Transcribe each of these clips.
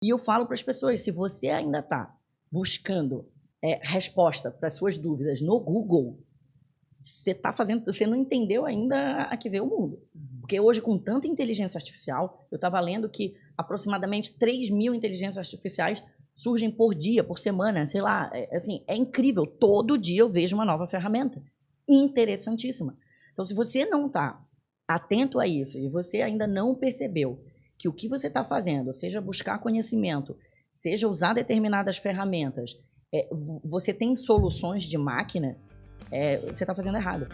E eu falo para as pessoas, se você ainda está buscando resposta para suas dúvidas no Google, você não entendeu ainda a que veio o mundo. Porque hoje, com tanta inteligência artificial, eu estava lendo que aproximadamente 3.000 inteligências artificiais surgem por dia, por semana, sei lá. Assim, é incrível. Todo dia eu vejo uma nova ferramenta. Interessantíssima. Então, se você não está atento a isso e você ainda não percebeu que o que você está fazendo, seja buscar conhecimento, seja usar determinadas ferramentas, você tem soluções de máquina, você está fazendo errado.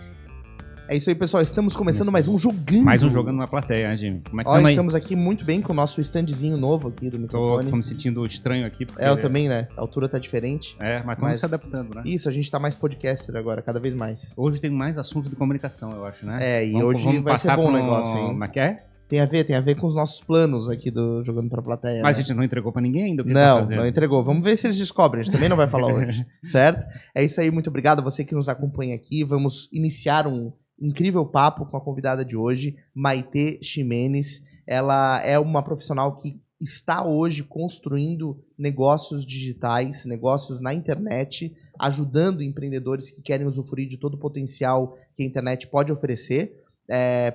É isso aí, pessoal. Estamos começando mais um Jogando. Mais um Jogando na plateia, né, Jimmy? Como é que Ó, estamos aqui muito bem com o nosso standzinho novo aqui do microfone. Tô me sentindo estranho aqui. Porque... eu também, né? A altura tá diferente. Mas estamos se adaptando, né? Isso, a gente tá mais podcaster agora, cada vez mais. Hoje tem mais assunto de comunicação, eu acho, né? E hoje vai ser bom o negócio, hein? Mas quer? Tem a ver com os nossos planos aqui do Jogando pra Plateia. Mas né? A gente não entregou pra ninguém ainda o que não entregou. Vamos ver se eles descobrem. A gente também não vai falar hoje, certo? É isso aí, muito obrigado a você que nos acompanha aqui. Vamos iniciar um incrível papo com a convidada de hoje, Maitê Ximenes. Ela é uma profissional que está hoje construindo negócios digitais, negócios na internet, ajudando empreendedores que querem usufruir de todo o potencial que a internet pode oferecer,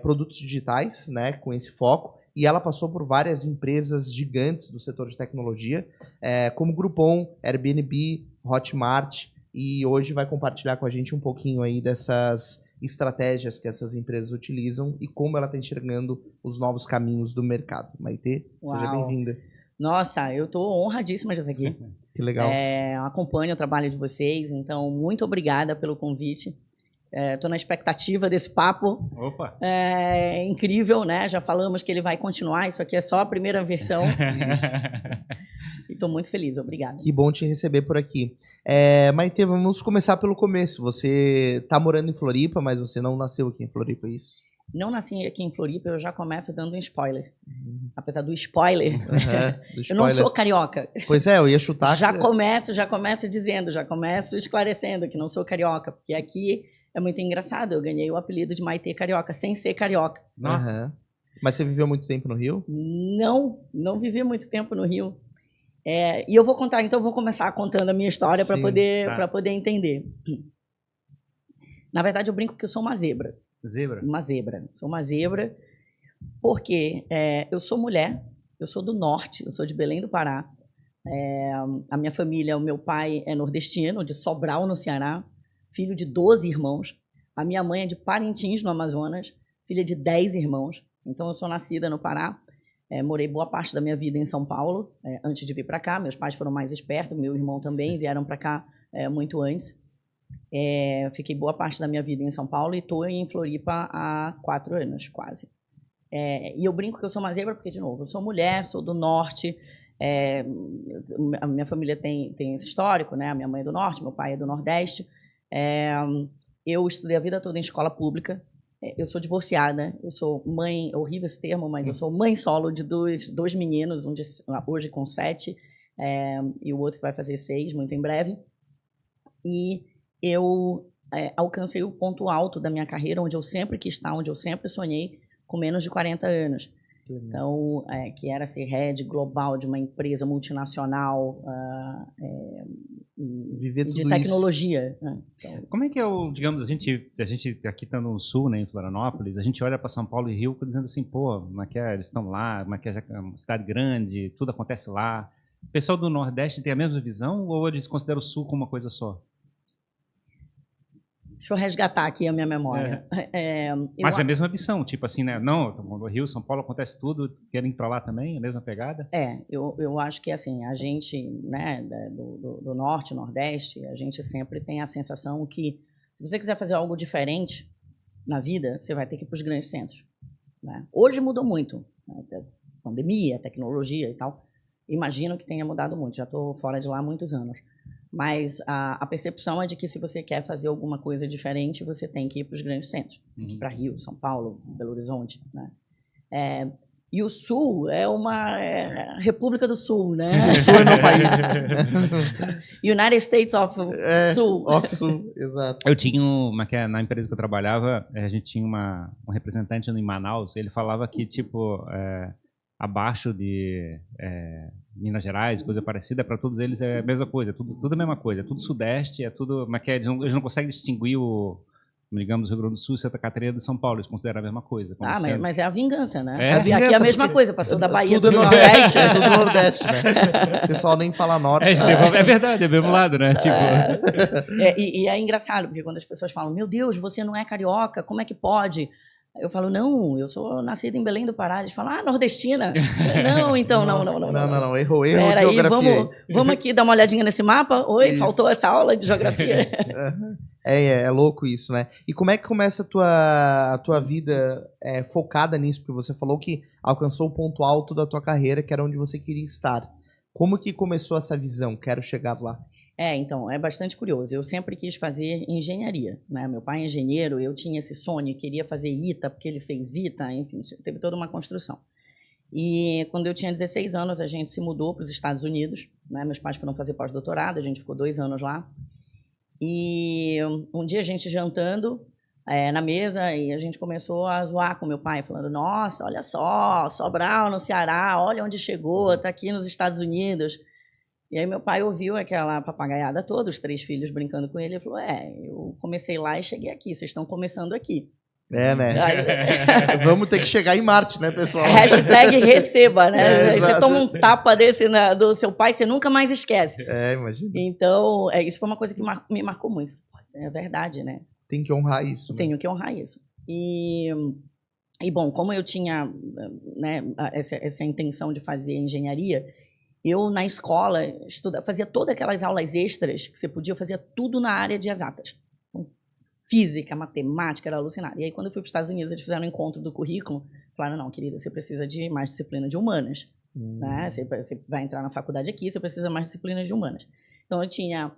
produtos digitais, né, com esse foco. E ela passou por várias empresas gigantes do setor de tecnologia, como Groupon, Airbnb, Hotmart, e hoje vai compartilhar com a gente um pouquinho aí dessas estratégias que essas empresas utilizam e como ela está enxergando os novos caminhos do mercado. Maitê, seja bem-vinda. Nossa, eu estou honradíssima de estar aqui. Que legal. Acompanho o trabalho de vocês, então muito obrigada pelo convite. Estou na expectativa desse papo. Opa! É incrível, né? Já falamos que ele vai continuar, isso aqui é só a primeira versão. E estou muito feliz, obrigada. Que bom te receber por aqui. Maitê, vamos começar pelo começo. Você está morando em Floripa, mas você não nasceu aqui em Floripa, é isso? Não nasci aqui em Floripa, eu já começo dando um spoiler. Apesar do spoiler, eu não sou carioca. Pois eu ia chutar. Já começo dizendo, já começo esclarecendo que não sou carioca, porque aqui é muito engraçado. Eu ganhei o apelido de Maitê Carioca, sem ser carioca. Nossa. Mas você viveu muito tempo no Rio? Não vivi muito tempo no Rio. E eu vou contar, então eu vou começar contando a minha história para poder entender. Na verdade, eu brinco que eu sou uma zebra. Zebra? Uma zebra. Sou uma zebra porque eu sou mulher, eu sou do norte, eu sou de Belém do Pará. A minha família, o meu pai é nordestino, de Sobral, no Ceará, filho de 12 irmãos. A minha mãe é de Parintins, no Amazonas, filha de 10 irmãos. Então, eu sou nascida no Pará. Morei boa parte da minha vida em São Paulo, antes de vir para cá. Meus pais foram mais espertos, meu irmão também, vieram para cá muito antes. Fiquei boa parte da minha vida em São Paulo e estou em Floripa há 4 anos, quase. E eu brinco que eu sou uma zebra porque, de novo, eu sou mulher, sou do norte. A minha família tem esse histórico, né? A minha mãe é do norte, meu pai é do nordeste. Eu estudei a vida toda em escola pública. Eu sou divorciada, eu sou mãe, horrível esse termo, mas eu sou mãe solo de dois meninos, hoje com 7, e o outro que vai fazer 6, muito em breve. E eu alcancei o ponto alto da minha carreira, onde eu sempre quis estar, onde eu sempre sonhei, com menos de 40 anos. Então, que era ser head global de uma empresa multinacional Viver de tudo tecnologia. Né? Então, como é que digamos, a gente aqui está no sul, né, em Florianópolis, a gente olha para São Paulo e Rio dizendo assim, pô, eles estão lá, é uma cidade grande, tudo acontece lá. O pessoal do Nordeste tem a mesma visão ou eles consideram o sul como uma coisa só? Deixa eu resgatar aqui a minha memória. Mas é a mesma ambição, tipo assim, né? Não, no Rio, São Paulo acontece tudo, querem ir para lá também, a mesma pegada? Eu acho que assim, a gente, né, do Norte, Nordeste, a gente sempre tem a sensação que se você quiser fazer algo diferente na vida, você vai ter que ir para os grandes centros. Né? Hoje mudou muito, né? Pandemia, tecnologia e tal. Imagino que tenha mudado muito, já estou fora de lá há muitos anos. Mas a percepção é de que se você quer fazer alguma coisa diferente, você tem que ir para os grandes centros. Você tem que ir para Rio, São Paulo, Belo Horizonte. Né? E o Sul é uma República do Sul, né? O Sul é meu país. United States of Sul. Of Sul, exato. Eu tinha, na empresa que eu trabalhava, a gente tinha um representante em Manaus, ele falava que, tipo, abaixo de Minas Gerais, coisa parecida, para todos eles é a mesma coisa, tudo a mesma coisa, tudo Sudeste, tudo, mas eles não conseguem distinguir digamos, o Rio Grande do Sul, Santa Catarina de São Paulo, eles consideram a mesma coisa. Mas é a vingança, né? É a vingança, aqui é a mesma coisa, passou da Bahia tudo do Nordeste. É tudo Nordeste, né? O pessoal nem fala Norte. É verdade, é do mesmo lado, né? E é engraçado, porque quando as pessoas falam, meu Deus, você não é carioca, como é que pode? Eu falo, não, eu sou nascida em Belém do Pará. Eles falam, nordestina. Não, então, Nossa, não. Errou de Pera geografia. Vamos aqui dar uma olhadinha nesse mapa? Oi, Isso. faltou essa aula de geografia. É louco isso, né? E como é que começa a tua vida focada nisso? Porque você falou que alcançou o ponto alto da tua carreira, que era onde você queria estar. Como que começou essa visão? Quero chegar lá. Então, é bastante curioso. Eu sempre quis fazer engenharia, né? Meu pai é engenheiro, eu tinha esse sonho, queria fazer ITA, porque ele fez ITA, enfim, teve toda uma construção. E quando eu tinha 16 anos, a gente se mudou para os Estados Unidos, né? Meus pais foram fazer pós-doutorado, a gente ficou 2 anos lá. E um dia a gente jantando na mesa, e a gente começou a zoar com meu pai, falando, nossa, olha só, Sobral, no Ceará, olha onde chegou, está aqui nos Estados Unidos. E aí meu pai ouviu aquela papagaiada toda, os 3 filhos brincando com ele, e falou, eu comecei lá e cheguei aqui, vocês estão começando aqui. Né? Vamos ter que chegar em Marte, né, pessoal? Hashtag receba, né? Você toma um tapa desse do seu pai, você nunca mais esquece. Imagina. Então, isso foi uma coisa que me marcou muito. É verdade, né? Tem que honrar isso. Tenho que honrar isso. E bom, como eu tinha, né, essa intenção de fazer engenharia, eu, na escola, fazia todas aquelas aulas extras que você podia, eu fazia tudo na área de exatas. Então, física, matemática, era alucinado. E aí, quando eu fui para os Estados Unidos, eles fizeram um encontro do currículo, falaram, não, querida, você precisa de mais disciplina de humanas. Né? Você vai entrar na faculdade aqui, você precisa mais disciplina de humanas. Então, eu tinha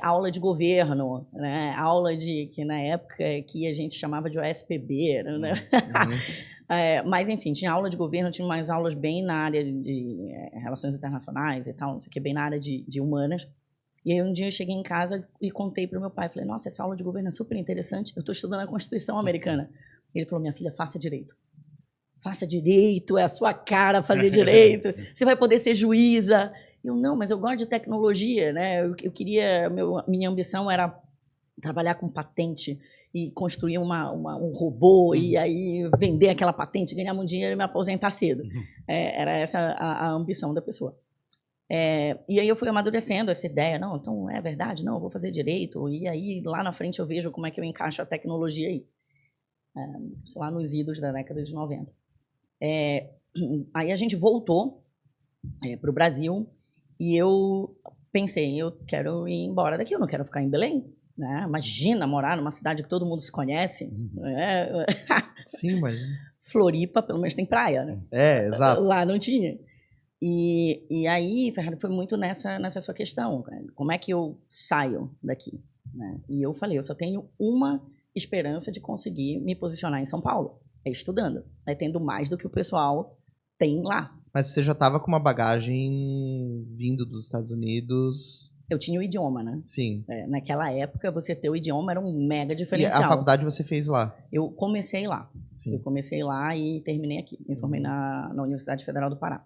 aula de governo, né? Aula que na época que a gente chamava de OSPB, né? Mas, enfim, tinha aula de governo, tinha umas aulas bem na área de relações internacionais e tal, não sei o que, bem na área de humanas. E aí, um dia eu cheguei em casa e contei para o meu pai. Falei, nossa, essa aula de governo é super interessante. Eu estou estudando a Constituição Americana. Ele falou, minha filha, faça direito. Faça direito, é a sua cara fazer direito. Você vai poder ser juíza. Eu, não, mas eu gosto de tecnologia, né? Eu queria, minha ambição era trabalhar com patente e construir um robô e aí vender aquela patente, ganhar muito dinheiro e me aposentar cedo. Era essa a ambição da pessoa. E aí eu fui amadurecendo essa ideia, não, então é verdade, não, eu vou fazer direito, e aí lá na frente eu vejo como é que eu encaixo a tecnologia aí. Sei lá, nos idos da década de 90. Aí a gente voltou para o Brasil e eu pensei, eu quero ir embora daqui, eu não quero ficar em Belém. Né? Imagina morar numa cidade que todo mundo se conhece. Sim, imagina. Floripa, pelo menos, tem praia, né? Exato. Lá não tinha. E aí, Fernando, foi muito nessa sua questão. Como é que eu saio daqui? Né? E eu falei, eu só tenho uma esperança de conseguir me posicionar em São Paulo. Estudando. Tendo mais do que o pessoal tem lá. Mas você já estava com uma bagagem vindo dos Estados Unidos... Eu tinha o idioma, né? Sim. Naquela época, você ter o idioma era um mega diferencial. E a faculdade você fez lá? Eu comecei lá. Sim. Eu comecei lá e terminei aqui. Me formei na Universidade Federal do Pará.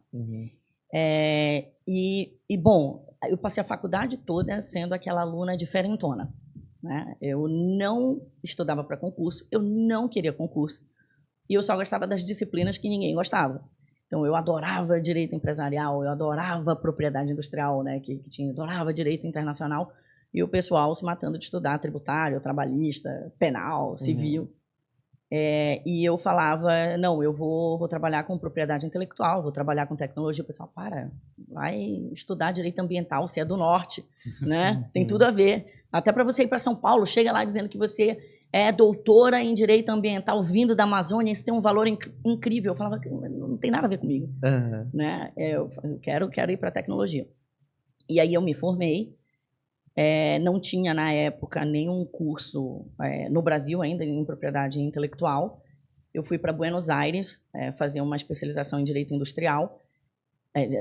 Bom, eu passei a faculdade toda sendo aquela aluna diferentona. Né? Eu não estudava para concurso, eu não queria concurso. E eu só gostava das disciplinas que ninguém gostava. Então, eu adorava direito empresarial, eu adorava propriedade industrial, né, que tinha, adorava direito internacional, e o pessoal se matando de estudar tributário, trabalhista, penal, civil. E eu falava, não, eu vou trabalhar com propriedade intelectual, vou trabalhar com tecnologia. O pessoal, vai estudar direito ambiental, você é do norte, né? Tem tudo a ver. Até para você ir para São Paulo, chega lá dizendo que você é doutora em direito ambiental vindo da Amazônia, isso tem um valor incrível. Eu falava que não tem nada a ver comigo. Né? Eu quero ir para a tecnologia. E aí eu me formei. Não tinha, na época, nenhum curso no Brasil ainda em propriedade intelectual. Eu fui para Buenos Aires fazer uma especialização em direito industrial,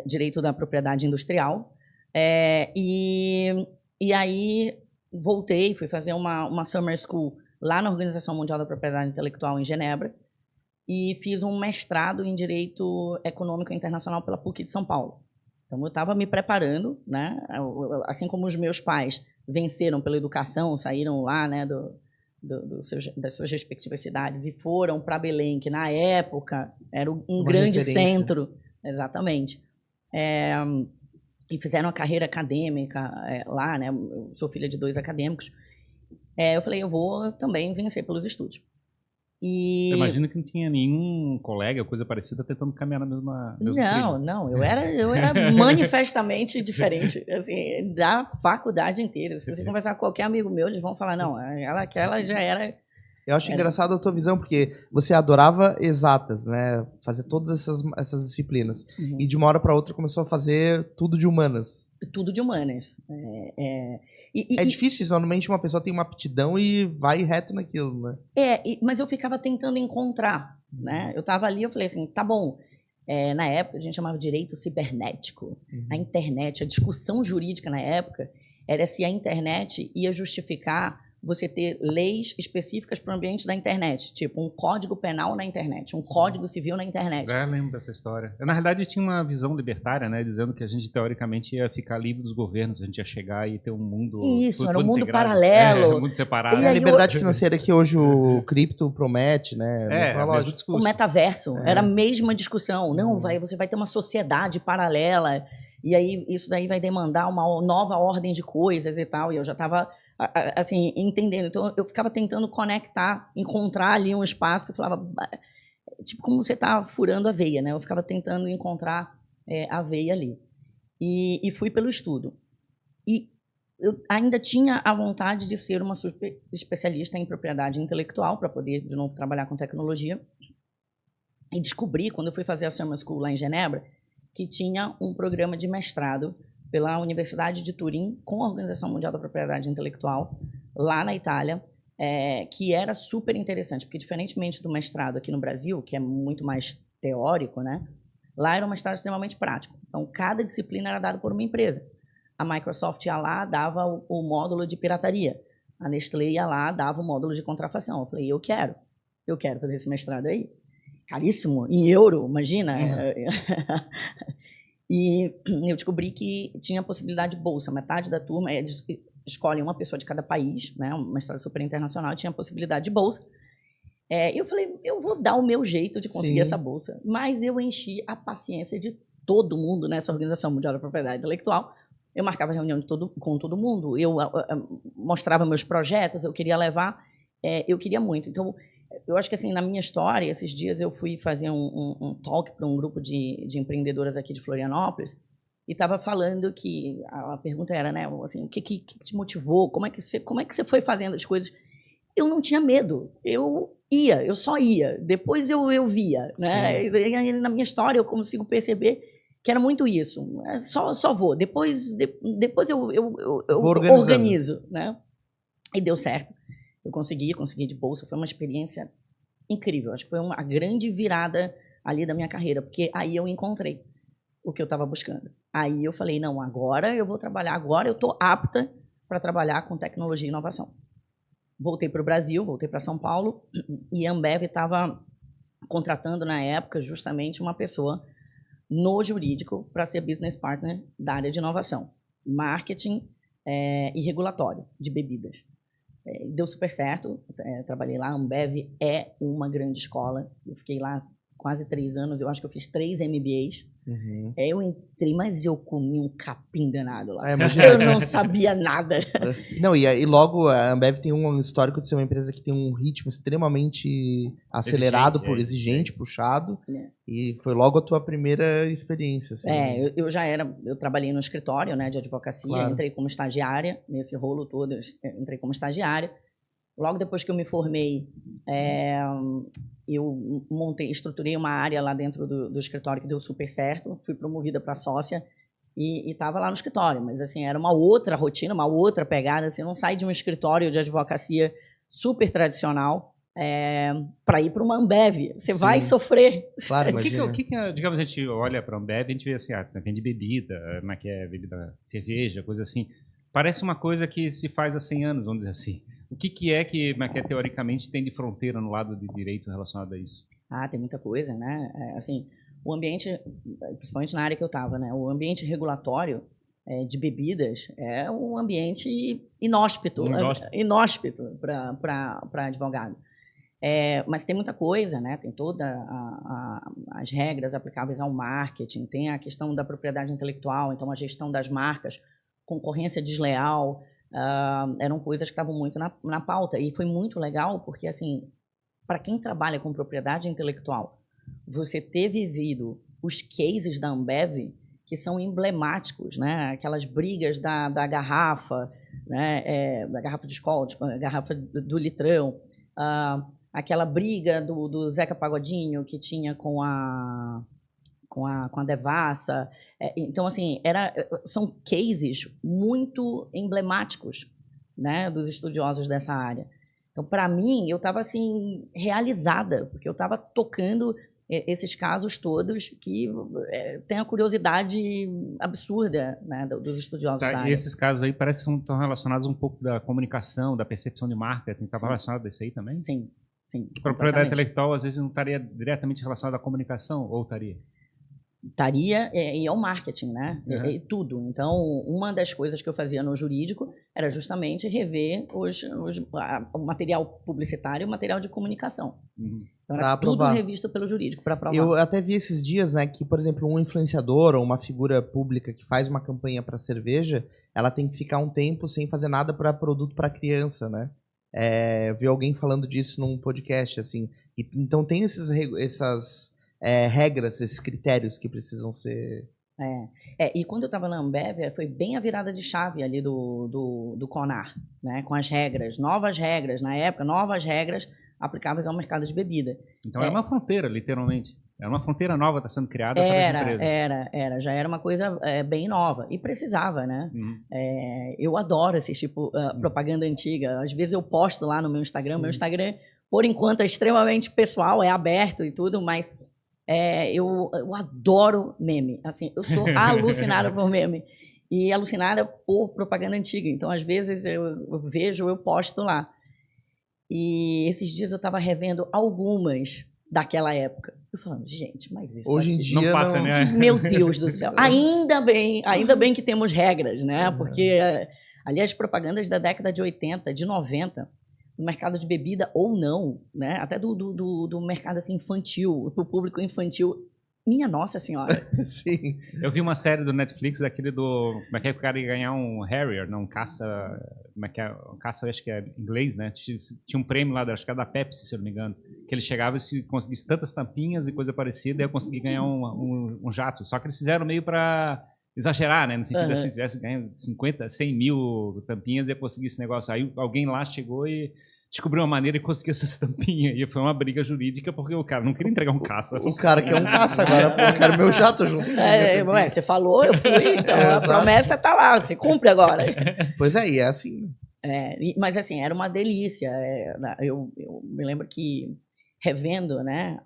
direito da propriedade industrial. E aí voltei, fui fazer uma summer school lá na Organização Mundial da Propriedade Intelectual em Genebra. e fiz um mestrado em Direito Econômico Internacional pela PUC de São Paulo. Então, eu estava me preparando, né? Assim como os meus pais venceram pela educação, saíram lá, né, das suas respectivas cidades e foram para Belém, que na época era um grande centro, exatamente, e fizeram a carreira acadêmica lá, né? Eu sou filha de 2 acadêmicos. Eu falei, eu vou também vencer pelos estudos. E... Eu imagino que não tinha nenhum colega ou coisa parecida tentando caminhar na mesma trilha. Não, eu era manifestamente diferente, assim, da faculdade inteira. Se você conversar com qualquer amigo meu, eles vão falar, não, aquela já era... Eu acho engraçado a tua visão, porque você adorava exatas, né? Fazer todas essas disciplinas. Uhum. E de uma hora para outra começou a fazer tudo de humanas. Tudo de humanas. É difícil isso, normalmente uma pessoa tem uma aptidão e vai reto naquilo, né? Mas eu ficava tentando encontrar, né? Eu estava ali, eu falei assim, tá bom. Na época, a gente chamava de direito cibernético. Uhum. A internet, a discussão jurídica na época era se a internet ia justificar você ter leis específicas para o ambiente da internet, tipo um código penal na internet, um código civil na internet. Eu lembro dessa história. Na realidade, tinha uma visão libertária, né, dizendo que a gente, teoricamente, ia ficar livre dos governos, a gente ia chegar e ter um mundo... Isso, era um mundo integrado. paralelo. Um mundo separado. E a liberdade financeira que hoje o cripto promete, né? O metaverso, era a mesma discussão. Não, você vai ter uma sociedade paralela, e aí isso daí vai demandar uma nova ordem de coisas e tal, e eu já estava... assim, entendendo. Então, eu ficava tentando conectar, encontrar ali um espaço que eu falava, tipo, como você está furando a veia, né? Eu ficava tentando encontrar a veia ali. E fui pelo estudo. E eu ainda tinha a vontade de ser uma super especialista em propriedade intelectual, para poder, de novo, trabalhar com tecnologia. E descobri, quando eu fui fazer a Summer School lá em Genebra, que tinha um programa de mestrado pela Universidade de Turim, com a Organização Mundial da Propriedade Intelectual, lá na Itália, que era super interessante, porque diferentemente do mestrado aqui no Brasil, que é muito mais teórico, né, lá era um mestrado extremamente prático. Então, cada disciplina era dada por uma empresa. A Microsoft ia lá, dava o módulo de pirataria. A Nestlé ia lá, dava o módulo de contrafação. Eu falei, eu quero fazer esse mestrado aí. Caríssimo, em euro, imagina. E eu descobri que tinha possibilidade de bolsa. Metade da turma escolhe uma pessoa de cada país, né? Um mestrado super internacional, tinha possibilidade de bolsa. E eu falei, eu vou dar o meu jeito de conseguir essa bolsa. Mas eu enchi a paciência de todo mundo nessa Organização Mundial da Propriedade Intelectual. Eu marcava reunião com todo mundo, eu mostrava meus projetos, eu queria levar, eu queria muito. Então, eu acho que assim, na minha história, esses dias eu fui fazer um talk para um grupo de empreendedoras aqui de Florianópolis e estava falando que a pergunta era, né, assim, o que te motivou? Como é que você foi fazendo as coisas? Eu não tinha medo, eu só ia. Depois eu via, né? E na minha história eu consigo perceber que era muito isso. Só vou. Depois eu organizo, né? E deu certo. Eu consegui de bolsa, foi uma experiência incrível. Acho que foi uma grande virada ali da minha carreira, porque aí eu encontrei o que eu estava buscando. Aí eu falei, não, agora eu vou trabalhar, agora eu estou apta para trabalhar com tecnologia e inovação. Voltei para o Brasil, voltei para São Paulo, e a Ambev estava contratando, na época, justamente uma pessoa no jurídico para ser business partner da área de inovação, marketing e regulatório de bebidas. Deu super certo, trabalhei lá. A Ambev é uma grande escola. Eu fiquei lá quase 3 anos, eu acho que eu fiz 3 MBAs. Uhum. Eu entrei, mas eu comi um capim danado lá. Imagina. Eu não sabia nada. Não, e logo a Ambev tem um histórico de ser uma empresa que tem um ritmo extremamente acelerado, exigente, puxado. E foi logo a tua primeira experiência. Assim, eu trabalhei no escritório, né, de advocacia, entrei como estagiária, nesse rolo todo, eu entrei como estagiária. Logo depois que eu me formei, eu estruturei uma área lá dentro do escritório que deu super certo. Fui promovida para sócia e estava lá no escritório. Mas, assim, era uma outra rotina, uma outra pegada. Você não sai de um escritório de advocacia super tradicional para ir para uma Ambev. Você vai sofrer. Claro, imagina. Digamos, a gente olha para a Ambev e a gente vê assim, vende bebida, bebida, cerveja, coisa assim. Parece uma coisa que se faz há 100 anos, vamos dizer assim. O que teoricamente tem de fronteira no lado de direito relacionado a isso? Ah, tem muita coisa, né? Assim, o ambiente, principalmente na área que eu estava, né? O ambiente regulatório de bebidas é um ambiente inóspito para advogado. Mas tem muita coisa, né? Tem todas as regras aplicáveis ao marketing, tem a questão da propriedade intelectual, então a gestão das marcas, concorrência desleal, eram coisas que estavam muito na pauta. E foi muito legal porque, assim, para quem trabalha com propriedade intelectual, você ter vivido os cases da Ambev, que são emblemáticos, né? Aquelas brigas da garrafa, né? Da garrafa de Skol, tipo, a garrafa do litrão, aquela briga do Zeca Pagodinho que tinha com a Devassa. Então, assim, são cases muito emblemáticos, né, dos estudiosos dessa área. Então, para mim, eu estava assim, realizada, porque eu estava tocando esses casos todos que tem a curiosidade absurda, né, dos estudiosos da área. Esses casos aí parecem que estão relacionados um pouco da comunicação, da percepção de marketing. Estava relacionado a isso aí também? Sim. A propriedade intelectual, às vezes, não estaria diretamente relacionada à comunicação, ou estaria? Estaria, e ao marketing, né? Uhum. E tudo. Então, uma das coisas que eu fazia no jurídico era justamente rever o material publicitário e o material de comunicação. Uhum. Então, era tudo revisto pelo jurídico para aprovar. Eu até vi esses dias, né, que, por exemplo, um influenciador ou uma figura pública que faz uma campanha para cerveja, ela tem que ficar um tempo sem fazer nada para produto para criança, né? Eu vi alguém falando disso num podcast, assim. Então, tem essas regras, esses critérios que precisam ser... E quando eu estava na Ambev, foi bem a virada de chave ali do CONAR, né? Com as regras, novas regras, na época, novas regras aplicáveis ao mercado de bebida. Então é uma fronteira, literalmente. É uma fronteira nova que está sendo criada para as empresas. Já era uma coisa bem nova. E precisava, né? Uhum. Eu adoro esse tipo propaganda antiga. Às vezes eu posto lá no meu Instagram. Sim. Meu Instagram, por enquanto, é extremamente pessoal, é aberto e tudo, mas... eu adoro meme, assim, eu sou alucinada por meme e alucinada por propaganda antiga, então às vezes eu vejo, eu posto lá. E esses dias eu estava revendo algumas daquela época, eu falando, gente, mas isso hoje em dia não passa, né? Meu Deus do céu, ainda bem que temos regras, né? Porque ali as propagandas da década de 80, de 90, no mercado de bebida ou não, né? Até do mercado assim, infantil, para o público infantil. Minha Nossa Senhora. Sim. Eu vi uma série do Netflix, daquele do... Como é que o cara ia ganhar um Harrier, não, um caça... Como é que é? Um caça, acho que é inglês, né? Tinha um prêmio lá, acho que era da Pepsi, se eu não me engano. Que ele chegava e se conseguisse tantas tampinhas e coisa parecida, eu consegui ganhar um jato. Só que eles fizeram meio para... exagerar, né? No sentido assim, se tivesse ganho 50, 100 mil tampinhas, ia conseguir esse negócio. Aí alguém lá chegou e descobriu uma maneira e conseguiu essa tampinha. E foi uma briga jurídica, porque o cara não queria entregar um caça. O cara quer um caça agora, pô, eu quero meu jato junto. Você falou, eu fui, então a promessa tá lá, você cumpre agora. Pois é assim. Mas assim, era uma delícia. Eu me lembro que, revendo, né,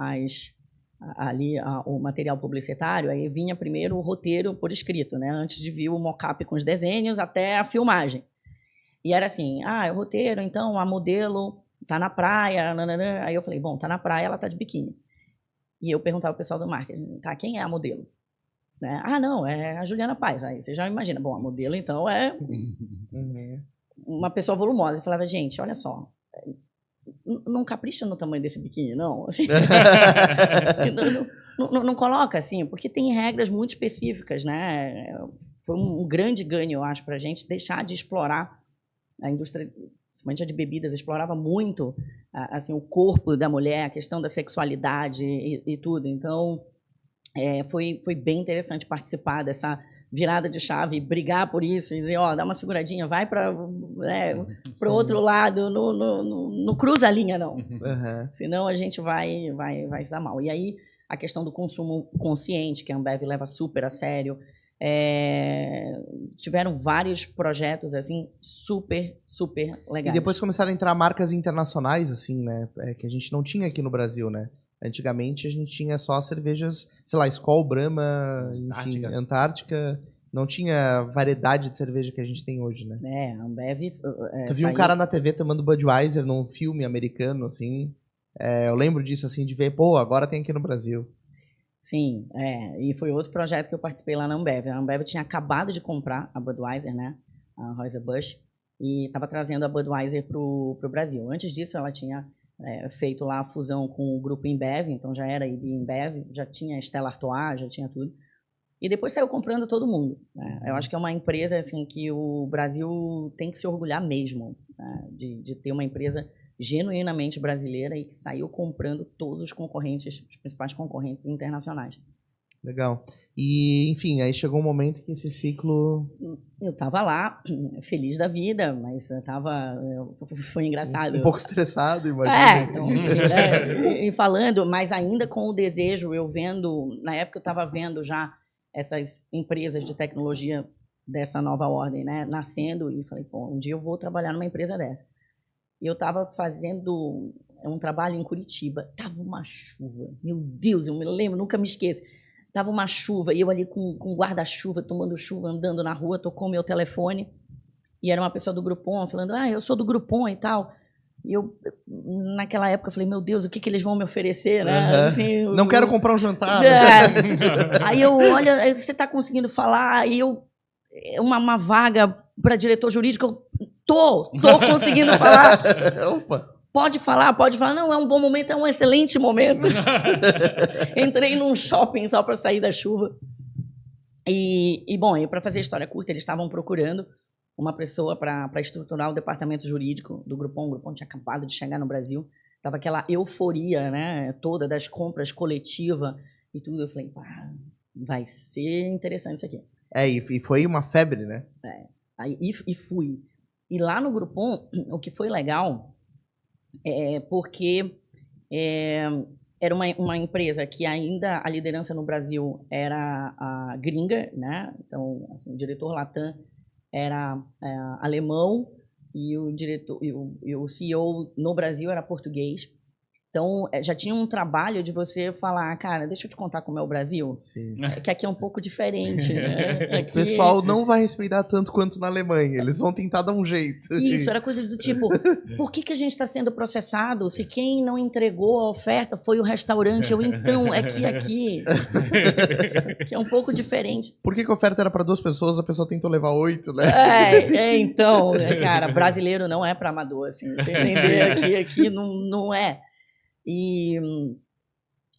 o material publicitário, aí vinha primeiro o roteiro por escrito, né? Antes de vir o mock-up com os desenhos até a filmagem. E era assim, o roteiro, então, a modelo tá na praia, nananã. Aí eu falei, bom, tá na praia, ela tá de biquíni. E eu perguntava ao pessoal do marketing, tá, quem é a modelo? Né? Não, é a Juliana Paz. Aí você já imagina, bom, a modelo, então, é uma pessoa volumosa. Eu falava, gente, olha só, não capricha no tamanho desse biquíni, não. Assim, não coloca assim, porque tem regras muito específicas, né? Foi um grande ganho, eu acho, para a gente deixar de explorar a indústria, principalmente a de bebidas, explorava muito assim, o corpo da mulher, a questão da sexualidade e tudo. Então, foi bem interessante participar dessa virada de chave, brigar por isso, e dizer, dá uma seguradinha, vai para o outro lado, não cruza a linha, não. Senão a gente vai se dar mal. E aí, a questão do consumo consciente, que a Ambev leva super a sério, tiveram vários projetos, assim, super, super legais. E depois começaram a entrar marcas internacionais, assim, né, que a gente não tinha aqui no Brasil, né? Antigamente a gente tinha só cervejas, sei lá, Skol, Brahma, enfim, Antártica. Não tinha variedade de cerveja que a gente tem hoje, né? A Ambev... Tu viu um cara na TV tomando Budweiser num filme americano, assim... Eu lembro disso, assim, de ver, pô, agora tem aqui no Brasil. Sim, e foi outro projeto que eu participei lá na Ambev. A Ambev tinha acabado de comprar a Budweiser, né, a Anheuser-Busch, e estava trazendo a Budweiser para o Brasil. Antes disso, ela tinha feito lá a fusão com o grupo Embev, então já era IB Embev, já tinha Stella Artois, já tinha tudo. E depois saiu comprando todo mundo, né? Eu acho que é uma empresa assim, que o Brasil tem que se orgulhar mesmo, né, de ter uma empresa genuinamente brasileira e que saiu comprando todos os concorrentes, os principais concorrentes internacionais. Legal. E, enfim, aí chegou um momento que esse ciclo... Eu estava lá, feliz da vida, mas foi engraçado. Um pouco estressado, imagina. Então, né, e falando, mas ainda com o desejo, eu vendo, na época eu estava vendo já essas empresas de tecnologia dessa nova ordem, né, nascendo, e falei, pô, um dia eu vou trabalhar numa empresa dessa. E eu estava fazendo um trabalho em Curitiba, tava uma chuva, meu Deus, eu me lembro, nunca me esqueço. Tava uma chuva, e eu ali com guarda-chuva, tomando chuva, andando na rua, tocou meu telefone, e era uma pessoa do Groupon, falando, eu sou do Groupon e tal. E eu, naquela época, falei, meu Deus, o que eles vão me oferecer, né? Uhum. Assim, não quero comprar um jantar. Aí eu olho, aí você está conseguindo falar, e uma vaga para diretor jurídico, eu tô conseguindo falar. Opa! Pode falar, não, é um bom momento, é um excelente momento. Entrei num shopping só para sair da chuva. E bom, para fazer a história curta, eles estavam procurando uma pessoa para estruturar o departamento jurídico do Groupon. O Groupon tinha acabado de chegar no Brasil. Tava aquela euforia, né, toda das compras coletiva e tudo. Eu falei, vai ser interessante isso aqui. E foi uma febre, né? E fui. E lá no Groupon, o que foi legal... porque era uma empresa que ainda a liderança no Brasil era a gringa, né? Então, assim, o diretor Latam era alemão e o CEO no Brasil era português. Então, já tinha um trabalho de você falar, cara, deixa eu te contar como é o Brasil. Sim. Que aqui é um pouco diferente, né? Aqui... O pessoal não vai respeitar tanto quanto na Alemanha. Eles vão tentar dar um jeito. Isso, era coisas do tipo, por que a gente está sendo processado se quem não entregou a oferta foi o restaurante? Então, é aqui. Que é um pouco diferente. Por que a oferta era para 2 pessoas, a pessoa tentou levar 8, né? Então, cara, brasileiro não é para amador, assim. Você entender aqui não é. E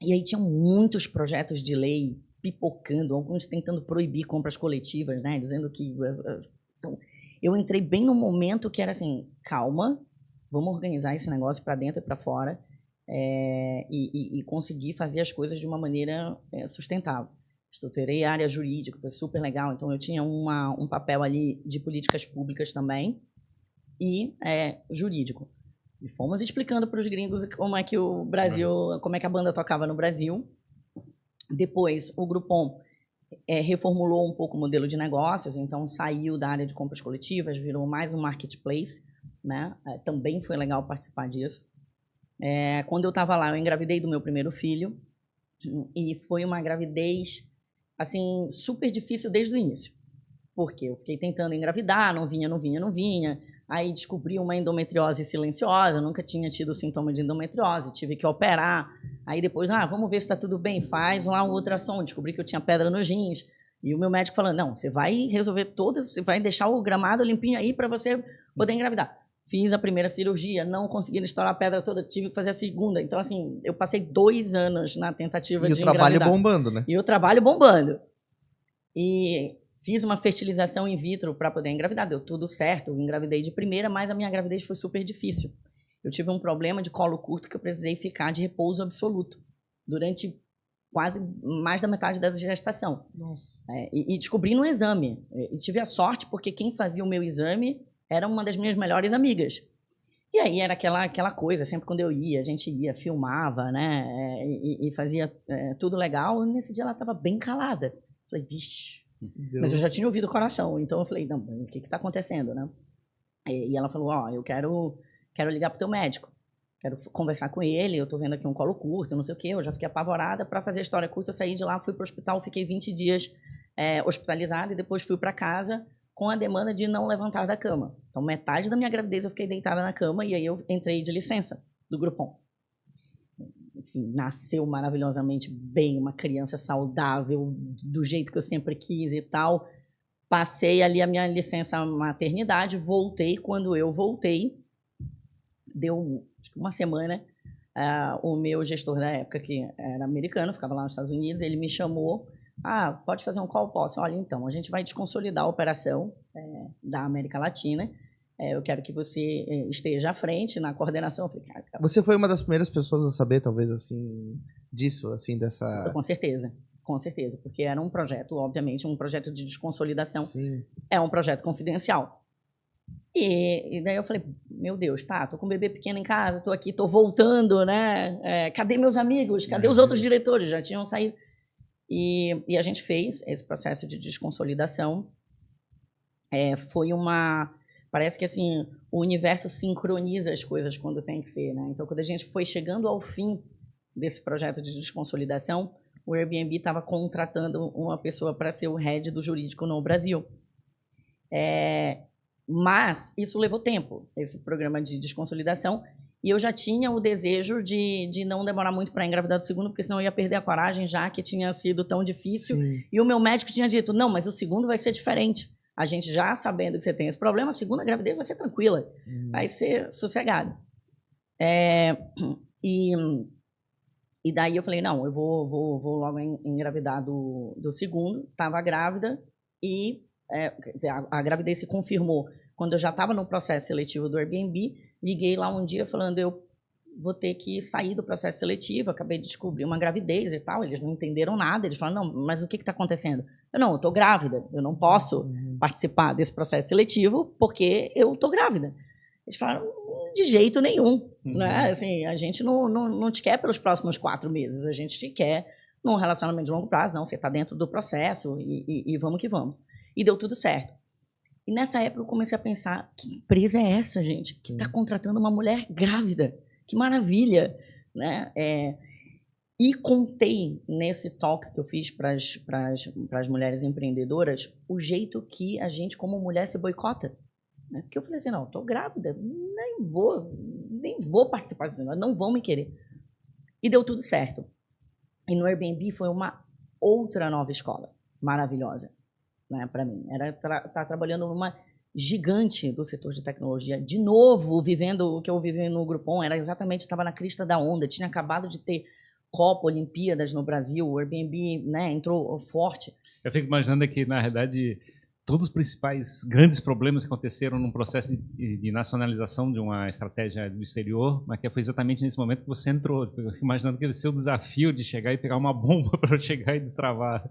aí tinham muitos projetos de lei pipocando, alguns tentando proibir compras coletivas, né? Dizendo que... Então, eu entrei bem no momento que era assim, calma, vamos organizar esse negócio para dentro e para fora e conseguir fazer as coisas de uma maneira sustentável. Estruturei a área jurídica, foi super legal. Então, eu tinha um papel ali de políticas públicas também e jurídico. E fomos explicando para os gringos como é que o Brasil, como é que a banda tocava no Brasil. Depois, o Groupon reformulou um pouco o modelo de negócios, então saiu da área de compras coletivas, virou mais um marketplace, né? Também foi legal participar disso. Quando eu estava lá, eu engravidei do meu primeiro filho e foi uma gravidez assim super difícil desde o início, porque eu fiquei tentando engravidar, não vinha. Aí descobri uma endometriose silenciosa, nunca tinha tido sintoma de endometriose, tive que operar. Aí depois, vamos ver se está tudo bem, faz lá um ultrassom, descobri que eu tinha pedra nos rins. E o meu médico falando, não, você vai resolver todas, você vai deixar o gramado limpinho aí para você poder engravidar. Fiz a primeira cirurgia, não consegui estourar a pedra toda, tive que fazer a segunda. Então, assim, eu passei 2 anos na tentativa de engravidar. E o trabalho bombando, né? E o trabalho bombando. E... fiz uma fertilização in vitro para poder engravidar, deu tudo certo, eu engravidei de primeira, mas a minha gravidez foi super difícil. Eu tive um problema de colo curto que eu precisei ficar de repouso absoluto durante quase mais da metade da gestação. Nossa. E descobri no exame. E tive a sorte porque quem fazia o meu exame era uma das minhas melhores amigas. E aí era aquela coisa, sempre quando eu ia, a gente ia, filmava, né, e fazia tudo legal. E nesse dia ela estava bem calada. Falei, vixe. Mas eu já tinha ouvido o coração, então eu falei, não, o que está acontecendo, né? E ela falou, eu quero ligar pro teu médico, quero conversar com ele, eu tô vendo aqui um colo curto, não sei o quê, eu já fiquei apavorada. Para fazer a história curta, eu saí de lá, fui pro hospital, fiquei 20 dias hospitalizada e depois fui para casa com a demanda de não levantar da cama. Então, metade da minha gravidez eu fiquei deitada na cama e aí eu entrei de licença do Groupon. enfim, nasceu maravilhosamente bem, uma criança saudável, do jeito que eu sempre quis e tal. Passei ali a minha licença maternidade, voltei. Quando eu voltei, deu acho que uma semana, o meu gestor da época, que era americano, ficava lá nos Estados Unidos, ele me chamou, pode fazer um call? Posso? Olha, então, a gente vai desconsolidar a operação da América Latina, eu quero que você esteja à frente na coordenação. Eu falei, cara, você foi uma das primeiras pessoas a saber, talvez, assim, disso, assim, dessa... Com certeza, porque era um projeto, obviamente, um projeto de desconsolidação. Sim. É um projeto confidencial. E daí eu falei, meu Deus, tô com um bebê pequeno em casa, tô aqui, tô voltando, né? Cadê meus amigos? Cadê os outros diretores? Já tinham saído. E a gente fez esse processo de desconsolidação. Foi uma... Parece que, assim, o universo sincroniza as coisas quando tem que ser, né? Então, quando a gente foi chegando ao fim desse projeto de desconsolidação, o Airbnb estava contratando uma pessoa para ser o head do jurídico no Brasil. Mas isso levou tempo, esse programa de desconsolidação, e eu já tinha o desejo de não demorar muito para engravidar do segundo, porque senão eu ia perder a coragem, já que tinha sido tão difícil. Sim. E o meu médico tinha dito, não, mas o segundo vai ser diferente. A gente já sabendo que você tem esse problema, a segunda gravidez vai ser tranquila, vai ser sossegada. E daí eu falei, não, eu vou logo engravidar do segundo. Estava grávida e quer dizer, a gravidez se confirmou quando eu já estava no processo seletivo do Airbnb. Liguei lá um dia falando, eu vou ter que sair do processo seletivo, acabei de descobrir uma gravidez e tal. Eles não entenderam nada, eles falaram, não, mas o que está acontecendo? Eu estou grávida, eu não posso participar desse processo seletivo porque eu estou grávida. Eles falaram, de jeito nenhum, né? Assim, a gente não te quer pelos próximos 4 meses, a gente te quer num relacionamento de longo prazo, não, você está dentro do processo e vamos que vamos. E deu tudo certo. E nessa época eu comecei a pensar, que empresa é essa, gente? Que está contratando uma mulher grávida? Que maravilha! Né? E contei nesse talk que eu fiz para as mulheres empreendedoras o jeito que a gente, como mulher, se boicota. Né? Porque eu falei assim, não, estou grávida, nem vou participar desse negócio, não vão me querer. E deu tudo certo. E no Airbnb foi uma outra nova escola, maravilhosa, né, para mim. Era estar trabalhando numa gigante do setor de tecnologia, de novo, vivendo o que eu vivi no Groupon, estava na crista da onda, tinha acabado de ter Copa, Olimpíadas no Brasil, o Airbnb, né, entrou forte. Eu fico imaginando que, na verdade, todos os principais grandes problemas que aconteceram num processo de nacionalização de uma estratégia do exterior, mas que foi exatamente nesse momento que você entrou. Eu fico imaginando que ia ser o desafio de chegar e pegar uma bomba para chegar e destravar.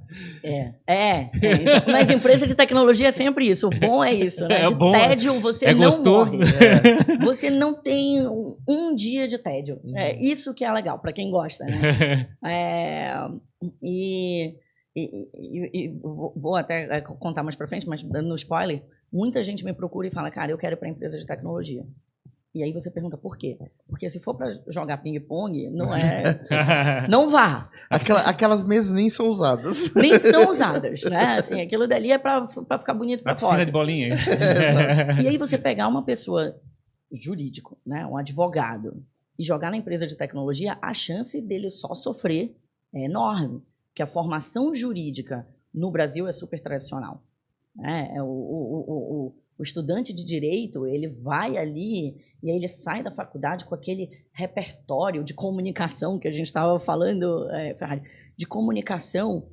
Então, mas empresa de tecnologia é sempre isso. O bom é isso, né? De bom, tédio você não gostoso. Morre. Você não tem um dia de tédio. Isso que é legal, para quem gosta, né? E vou até contar mais para frente, mas dando spoiler, muita gente me procura e fala, cara, eu quero ir para empresa de tecnologia. E aí você pergunta por quê? Porque se for para jogar ping-pong, não vá. Aquelas mesas nem são usadas. Nem são usadas, né? Assim, aquilo dali é para ficar bonito para fora. Piscina de bolinha. E aí você pegar uma pessoa jurídico, né, um advogado, e jogar na empresa de tecnologia, a chance dele só sofrer é enorme. Porque a formação jurídica no Brasil é super tradicional. Né? O estudante de direito, ele vai ali e aí ele sai da faculdade com aquele repertório de comunicação que a gente estava falando, Ferrari, de comunicação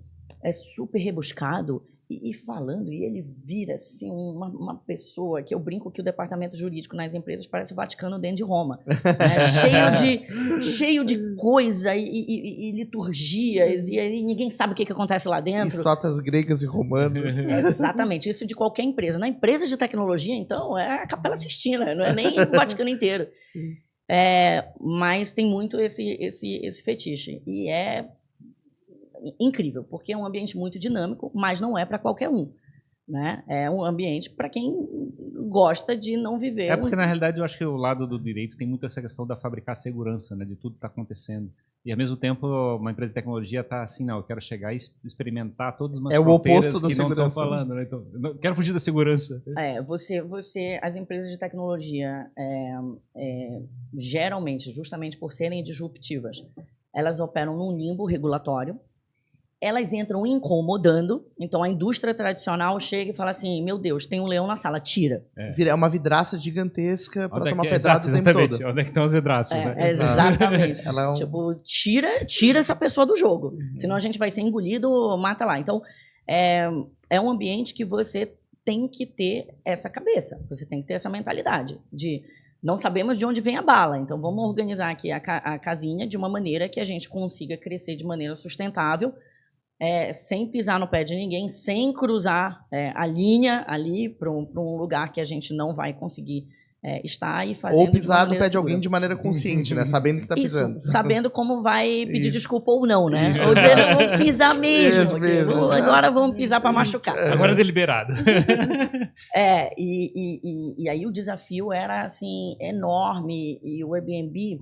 super rebuscado e falando, e ele vira assim, uma pessoa que eu brinco que o departamento jurídico nas empresas parece o Vaticano dentro de Roma, né? cheio de coisa e liturgias, e aí ninguém sabe o que acontece lá dentro. Estátuas gregas e romanas. Exatamente, isso de qualquer empresa. Na empresa de tecnologia, então, é a Capela Sistina, não é nem o Vaticano inteiro. Sim. Mas tem muito esse fetiche, e é incrível, porque é um ambiente muito dinâmico, mas não é para qualquer um, né? É um ambiente para quem gosta de não viver. Porque, na realidade, eu acho que o lado do direito tem muito essa questão da fabricar segurança, né? De tudo que está acontecendo. E, ao mesmo tempo, uma empresa de tecnologia está assim, não, eu quero chegar e experimentar todas as fronteiras que não estão falando, né? Então, eu quero fugir da segurança. As empresas de tecnologia, geralmente, justamente por serem disruptivas, elas operam num limbo regulatório, elas entram incomodando, então a indústria tradicional chega e fala assim, meu Deus, tem um leão na sala, tira. É uma vidraça gigantesca para tomar pedrada exato, o tempo todo. Onde é que estão as vidraças, né? Exatamente. Ela é Tipo, tira essa pessoa do jogo, senão a gente vai ser engolido, mata lá. Então, é um ambiente que você tem que ter essa cabeça, você tem que ter essa mentalidade de não sabemos de onde vem a bala, então vamos organizar aqui a casinha de uma maneira que a gente consiga crescer de maneira sustentável, sem pisar no pé de ninguém, sem cruzar a linha ali para um lugar que a gente não vai conseguir estar e fazer. Ou pisar no pé de alguém de maneira consciente, né? Sabendo que está pisando. Isso, sabendo como vai pedir desculpa ou não, né? Ou dizendo, vamos pisar mesmo. Agora vamos pisar para machucar. Agora é deliberado. E aí o desafio era, assim, enorme. E o Airbnb,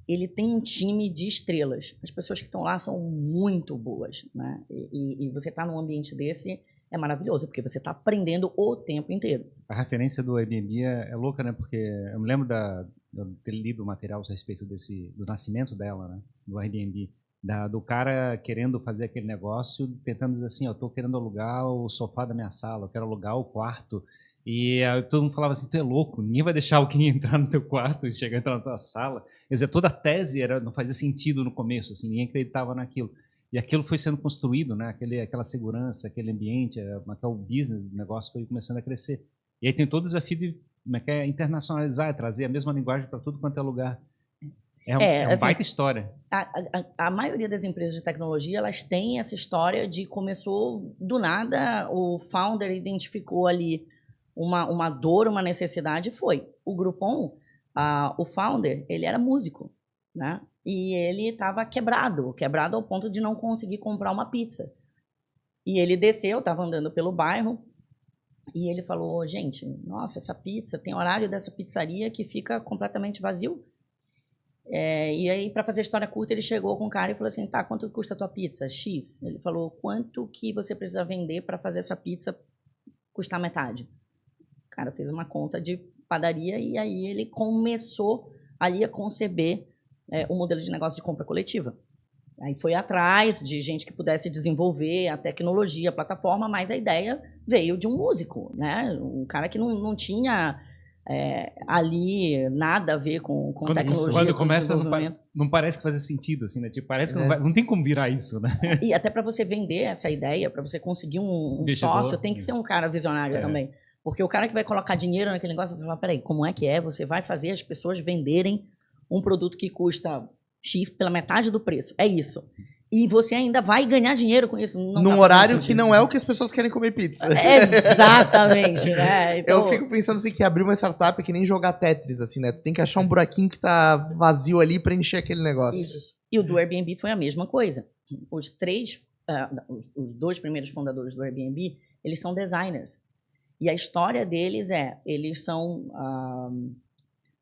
ele tem um time de estrelas. As pessoas que estão lá são muito boas, né? E você está num ambiente desse é maravilhoso, porque você está aprendendo o tempo inteiro. A referência do Airbnb é louca, né? Porque eu me lembro de ter lido material a respeito do nascimento dela, né? Do Airbnb. Do cara querendo fazer aquele negócio, tentando dizer assim, eu estou querendo alugar o sofá da minha sala, eu quero alugar o quarto. E todo mundo falava assim, tu é louco, ninguém vai deixar alguém entrar no teu quarto e chegar a entrar na tua sala. Quer dizer, toda a tese não fazia sentido no começo, assim, ninguém acreditava naquilo. E aquilo foi sendo construído, né? Aquela segurança, aquele ambiente, o business do negócio foi começando a crescer. E aí tem todo o desafio de internacionalizar, trazer a mesma linguagem para tudo quanto é lugar. Uma baita história. A maioria das empresas de tecnologia, elas têm essa história de começou do nada, o founder identificou ali uma dor, uma necessidade, foi. O Groupon, o founder, ele era músico, né? E ele estava quebrado ao ponto de não conseguir comprar uma pizza. E ele desceu, estava andando pelo bairro, e ele falou, gente, nossa, essa pizza, tem horário dessa pizzaria que fica completamente vazio. E aí, para fazer a história curta, ele chegou com o cara e falou assim, tá, quanto custa a tua pizza? X. Ele falou, quanto que você precisa vender para fazer essa pizza custar metade? O cara fez uma conta de padaria e aí ele começou ali a conceber o modelo de negócio de compra coletiva. Aí foi atrás de gente que pudesse desenvolver a tecnologia, a plataforma, mas a ideia veio de um músico, né? Um cara que não tinha ali nada a ver com tecnologia. Quando começa, não parece que faz sentido, assim, né? Tipo, parece que não tem como virar isso, né? E até para você vender essa ideia, para você conseguir um sócio, tem que ser um cara visionário também. Porque o cara que vai colocar dinheiro naquele negócio vai falar, peraí, como é que é? Você vai fazer as pessoas venderem um produto que custa X pela metade do preço. É isso. E você ainda vai ganhar dinheiro com isso. Num horário que não é o que as pessoas querem comer pizza. Exatamente, né? Então... Eu fico pensando assim, que abrir uma startup é que nem jogar Tetris, assim, né? Tu tem que achar um buraquinho que tá vazio ali pra encher aquele negócio. Isso. E o do Airbnb foi a mesma coisa. Os dois primeiros fundadores do Airbnb, eles são designers. E a história deles eles são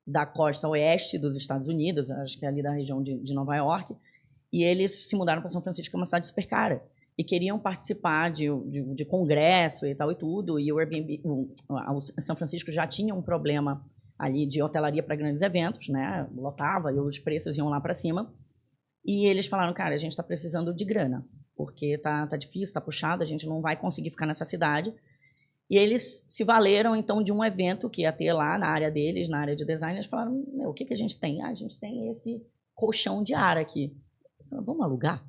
da costa oeste dos Estados Unidos, acho que é ali da região de Nova York, e eles se mudaram para São Francisco, que é uma cidade super cara, e queriam participar de congresso e tal e tudo, e o Airbnb, o São Francisco já tinha um problema ali de hotelaria para grandes eventos, né? Lotava e os preços iam lá para cima, e eles falaram, cara, a gente está precisando de grana, porque tá difícil, tá puxado, a gente não vai conseguir ficar nessa cidade. E eles se valeram, então, de um evento que ia ter lá na área deles, na área de design. Eles falaram, o que a gente tem? A gente tem esse colchão de ar aqui. Falaram, vamos alugar?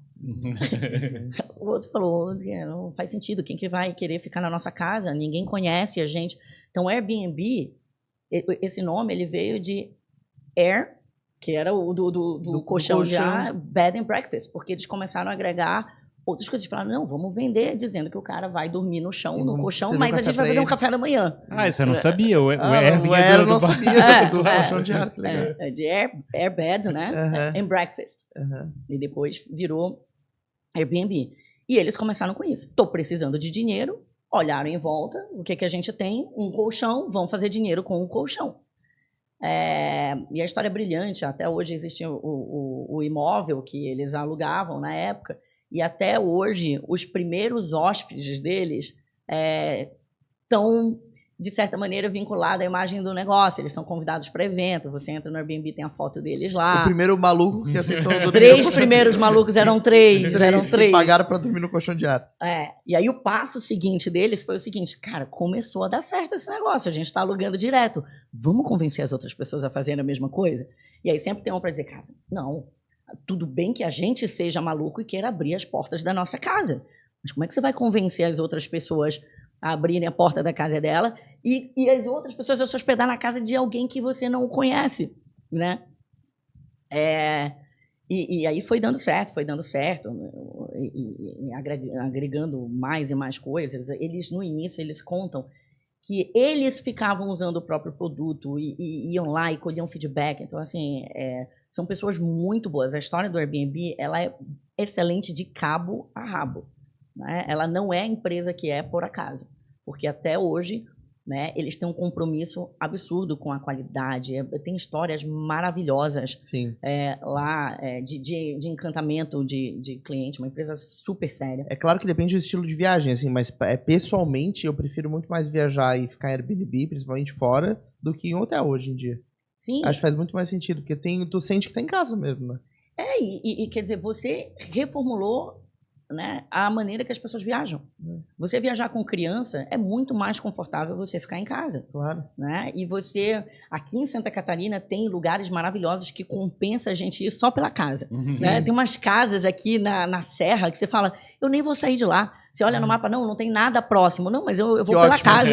O outro falou, não faz sentido. Quem que vai querer ficar na nossa casa? Ninguém conhece a gente. Então, Airbnb, esse nome, ele veio de Air, que era o do colchão de ar, Bed and Breakfast, porque eles começaram a agregar outras coisas. Falaram, não, vamos vender, dizendo que o cara vai dormir no chão, no colchão, mas a gente vai fazer um café da manhã. Isso eu não sabia. O Air eu não sabia do colchão de ar, que legal. De Air Bed, né? And Breakfast. E depois virou Airbnb. E eles começaram com isso. Estou precisando de dinheiro, olharam em volta, o que a gente tem? Um colchão, vamos fazer dinheiro com um colchão. E a história é brilhante. Até hoje existe o imóvel que eles alugavam na época, e até hoje, os primeiros hóspedes deles estão de certa maneira, vinculado à imagem do negócio. Eles são convidados para evento, você entra no Airbnb, tem a foto deles lá. O primeiro maluco que aceitou dormir Os 3 primeiros malucos eram 3. Eram 3 que pagaram para dormir no colchão de ar. E aí o passo seguinte deles foi o seguinte, cara, começou a dar certo esse negócio, a gente está alugando direto. Vamos convencer as outras pessoas a fazerem a mesma coisa? E aí sempre tem um para dizer, cara, não, tudo bem que a gente seja maluco e queira abrir as portas da nossa casa. Mas como é que você vai convencer as outras pessoas a abrirem a porta da casa dela e as outras pessoas a se hospedar na casa de alguém que você não conhece, né? E aí foi dando certo, e agregando mais e mais coisas. Eles, no início, eles contam que eles ficavam usando o próprio produto e iam lá e colhiam feedback. Então, assim, são pessoas muito boas. A história do Airbnb, ela é excelente de cabo a rabo. Né? Ela não é a empresa que é por acaso, porque até hoje, né, eles têm um compromisso absurdo com a qualidade, tem histórias maravilhosas. Sim. Lá de encantamento de cliente, uma empresa super séria. É claro que depende do estilo de viagem, assim, mas pessoalmente eu prefiro muito mais viajar e ficar em Airbnb, principalmente fora, do que em hotel hoje em dia. Sim. Acho que faz muito mais sentido, porque tu sente que tá em casa mesmo, né? E quer dizer, você reformulou, né, a maneira que as pessoas viajam. Você viajar com criança é muito mais confortável você ficar em casa. Claro. Né? E você, aqui em Santa Catarina, tem lugares maravilhosos que compensa a gente ir só pela casa. Né? Tem umas casas aqui na Serra que você fala, eu nem vou sair de lá. Você olha no mapa, não tem nada próximo. Não, mas eu vou pela casa.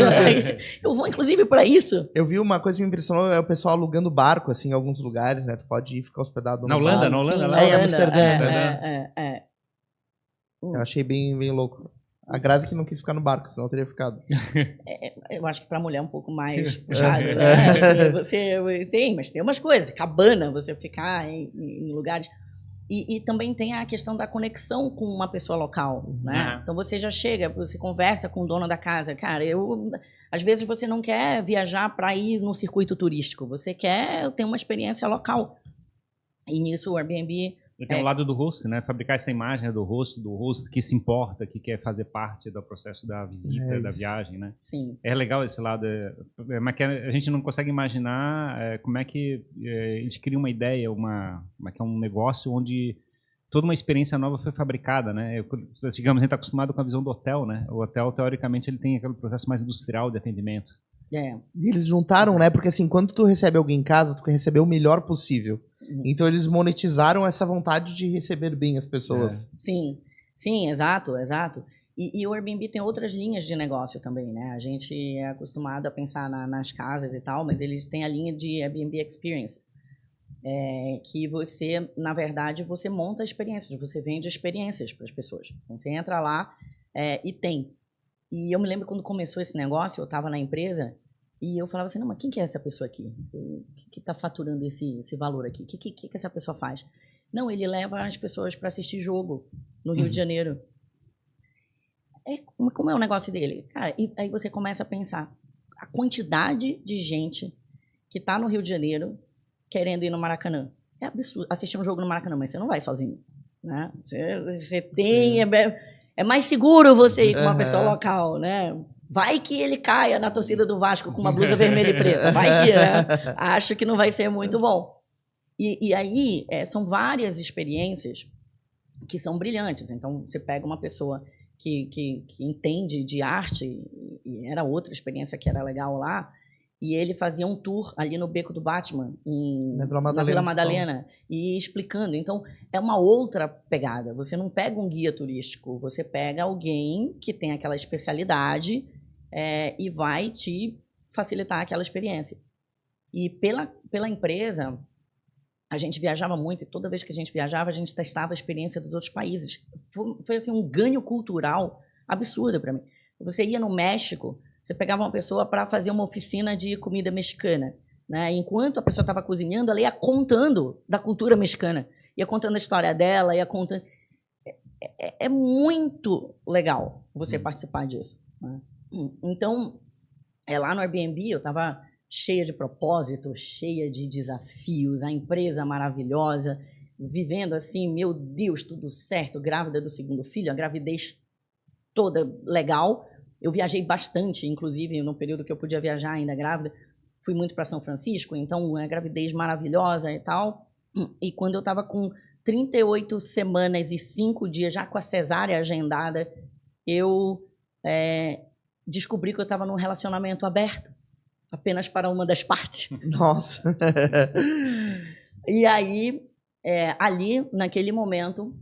Eu vou, inclusive, para isso. Eu vi uma coisa que me impressionou, é o pessoal alugando barco, assim, em alguns lugares, né? Tu pode ir ficar hospedado na Holanda, barco. Na Holanda. Sim, em Amsterdã. Eu achei bem louco. A Grazi que não quis ficar no barco, senão eu teria ficado. Eu acho que para mulher é um pouco mais puxado, né? Assim, você tem, mas tem umas coisas. Cabana, você ficar em lugares... E também tem a questão da conexão com uma pessoa local, né? Então você já chega, você conversa com o dono da casa. Cara, às vezes você não quer viajar para ir no circuito turístico, você quer ter uma experiência local. E nisso o Airbnb... E tem o lado do host, né? Fabricar essa imagem do host que se importa, que quer fazer parte do processo da visita, da viagem, né? Sim. É legal esse lado, mas que a gente não consegue imaginar como é que eles criam uma ideia, como é que é um negócio onde toda uma experiência nova foi fabricada, né? Digamos, a gente está acostumado com a visão do hotel, né? O hotel, teoricamente, ele tem aquele processo mais industrial de atendimento. E eles juntaram, né? Porque assim, quando tu recebe alguém em casa, tu quer receber o melhor possível. Então eles monetizaram essa vontade de receber bem as pessoas. Sim, exato. E o Airbnb tem outras linhas de negócio também, né? A gente é acostumado a pensar nas casas e tal, mas eles têm a linha de Airbnb Experience, que você, na verdade, você monta experiências, você vende experiências para as pessoas. Então, você entra lá e tem. E eu me lembro quando começou esse negócio, eu estava na empresa e eu falava assim, não, mas quem que é essa pessoa aqui? Que está faturando esse valor aqui? O que essa pessoa faz? Não, ele leva as pessoas para assistir jogo no Rio de Janeiro. Como é o negócio dele? Cara, e aí você começa a pensar a quantidade de gente que está no Rio de Janeiro querendo ir no Maracanã. É absurdo assistir um jogo no Maracanã, mas você não vai sozinho. Né? Você tem... É mais seguro você ir com uma pessoa local, né? Vai que ele caia na torcida do Vasco com uma blusa vermelha e preta. Vai que, né? Acho que não vai ser muito bom. E aí, são várias experiências que são brilhantes. Então, você pega uma pessoa que entende de arte, e era outra experiência que era legal lá, e ele fazia um tour ali no Beco do Batman, na Vila Madalena, e explicando. Então, é uma outra pegada. Você não pega um guia turístico, você pega alguém que tem aquela especialidade e vai te facilitar aquela experiência. E pela empresa, a gente viajava muito, e toda vez que a gente viajava, a gente testava a experiência dos outros países. Foi assim, um ganho cultural absurdo para mim. Você ia no México, você pegava uma pessoa para fazer uma oficina de comida mexicana, né? Enquanto a pessoa estava cozinhando, ela ia contando da cultura mexicana, ia contando a história dela, ia contando... É muito legal você participar disso, né? Então, lá no Airbnb, eu estava cheia de propósito, cheia de desafios, a empresa maravilhosa, vivendo assim, meu Deus, tudo certo, grávida do segundo filho, a gravidez toda legal, Eu viajei bastante, inclusive, no período que eu podia viajar ainda grávida. Fui muito para São Francisco, então uma gravidez maravilhosa e tal. E quando eu estava com 38 semanas e 5 dias, já com a cesárea agendada, eu descobri que eu estava num relacionamento aberto, apenas para uma das partes. Nossa! E aí, ali, naquele momento,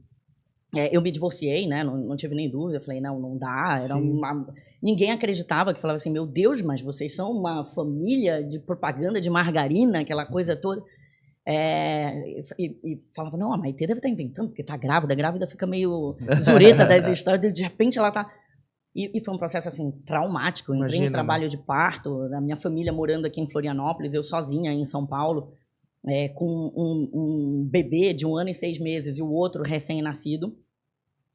eu me divorciei, né? Não tive nem dúvida. Eu falei, não dá. Ninguém acreditava, que falava assim, meu Deus, mas vocês são uma família de propaganda de margarina, aquela coisa toda. E falava, não, a Maitê deve estar inventando, porque está grávida. A grávida fica meio zureta das histórias. De repente ela está... E foi um processo, assim, traumático. Eu entrei em trabalho de parto, a minha família morando aqui em Florianópolis, eu sozinha em São Paulo, com um bebê de 1 ano e 6 meses e o outro recém-nascido.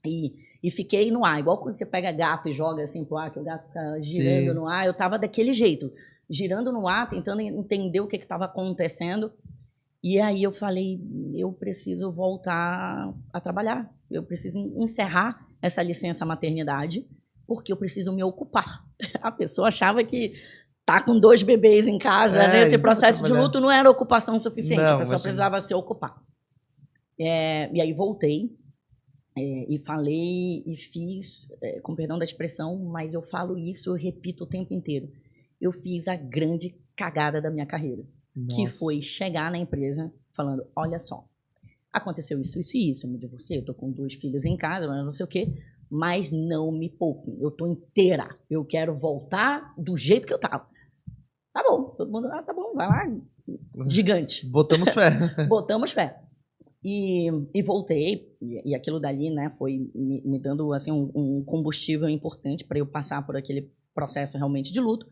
E fiquei no ar, igual quando você pega gato e joga assim pro ar, que o gato fica girando no ar. Eu estava daquele jeito, girando no ar, tentando entender o que estava acontecendo. E aí eu falei, eu preciso voltar a trabalhar. Eu preciso encerrar essa licença maternidade, porque eu preciso me ocupar. A pessoa achava que tá com 2 bebês em casa, nesse processo de luto, não era ocupação suficiente. A pessoa precisava se ocupar. E aí voltei, e falei e fiz, com perdão da expressão, mas eu falo isso, eu repito o tempo inteiro. Eu fiz a grande cagada da minha carreira. Nossa. Que foi chegar na empresa falando, olha só, aconteceu isso, isso e isso, eu me divorciei, eu tô com 2 filhos em casa, não sei o quê, mas não me poupem, eu tô inteira, eu quero voltar do jeito que eu tava. Tá bom, todo mundo, tá bom, vai lá, gigante. Botamos fé. Botamos fé. E voltei, e aquilo dali, né, foi me dando, assim, um combustível importante para eu passar por aquele processo realmente de luto.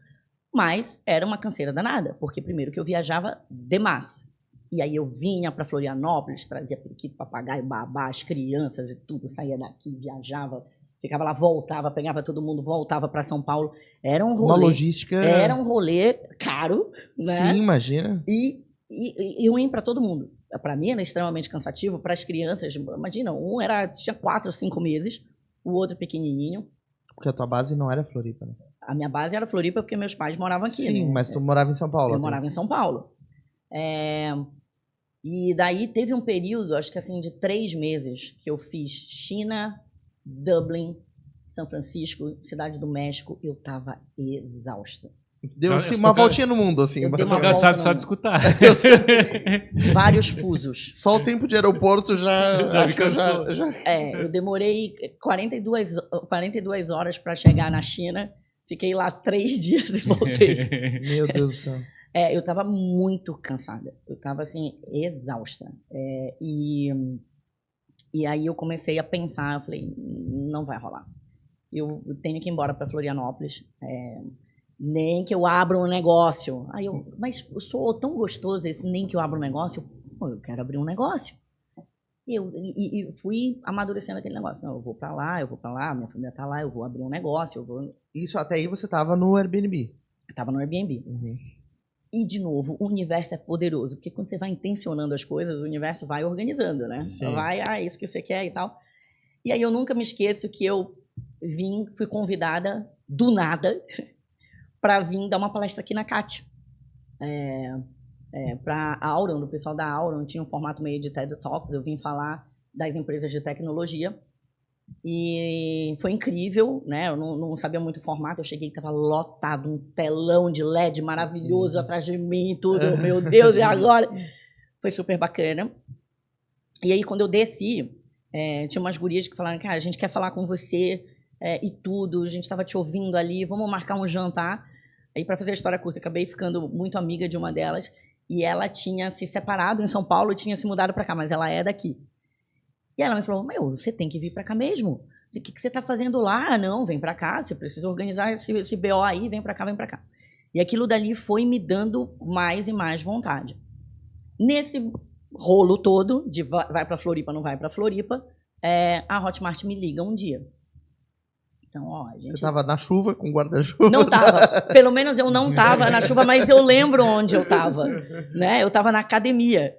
Mas era uma canseira danada, porque primeiro que eu viajava demais. E aí eu vinha para Florianópolis, trazia periquito, papagaio, babá, as crianças e tudo, saía daqui, viajava, ficava lá, voltava, pegava todo mundo, voltava para São Paulo. Era um rolê. Uma logística... Era um rolê caro, né? Sim, imagina. E ruim para todo mundo. Para mim era extremamente cansativo, para as crianças, imagina, tinha 4 ou 5 meses, o outro pequenininho. Porque a tua base não era Floripa, né? A minha base era Floripa porque meus pais moravam aqui. Sim, né? Mas tu morava em São Paulo. Eu morava em São Paulo. E daí teve um período, acho que assim, de 3 meses, que eu fiz China, Dublin, São Francisco, Cidade do México. Eu tava exausta. Deu assim, uma voltinha no mundo, assim. Engraçado só de escutar. Vários fusos. Só o tempo de aeroporto já cansou. Eu demorei 42 horas para chegar na China. Fiquei lá 3 dias e voltei. Meu Deus do céu. Eu estava muito cansada. Eu estava, assim, exausta. E aí eu comecei a pensar, eu falei, não vai rolar. Eu tenho que ir embora para Florianópolis. Nem que eu abra um negócio. Mas eu sou tão gostoso esse nem que eu abra um negócio. Eu quero abrir um negócio. E fui amadurecendo aquele negócio. Não, eu vou pra lá, minha família tá lá, eu vou abrir um negócio. Isso, até aí você tava no Airbnb. Eu tava no Airbnb. Uhum. E, de novo, o universo é poderoso. Porque quando você vai intencionando as coisas, o universo vai organizando, né? Sim. Vai, isso que você quer e tal. E aí eu nunca me esqueço que eu fui convidada, do nada, para vir dar uma palestra aqui na CAT. Para a Auron, do pessoal da Auron, tinha um formato meio de TED Talks, eu vim falar das empresas de tecnologia, e foi incrível, né? Eu não sabia muito o formato, eu cheguei e estava lotado, um telão de LED maravilhoso atrás de mim, tudo, meu Deus, e agora? Foi super bacana. E aí, quando eu desci, tinha umas gurias que falaram, cara, a gente quer falar com você e tudo, a gente estava te ouvindo ali, vamos marcar um jantar. Aí, para fazer a história curta, acabei ficando muito amiga de uma delas, e ela tinha se separado em São Paulo e tinha se mudado para cá, mas ela é daqui. E ela me falou, você tem que vir para cá mesmo. O que você está fazendo lá? Não, vem para cá, você precisa organizar esse BO aí, vem para cá, vem para cá. E aquilo dali foi me dando mais e mais vontade. Nesse rolo todo, de vai para Floripa, não vai para Floripa, a Hotmart me liga um dia. Então, Você estava na chuva com guarda-chuva? Não estava. Pelo menos eu não estava na chuva, mas eu lembro onde eu estava. Né? Eu estava na academia.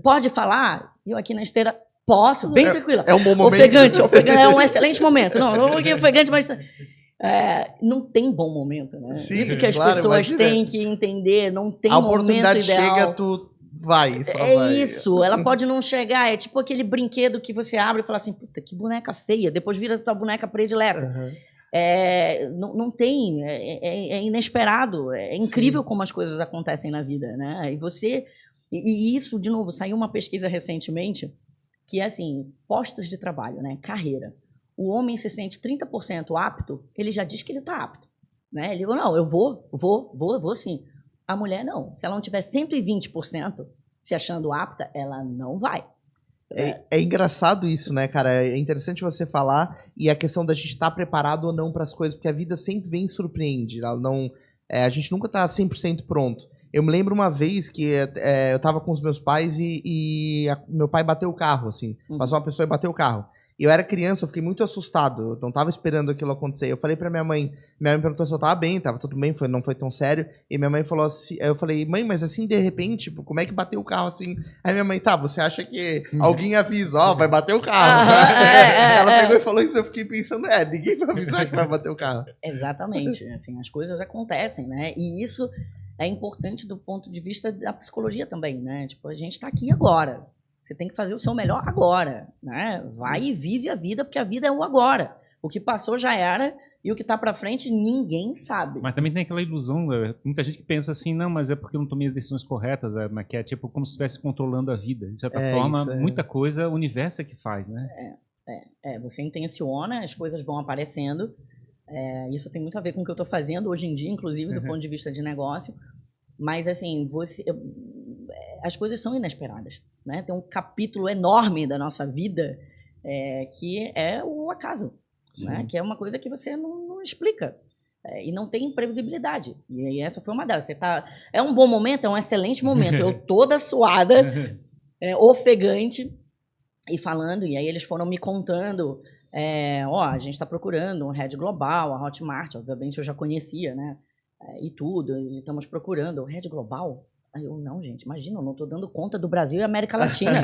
Pode falar? Eu aqui na esteira, posso, bem tranquila. É um bom momento. Ofegante é um excelente momento. Não, ofegante, mas... não tem bom momento, né? Sim, isso que as claro, pessoas imagina. têm que entender, não tem A momento oportunidade ideal. chega, tu vai, só É vai. isso, ela pode não chegar, é tipo aquele brinquedo que você abre e fala assim, puta, que boneca feia, depois vira tua boneca predileta. Uhum. Não tem, é inesperado, é incrível Sim. como as coisas acontecem na vida, né? E isso, de novo, saiu uma pesquisa recentemente, que é assim, postos de trabalho, né? Carreira. O homem se sente 30% apto, ele já diz que ele está apto, né? Ele falou, não, eu vou sim. A mulher não, se ela não tiver 120% se achando apta, ela não vai. É engraçado isso, né, cara? É interessante você falar e a questão da gente estar preparado ou não para as coisas, porque a vida sempre vem e surpreende. Ela não, a gente nunca tá 100% pronto. Eu me lembro uma vez que eu tava com os meus pais e meu pai bateu o carro, assim. Passou uma pessoa e bateu o carro. E eu era criança, eu fiquei muito assustado. Eu não tava esperando aquilo acontecer. Eu falei pra minha mãe me perguntou se eu tava bem, tava tudo bem, não foi tão sério. E minha mãe falou assim, eu falei, mãe, mas assim, de repente, tipo, como é que bateu o carro assim? Aí minha mãe, tá, você acha que alguém avisa, ó, vai bater o carro, tá? Ela pegou e falou isso, eu fiquei pensando, ninguém vai avisar que vai bater o carro. Exatamente, assim, as coisas acontecem, né? E isso é importante do ponto de vista da psicologia também, né? Tipo, a gente tá aqui agora. Você tem que fazer o seu melhor agora, né? Vai e vive a vida, porque a vida é o agora. O que passou já era, e o que tá pra frente ninguém sabe. Mas também tem aquela ilusão, muita gente que pensa assim, não, mas é porque eu não tomei as decisões corretas, mas que é tipo como se estivesse controlando a vida. De certa forma, muita coisa o universo é que faz, né? Você intenciona, as coisas vão aparecendo. Isso tem muito a ver com o que eu tô fazendo hoje em dia, inclusive, do ponto de vista de negócio. Mas, assim, as coisas são inesperadas, né? Tem um capítulo enorme da nossa vida que é o acaso, né? Que é uma coisa que você não explica. E não tem imprevisibilidade. E aí essa foi uma delas. É um bom momento, é um excelente momento. Eu toda suada, ofegante, e falando, e aí eles foram me contando, a gente está procurando um head global, a Hotmart, obviamente eu já conhecia, né? E tudo, e estamos procurando o head global. Aí eu, não, gente, imagina, eu não estou dando conta do Brasil e América Latina.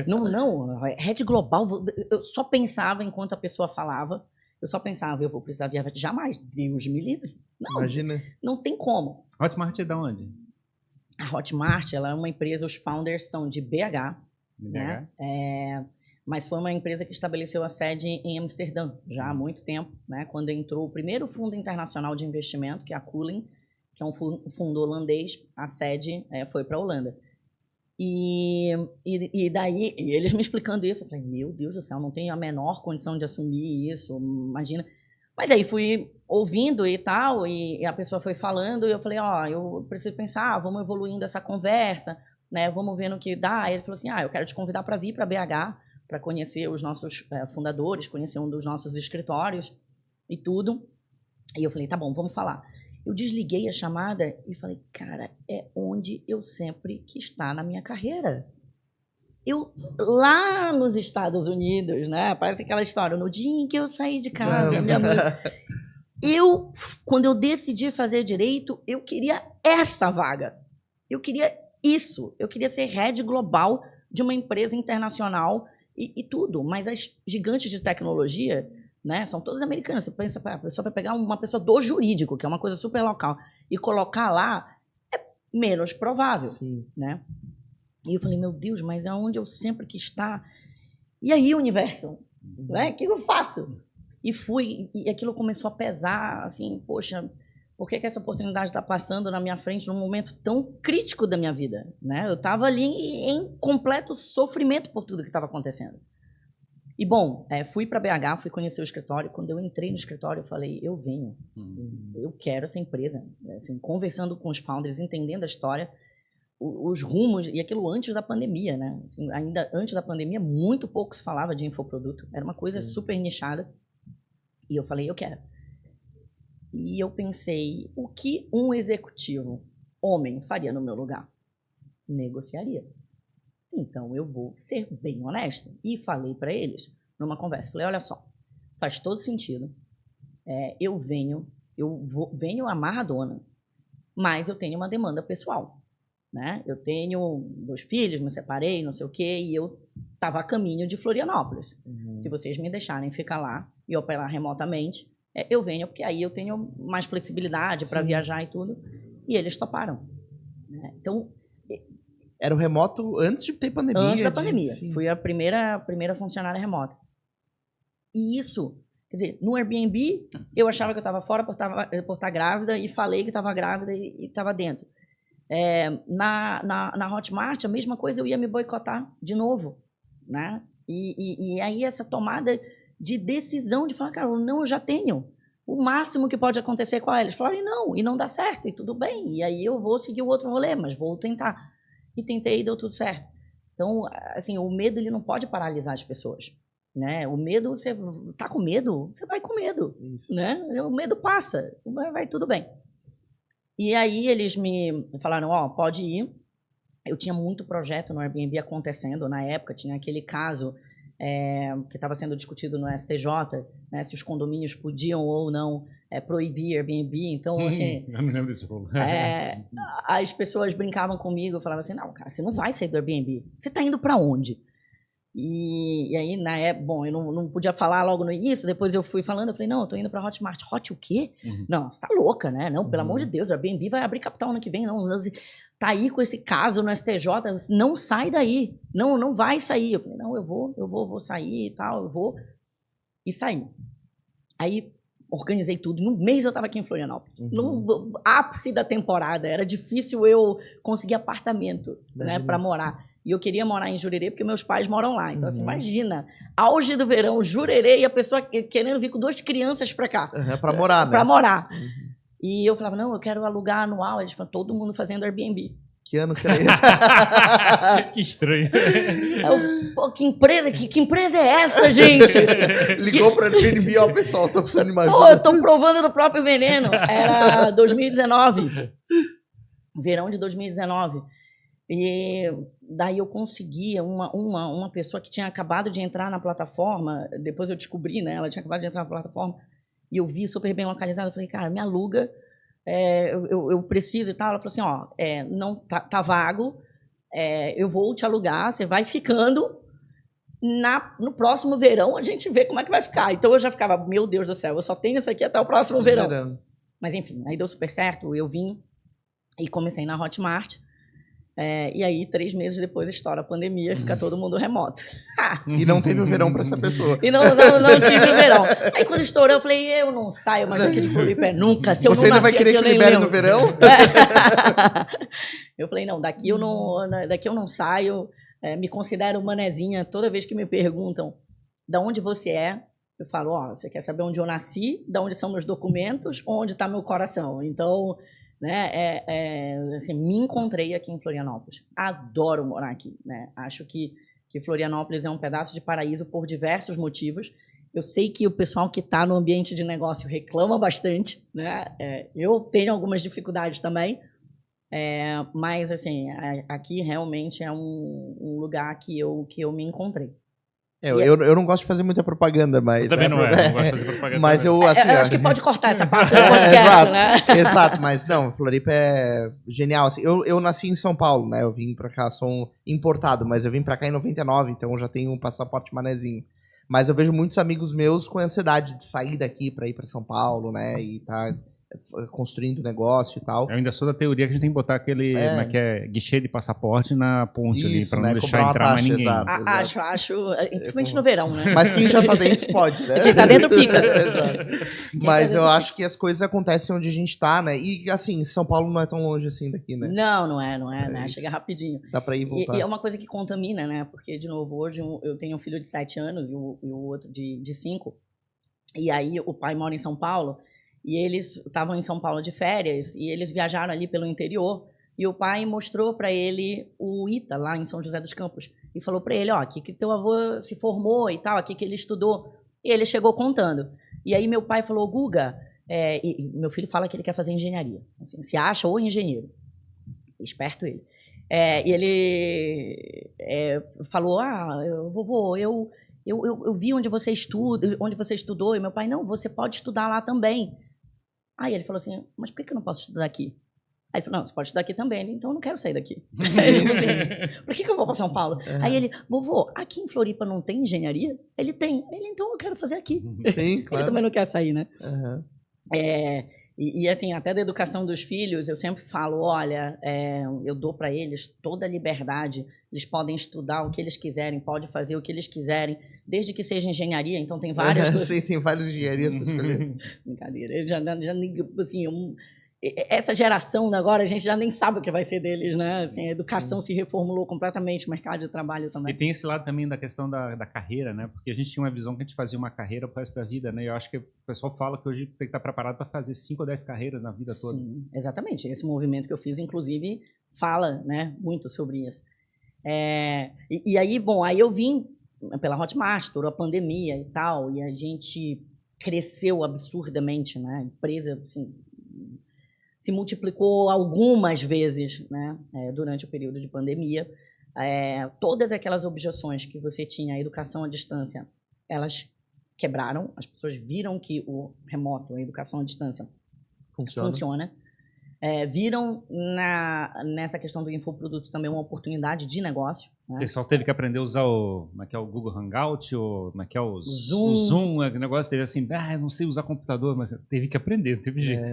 não, head global, eu só pensava enquanto a pessoa falava, eu vou precisar viajar, jamais, Deus me livre. Não, imagina. Não tem como. Hotmart é de onde? A Hotmart, ela é uma empresa, os founders são de BH, né? Mas foi uma empresa que estabeleceu a sede em Amsterdã já há muito tempo, né? Quando entrou o primeiro fundo internacional de investimento, que é a Cullen, que é um fundo holandês, a sede foi para a Holanda. E daí, eles me explicando isso, eu falei, meu Deus do céu, não tenho a menor condição de assumir isso, imagina. Mas aí fui ouvindo e tal, e a pessoa foi falando, e eu falei, eu preciso pensar, vamos evoluindo essa conversa, né? Vamos ver no que dá. Aí ele falou assim, eu quero te convidar para vir para BH, para conhecer os nossos fundadores, conhecer um dos nossos escritórios e tudo. E eu falei, tá bom, vamos falar. Eu desliguei a chamada e falei, cara, é onde eu sempre quis estar na minha carreira. Eu, lá nos Estados Unidos, né? Parece aquela história, no dia em que eu saí de casa, minha mãe... quando eu decidi fazer direito, eu queria essa vaga. Eu queria isso. Eu queria ser head global de uma empresa internacional e tudo. Mas as gigantes de tecnologia, né, são todas americanas. Você pensa, a pessoa vai pegar uma pessoa do jurídico, que é uma coisa super local, e colocar lá, é menos provável. Sim. Né? E eu falei, meu Deus, mas é onde eu sempre quis estar. E aí, universo? Né? O que eu faço? E fui, e aquilo começou a pesar, assim, poxa, por que essa oportunidade está passando na minha frente num momento tão crítico da minha vida? Né? Eu estava ali em completo sofrimento por tudo que estava acontecendo. E, bom, fui para BH, fui conhecer o escritório. Quando eu entrei no escritório, eu falei, eu venho, eu quero essa empresa. Assim, conversando com os founders, entendendo a história, os rumos, e aquilo antes da pandemia, né? Assim, ainda antes da pandemia, muito pouco se falava de infoproduto. Era uma coisa super nichada. E eu falei, eu quero. E eu pensei, o que um executivo homem faria no meu lugar? Negociaria. Então, eu vou ser bem honesta. E falei para eles, numa conversa, falei, olha só, faz todo sentido. Eu venho amarradona, mas eu tenho uma demanda pessoal. Né? Eu tenho 2 filhos, me separei, não sei o quê, e eu estava a caminho de Florianópolis. Se vocês me deixarem ficar lá e operar remotamente, eu venho, porque aí eu tenho mais flexibilidade para viajar e tudo. E eles toparam. Né? Então... Era o remoto antes de ter pandemia? Antes da pandemia. Sim. Fui a primeira funcionária remota. E isso, quer dizer, no Airbnb, eu achava que eu estava fora por estar grávida e falei que estava grávida e estava dentro. Na Hotmart, a mesma coisa, eu ia me boicotar de novo. Né? E aí essa tomada de decisão de falar, cara, não, eu já tenho. O máximo que pode acontecer com eles. Falaram, não, e não dá certo, e tudo bem. E aí eu vou seguir o outro rolê, mas vou tentar. E tentei e deu tudo certo. Então, assim, o medo ele não pode paralisar as pessoas. Né? O medo, você tá com medo, você vai com medo. Isso. Né? O medo passa, vai tudo bem. E aí eles me falaram, pode ir. Eu tinha muito projeto no Airbnb acontecendo na época, tinha aquele caso que estava sendo discutido no STJ, né, se os condomínios podiam ou não proibir Airbnb. Então, assim, eu me lembro desse rolo. as pessoas brincavam comigo, falavam assim, não, cara, você não vai sair do Airbnb, você está indo para onde? E aí, na época, bom, eu não podia falar logo no início, depois eu fui falando, eu falei, não, eu tô indo pra Hotmart. Hot o quê? Não, você tá louca, né? Não, pelo amor de Deus, a Airbnb vai abrir capital ano que vem, não. Tá aí com esse caso no STJ, não sai daí. Não vai sair. Eu falei, não, eu vou sair e tal, eu vou. E saí. Aí, organizei tudo. Em um mês eu tava aqui em Florianópolis. No ápice da temporada. Era difícil eu conseguir apartamento, né, pra morar. E eu queria morar em Jurerê porque meus pais moram lá. Então, assim, imagina, auge do verão, Jurerê, e a pessoa querendo vir com 2 crianças pra cá. Pra morar, né? Pra morar. E eu falava, não, eu quero alugar anual. Eles falaram, todo mundo fazendo Airbnb. Que ano que era esse? Que estranho. Pô, que empresa é essa, gente? Ligou pra Airbnb, pessoal, tô precisando de mais Pô, eu tô provando do próprio veneno. Era 2019. Verão de 2019. E daí eu conseguia uma pessoa que tinha acabado de entrar na plataforma, depois eu descobri, né? Ela tinha acabado de entrar na plataforma, e eu vi super bem localizada. Eu falei, cara, me aluga, eu preciso e tal. Ela falou assim, não, tá vago, eu vou te alugar, você vai ficando, no próximo verão a gente vê como é que vai ficar. Então eu já ficava, meu Deus do céu, eu só tenho isso aqui até o próximo verão. Mas enfim, aí deu super certo, eu vim e comecei na Hotmart. E aí, 3 meses depois, estoura a pandemia, fica todo mundo remoto. E não teve o verão pra essa pessoa. E não tive o verão. Aí, quando estourou, eu falei, eu não saio mais aqui de Floripa nunca. Se eu Você não ainda vai nasci querer aqui, que libere no verão? Eu falei, não, daqui eu não saio. Me considero manezinha. Toda vez que me perguntam de onde você é, eu falo, você quer saber onde eu nasci, de onde são meus documentos, onde está meu coração. Então... Né, assim, me encontrei aqui em Florianópolis. Adoro morar aqui, né? Acho que Florianópolis é um pedaço de paraíso por diversos motivos. Eu sei que o pessoal que está no ambiente de negócio reclama bastante, né? Eu tenho algumas dificuldades também, mas assim, aqui realmente é um lugar que eu me encontrei. Eu não gosto de fazer muita propaganda, mas... Eu também não gosto de fazer propaganda. Mas eu, assim... eu acho que pode cortar essa parte do podcast, exato, né? Exato, mas não, Floripa é genial. Assim, eu nasci em São Paulo, né? Eu vim pra cá, sou um importado, mas eu vim pra cá em 99, então eu já tenho um passaporte manezinho. Mas eu vejo muitos amigos meus com ansiedade de sair daqui pra ir pra São Paulo, né? E tá construindo negócio e tal. Eu ainda sou da teoria que a gente tem que botar aquele guichê de passaporte na ponte ali, pra não deixar entrar mais ninguém. Exato. Acho, principalmente no verão, né? Mas quem já tá dentro pode, né? Quem tá dentro fica. Exato. Mas eu acho que as coisas acontecem onde a gente tá, né? E assim, São Paulo não é tão longe assim daqui, né? Não é, né? Chega rapidinho. Dá pra ir e voltar. E é uma coisa que contamina, né? Porque, de novo, hoje eu tenho um filho de 7 anos e o outro de 5. E aí o pai mora em São Paulo. E eles estavam em São Paulo de férias e eles viajaram ali pelo interior e o pai mostrou para ele o ITA lá em São José dos Campos e falou para ele, aqui que teu avô se formou e tal, aqui que ele estudou. E ele chegou contando. E aí meu pai falou, Guga, e meu filho fala que ele quer fazer engenharia, assim, se acha ou engenheiro. Esperto ele. E ele falou, vovô, eu vi onde você estudou, e meu pai, não, você pode estudar lá também. Aí ele falou assim, mas por que eu não posso estudar aqui? Aí ele falou, não, você pode estudar aqui também. Ele, então eu não quero sair daqui. Aí, tipo assim, por que eu vou para São Paulo? Aí ele, vovô, aqui em Floripa não tem engenharia? Ele tem. Ele, então eu quero fazer aqui. Sim, claro. Ele também não quer sair, né? Uhum. E assim, até da educação dos filhos, eu sempre falo, olha, eu dou para eles toda a liberdade, eles podem estudar o que eles quiserem, podem fazer o que eles quiserem, desde que seja engenharia, então tem várias coisas. Sim, tem várias engenharias para escolher. Brincadeira, eu já assim, essa geração agora, a gente já nem sabe o que vai ser deles, né? Assim, a educação se reformulou completamente, o mercado de trabalho também. E tem esse lado também da questão da carreira, né? Porque a gente tinha uma visão que a gente fazia uma carreira pro resto da vida, né? E eu acho que o pessoal fala que hoje tem que estar preparado para fazer 5 ou 10 carreiras na vida toda. Sim, exatamente. Esse movimento que eu fiz, inclusive, fala, né, muito sobre isso. E aí, bom, aí eu vim pela Hotmart, estourou a pandemia e tal, e a gente cresceu absurdamente, né? A empresa, assim, se multiplicou algumas vezes, né, durante o período de pandemia. Todas aquelas objeções que você tinha à educação à distância, elas quebraram. As pessoas viram que o remoto, a educação à distância, funciona. Viram nessa questão do infoproduto também uma oportunidade de negócio. Né? O pessoal teve que aprender a usar o Google Hangout, o Zoom. O Zoom, o negócio teve assim, eu não sei usar computador, mas teve que aprender, não teve jeito.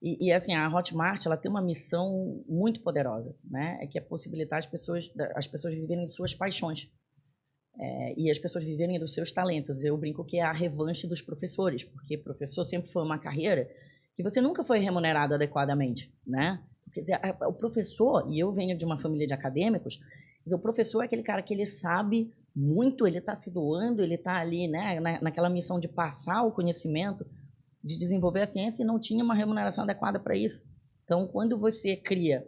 E assim, a Hotmart, ela tem uma missão muito poderosa, né? Que é possibilitar as pessoas viverem de suas paixões. E as pessoas viverem dos seus talentos. Eu brinco que é a revanche dos professores, porque professor sempre foi uma carreira que você nunca foi remunerado adequadamente, né? Quer dizer, o professor, e eu venho de uma família de acadêmicos, o professor é aquele cara que ele sabe muito, ele está se doando, ele está ali, né, naquela missão de passar o conhecimento, de desenvolver a ciência, e não tinha uma remuneração adequada para isso. Então, quando você cria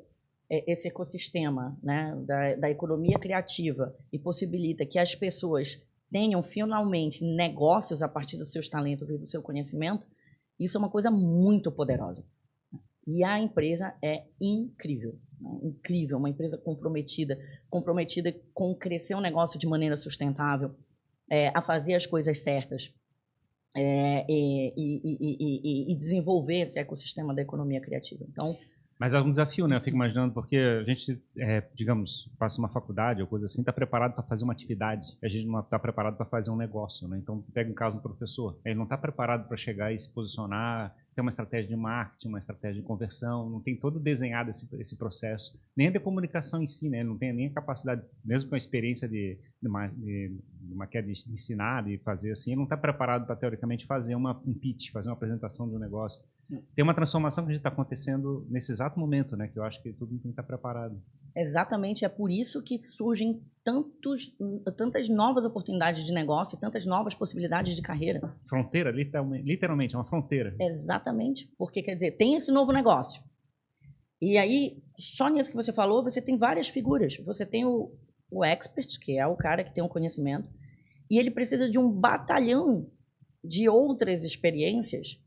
esse ecossistema, né, da economia criativa e possibilita que as pessoas tenham finalmente negócios a partir dos seus talentos e do seu conhecimento, isso é uma coisa muito poderosa. E a empresa é incrível, né? Incrível, uma empresa comprometida com crescer um negócio de maneira sustentável, a fazer as coisas certas, e desenvolver esse ecossistema da economia criativa. Então, mas é um desafio, né? Eu fico imaginando, porque a gente, digamos, passa uma faculdade ou coisa assim, está preparado para fazer uma atividade. A gente não está preparado para fazer um negócio, né? Então, pega um caso do professor. Ele não está preparado para chegar e se posicionar, ter uma estratégia de marketing, uma estratégia de conversão, não tem todo desenhado esse processo. Nem a de comunicação em si, né? Ele não tem nem a capacidade, mesmo com a experiência de ensinar, de fazer assim, ele não está preparado para, teoricamente, fazer um pitch, fazer uma apresentação de um negócio. Tem uma transformação que está acontecendo nesse exato momento, né? Que eu acho que todo mundo tem que estar preparado. Exatamente, é por isso que surgem tantas novas oportunidades de negócio, tantas novas possibilidades de carreira. Fronteira, literalmente, é uma fronteira. Exatamente, porque, quer dizer, tem esse novo negócio. E aí, só nisso que você falou, você tem várias figuras. Você tem o expert, que é o cara que tem um conhecimento, e ele precisa de um batalhão de outras experiências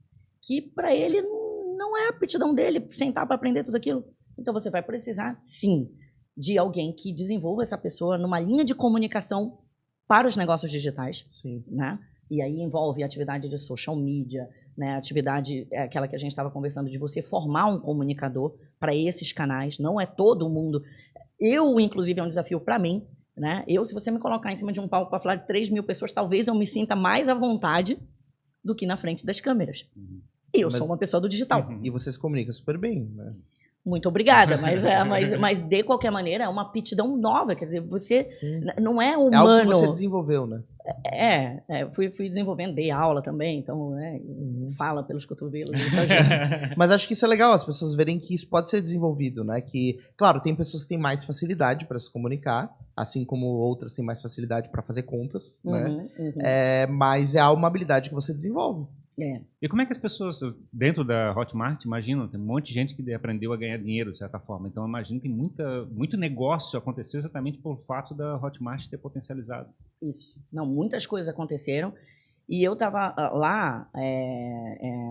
que, para ele, não é a aptidão dele sentar para aprender tudo aquilo. Então, você vai precisar, sim, de alguém que desenvolva essa pessoa numa linha de comunicação para os negócios digitais. Sim. Né? E aí envolve atividade de social media, né? Atividade, aquela que a gente estava conversando, de você formar um comunicador para esses canais. Não é todo mundo. Eu, inclusive, é um desafio para mim. Né? Se você me colocar em cima de um palco para falar de 3.000 pessoas, talvez eu me sinta mais à vontade do que na frente das câmeras. Eu sou uma pessoa do digital. E você se comunica super bem, né? Muito obrigada, mas de qualquer maneira é uma aptidão nova, quer dizer, você não é humano. É algo que você desenvolveu, né? Fui desenvolvendo, dei aula também, então, né, fala pelos cotovelos. Mas acho que isso é legal, as pessoas verem que isso pode ser desenvolvido, né? Que, claro, tem pessoas que têm mais facilidade para se comunicar, assim como outras têm mais facilidade para fazer contas, né? Mas é uma habilidade que você desenvolve. E como é que as pessoas, dentro da Hotmart, imaginam, tem um monte de gente que aprendeu a ganhar dinheiro, de certa forma. Então, eu imagino que muito negócio aconteceu exatamente pelo fato da Hotmart ter potencializado. Isso. Não, muitas coisas aconteceram. E eu estava lá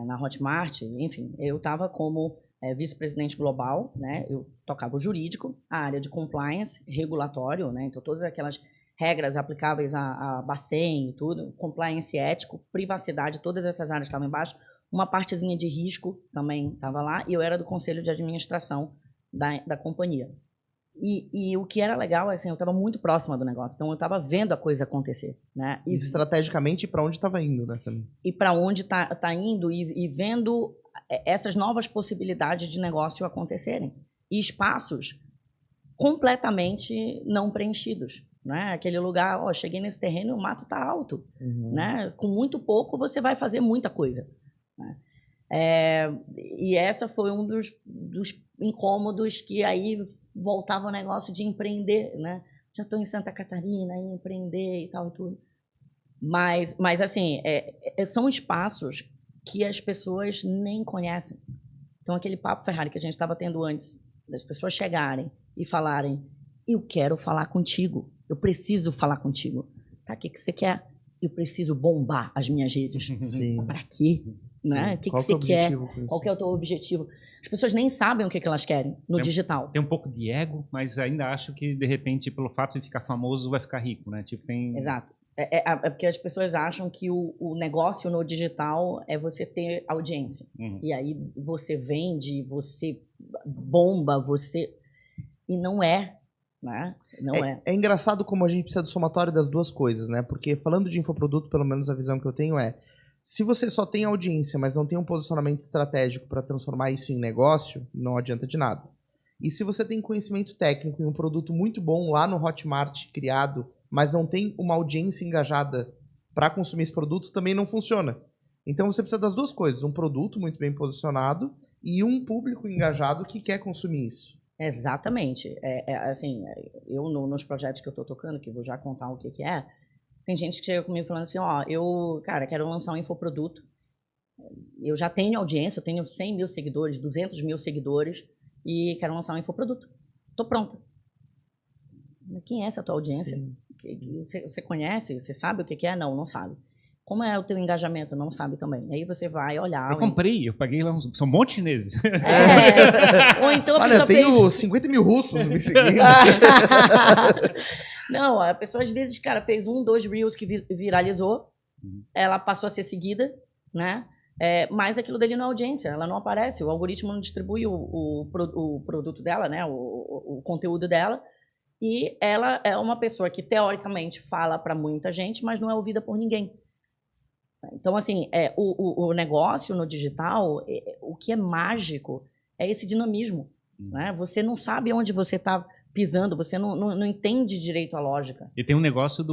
na Hotmart, enfim, eu estava como vice-presidente global, né? Eu tocava o jurídico, a área de compliance, regulatório, né? Então, todas aquelas regras aplicáveis a Bacen e tudo, compliance ético, privacidade, todas essas áreas estavam embaixo. uma partezinha de risco também estava lá, e eu era do conselho de administração da companhia. E o que era legal, assim, eu estava muito próxima do negócio, então eu estava vendo a coisa acontecer, né? E estrategicamente para onde estava indo, né? Também. E para onde tá indo e vendo essas novas possibilidades de negócio acontecerem. E espaços completamente não preenchidos, né? Aquele lugar, cheguei nesse terreno, o mato tá alto, né? Com muito pouco você vai fazer muita coisa, né? E essa foi um dos incômodos que aí voltava o negócio de empreender, né? Já estou em Santa Catarina, em empreender e tal e tudo. Mas assim, são espaços que as pessoas nem conhecem. Então, aquele papo Ferrari que a gente estava tendo antes, das pessoas chegarem e falarem, eu quero falar contigo, eu preciso falar contigo. Tá, o que você quer? Eu preciso bombar as minhas redes. Para quê? Né? O que você quer? Qual que é o teu objetivo? As pessoas nem sabem o que elas querem no digital. Tem um pouco de ego, mas ainda acho que, de repente, pelo fato de ficar famoso, vai ficar rico, né? Tipo, tem... Exato. É porque as pessoas acham que o negócio no digital é você ter audiência. E aí você vende, você bomba, você... E não é, né? Não é. É engraçado como a gente precisa do somatório das duas coisas, né? Porque falando de infoproduto, pelo menos a visão que eu tenho se você só tem audiência, mas não tem um posicionamento estratégico para transformar isso em negócio, não adianta de nada. E se você tem conhecimento técnico e um produto muito bom lá no Hotmart criado, mas não tem uma audiência engajada para consumir esse produto, também não funciona. Então você precisa das duas coisas, um produto muito bem posicionado e um público engajado que quer consumir isso. Exatamente. Assim, eu nos projetos que eu estou tocando, que vou já contar o que é, tem gente que chega comigo falando assim, cara, quero lançar um infoproduto, eu já tenho audiência, eu tenho 100 mil seguidores, 200 mil seguidores e quero lançar um infoproduto. Tô pronta. Mas quem é essa tua audiência? Você conhece? Você sabe o que é? Não sabe. Como é o teu engajamento? Não sabe também. Aí você vai olhar... Eu paguei lá são um monte de chineses. Ou então a Olha, pessoa eu tenho 50 mil russos me seguindo. Não, a pessoa às vezes, cara, fez 2 Reels que viralizou, ela passou a ser seguida, né? Mas aquilo dali não é audiência, ela não aparece, o algoritmo não distribui o produto dela, né? O conteúdo dela, e ela é uma pessoa que teoricamente fala para muita gente, mas não é ouvida por ninguém. Então, assim, o negócio no digital, o que é mágico é esse dinamismo, né? Você não sabe onde você está pisando, você não entende direito a lógica. E tem um negócio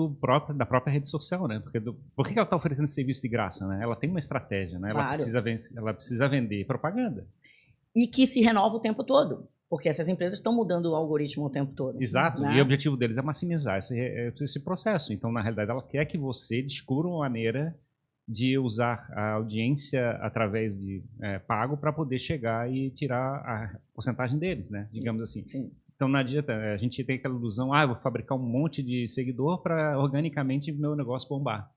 da própria rede social, né? Por que ela está oferecendo serviço de graça, né? Ela tem uma estratégia, né? Claro. Ela precisa vender propaganda. E que se renova o tempo todo, porque essas empresas estão mudando o algoritmo o tempo todo. Exato, né? E o objetivo deles é maximizar esse processo. Então, na realidade, ela quer que você descubra uma maneira de usar a audiência através de pago para poder chegar e tirar a porcentagem deles, né? Digamos assim. Sim. Então, não adianta, a gente tem aquela ilusão, eu vou fabricar um monte de seguidor para organicamente meu negócio bombar.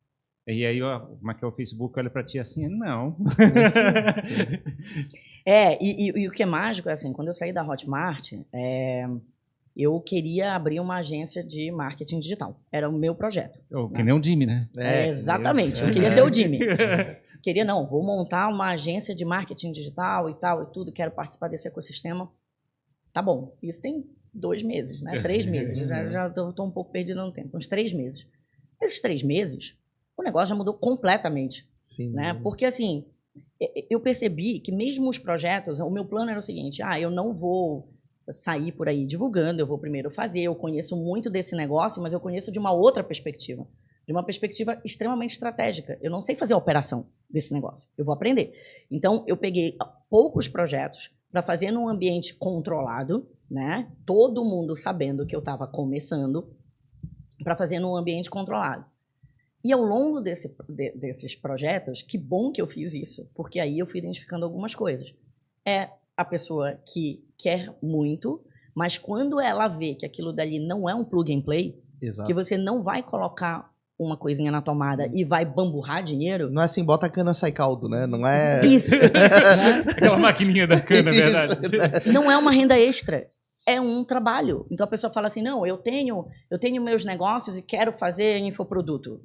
E aí, como é que é o Facebook olha para ti assim? Não. Sim. E o que é mágico é assim, quando eu saí da Hotmart, eu queria abrir uma agência de marketing digital. Era o meu projeto. Que nem o Jimmy, né? Exatamente, eu queria ser o Jimmy. Queria, vou montar uma agência de marketing digital e tal e tudo, quero participar desse ecossistema. Tá bom, isso tem 2 meses, né? 3 meses, já estou um pouco perdido no tempo, uns 3 meses. Esses 3 meses, o negócio já mudou completamente. Sim, né? Porque, assim, eu percebi que mesmo os projetos, o meu plano era o seguinte, eu não vou sair por aí divulgando, eu vou primeiro fazer, eu conheço muito desse negócio, mas eu conheço de uma outra perspectiva, de uma perspectiva extremamente estratégica. Eu não sei fazer a operação desse negócio, eu vou aprender. Então, eu peguei poucos projetos para fazer num ambiente controlado, né? Todo mundo sabendo que eu estava começando, para fazer num ambiente controlado. E ao longo desses projetos, que bom que eu fiz isso, porque aí eu fui identificando algumas coisas. É a pessoa que quer muito, mas quando ela vê que aquilo dali não é um plug and play, Exato. que você não vai colocar uma coisinha na tomada e vai bamburrar dinheiro... Não é assim, bota a cana, sai caldo, né? Não é... Isso! Né? Aquela maquininha da cana, é verdade. Não é uma renda extra, é um trabalho. Então a pessoa fala assim, não, eu tenho meus negócios e quero fazer infoproduto.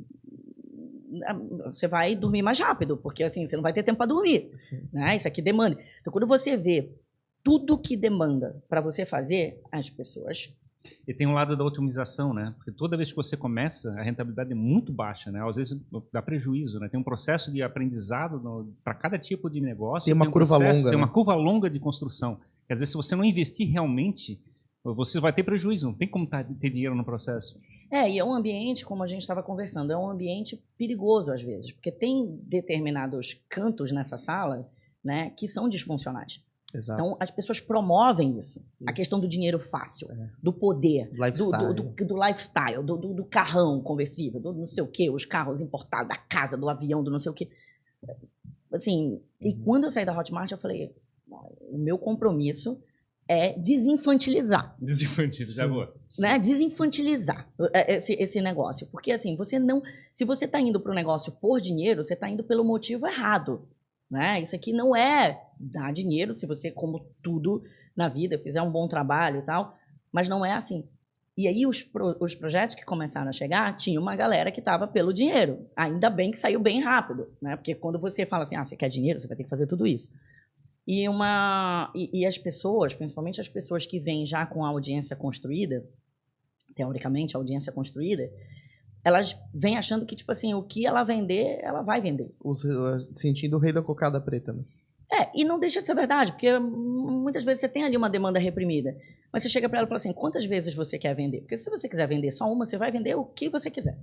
você vai dormir mais rápido, porque assim, você não vai ter tempo para dormir. Né? Isso aqui demanda. Então, quando você vê tudo que demanda para você fazer, as pessoas... E tem um lado da otimização, né? Porque toda vez que você começa, a rentabilidade é muito baixa, né? Às vezes dá prejuízo, né? Tem um processo de aprendizado para cada tipo de negócio. Tem uma curva longa. Tem uma curva longa de construção. Quer dizer, se você não investir realmente, você vai ter prejuízo. Não tem como ter dinheiro no processo. E é um ambiente, como a gente estava conversando, é um ambiente perigoso às vezes, porque tem determinados cantos nessa sala, né, que são disfuncionais. Exato. Então, as pessoas promovem isso. A questão do dinheiro fácil, do poder, do lifestyle, do carrão conversível, do não sei o quê, os carros importados, da casa, do avião, do não sei o quê. Assim, e quando eu saí da Hotmart, eu falei, o meu compromisso é desinfantilizar. Desinfantilizar, boa. Né? Desinfantilizar esse negócio. Porque, assim, se você está indo para o negócio por dinheiro, você está indo pelo motivo errado. Né? Isso aqui não é dar dinheiro se você, como tudo na vida, fizer um bom trabalho e tal, mas não é assim. E aí os projetos que começaram a chegar, tinha uma galera que estava pelo dinheiro. Ainda bem que saiu bem rápido, né? Porque quando você fala assim, você quer dinheiro, você vai ter que fazer tudo isso. E as pessoas, principalmente as pessoas que vêm já com a audiência construída, teoricamente a audiência construída, elas vêm achando que, tipo assim, o que ela vender, ela vai vender. Sentindo o rei da cocada preta, né? E não deixa de ser verdade, porque muitas vezes você tem ali uma demanda reprimida. Mas você chega para ela e fala assim, quantas vezes você quer vender? Porque se você quiser vender só uma, você vai vender o que você quiser.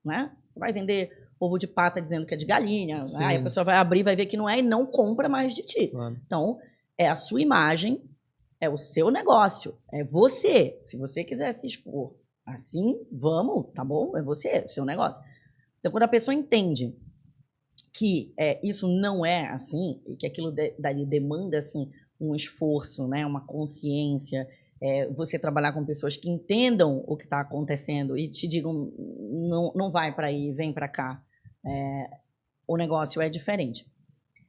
Né? Você vai vender ovo de pata dizendo que é de galinha, né? Aí a pessoa vai abrir, vai ver que não é e não compra mais de ti. Claro. Então, é a sua imagem, é o seu negócio, é você. Se você quiser se expor assim, vamos, tá bom? É você, é seu negócio. Então, quando a pessoa entende que isso não é assim, e que aquilo dali demanda assim, um esforço, né, uma consciência, você trabalhar com pessoas que entendam o que está acontecendo e te digam, não vai para aí, vem para cá. O negócio é diferente.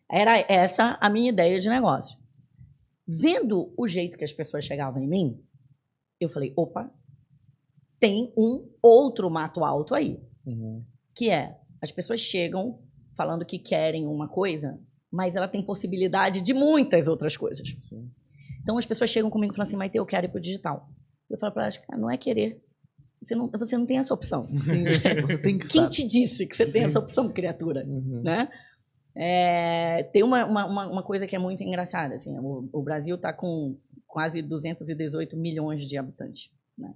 Era essa a minha ideia de negócio. Vendo o jeito que as pessoas chegavam em mim, eu falei, opa, tem um outro mato alto aí. Que as pessoas chegam falando que querem uma coisa, mas ela tem possibilidade de muitas outras coisas. Sim. Então as pessoas chegam comigo e falam assim, Maite, eu quero ir pro digital. Eu falo para elas, não é querer. Você não tem essa opção. Sim, você tem que Quem te disse que você tem essa opção, criatura? Né? Tem uma coisa que é muito engraçada. Assim, o Brasil está com quase 218 milhões de habitantes. Né?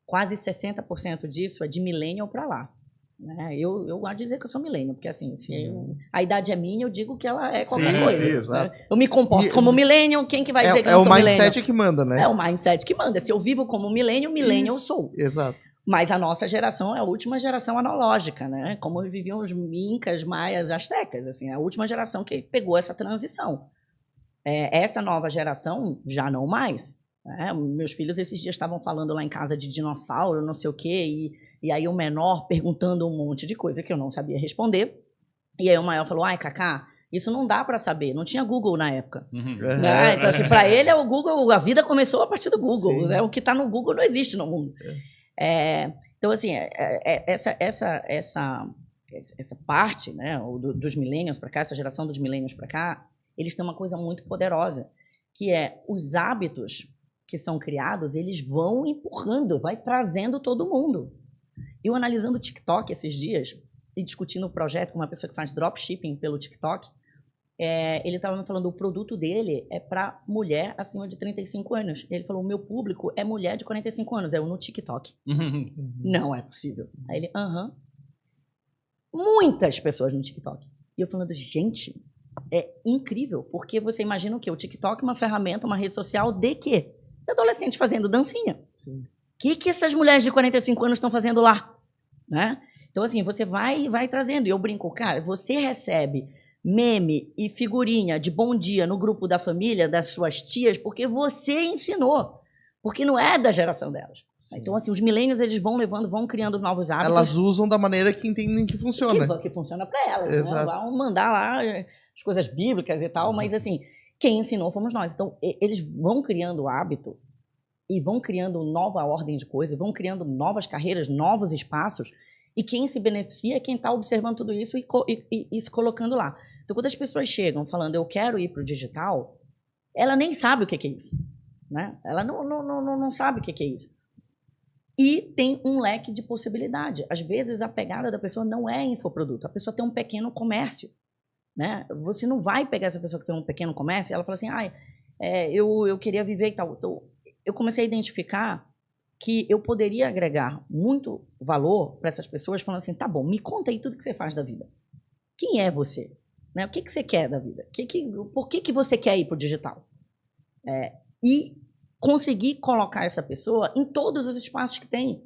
Quase 60% disso é de millennial para lá. Né? Eu gosto de dizer que eu sou millennial, porque assim, se a idade é minha, eu digo que ela é qualquer coisa. Sim, exato. Né? Eu me comporto como millennial, quem que vai dizer que eu sou millennial? É o mindset que manda, né? É o mindset que manda. Se eu vivo como millennial eu sou. Exato. Mas a nossa geração é a última geração analógica, né? Como viviam os incas, maias, astecas, assim, a última geração que pegou essa transição. Essa nova geração já não mais. Meus filhos esses dias estavam falando lá em casa de dinossauro, não sei o quê, e aí o menor perguntando um monte de coisa que eu não sabia responder. E aí o maior falou, Cacá, isso não dá para saber. Não tinha Google na época. Né? Então, assim, para ele, o Google, a vida começou a partir do Google. Né? O que está no Google não existe no mundo. Então, assim, essa parte, né, dos millennials para cá, essa geração dos millennials para cá, eles têm uma coisa muito poderosa, que é os hábitos que são criados, eles vão empurrando, vai trazendo todo mundo. Eu analisando o TikTok esses dias e discutindo o projeto com uma pessoa que faz dropshipping pelo TikTok, ele estava me falando, o produto dele é para mulher acima de 35 anos. Ele falou, o meu público é mulher de 45 anos, no TikTok. Não é possível. Aí ele, muitas pessoas no TikTok. E eu falando, gente, é incrível, porque você imagina o quê? O TikTok é uma ferramenta, uma rede social de quê? De adolescente fazendo dancinha. O que essas mulheres de 45 anos estão fazendo lá? Né? Então, assim, você vai trazendo. E eu brinco, cara, você recebe meme e figurinha de bom dia no grupo da família, das suas tias, porque você ensinou. Porque não é da geração delas. Sim. Então, assim, os millennials, eles vão levando, vão criando novos hábitos. Elas usam da maneira que entendem que funciona. Que funciona para elas. Né? Vão mandar lá as coisas bíblicas e tal, mas, assim, quem ensinou fomos nós. Então, eles vão criando hábito e vão criando nova ordem de coisas, vão criando novas carreiras, novos espaços, E quem se beneficia é quem está observando tudo isso e se colocando lá. Então, quando as pessoas chegam falando, eu quero ir para o digital, ela nem sabe o que é isso. Né? Ela não sabe o que é isso. E tem um leque de possibilidade. Às vezes, a pegada da pessoa não é infoproduto. A pessoa tem um pequeno comércio. Né? Você não vai pegar essa pessoa que tem um pequeno comércio e ela fala assim, eu queria viver e tal. Então, eu comecei a identificar que eu poderia agregar muito valor para essas pessoas falando assim, tá bom, me conta aí tudo que você faz da vida. Quem é você? Né? O que você quer da vida? Por que você quer ir para o digital? E conseguir colocar essa pessoa em todos os espaços que tem.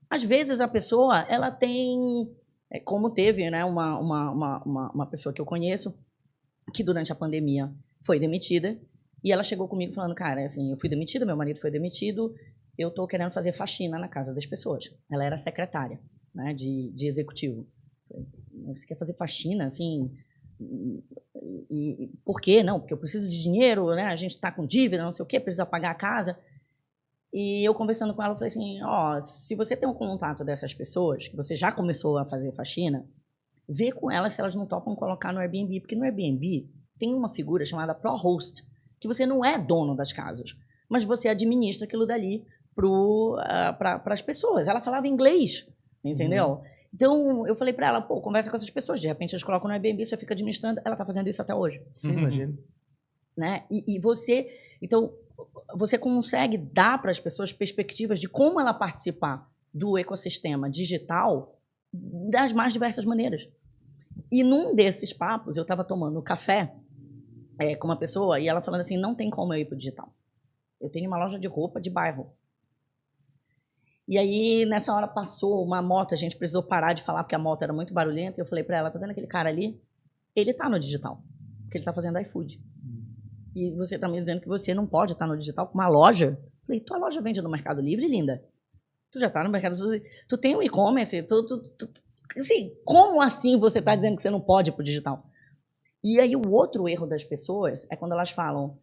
Às vezes a pessoa, ela tem, como teve, né, uma pessoa que eu conheço, que durante a pandemia foi demitida, e ela chegou comigo falando, cara, assim, eu fui demitida, meu marido foi demitido, eu estou querendo fazer faxina na casa das pessoas. Ela era secretária, né, de executivo. Você quer fazer faxina, assim... E por quê? Não, porque eu preciso de dinheiro, né? A gente está com dívida, não sei o quê, precisa pagar a casa. E eu conversando com ela, eu falei assim, se você tem um contato dessas pessoas, que você já começou a fazer faxina, vê com elas se elas não topam colocar no Airbnb, porque no Airbnb tem uma figura chamada Pro-Host, que você não é dono das casas, mas você administra aquilo dali para as pessoas. Ela falava inglês, entendeu? Então, eu falei para ela, conversa com essas pessoas. De repente, eles colocam no Airbnb, você fica administrando. Ela está fazendo isso até hoje. Sim, imagino. Né? E você... Então, você consegue dar para as pessoas perspectivas de como ela participar do ecossistema digital das mais diversas maneiras. E num desses papos, eu estava tomando café com uma pessoa e ela falando assim, não tem como eu ir para o digital. Eu tenho uma loja de roupa de bairro. E aí, nessa hora, passou uma moto, a gente precisou parar de falar porque a moto era muito barulhenta, e eu falei para ela, tá vendo aquele cara ali? Ele tá no digital, porque ele tá fazendo iFood. E você tá me dizendo que você não pode estar no digital com uma loja? Eu falei, tua loja vende no Mercado Livre, linda? Tu já tá no Mercado Livre? Tu tem um e-commerce? Assim, como assim você tá dizendo que você não pode ir pro digital? E aí, o outro erro das pessoas é quando elas falam,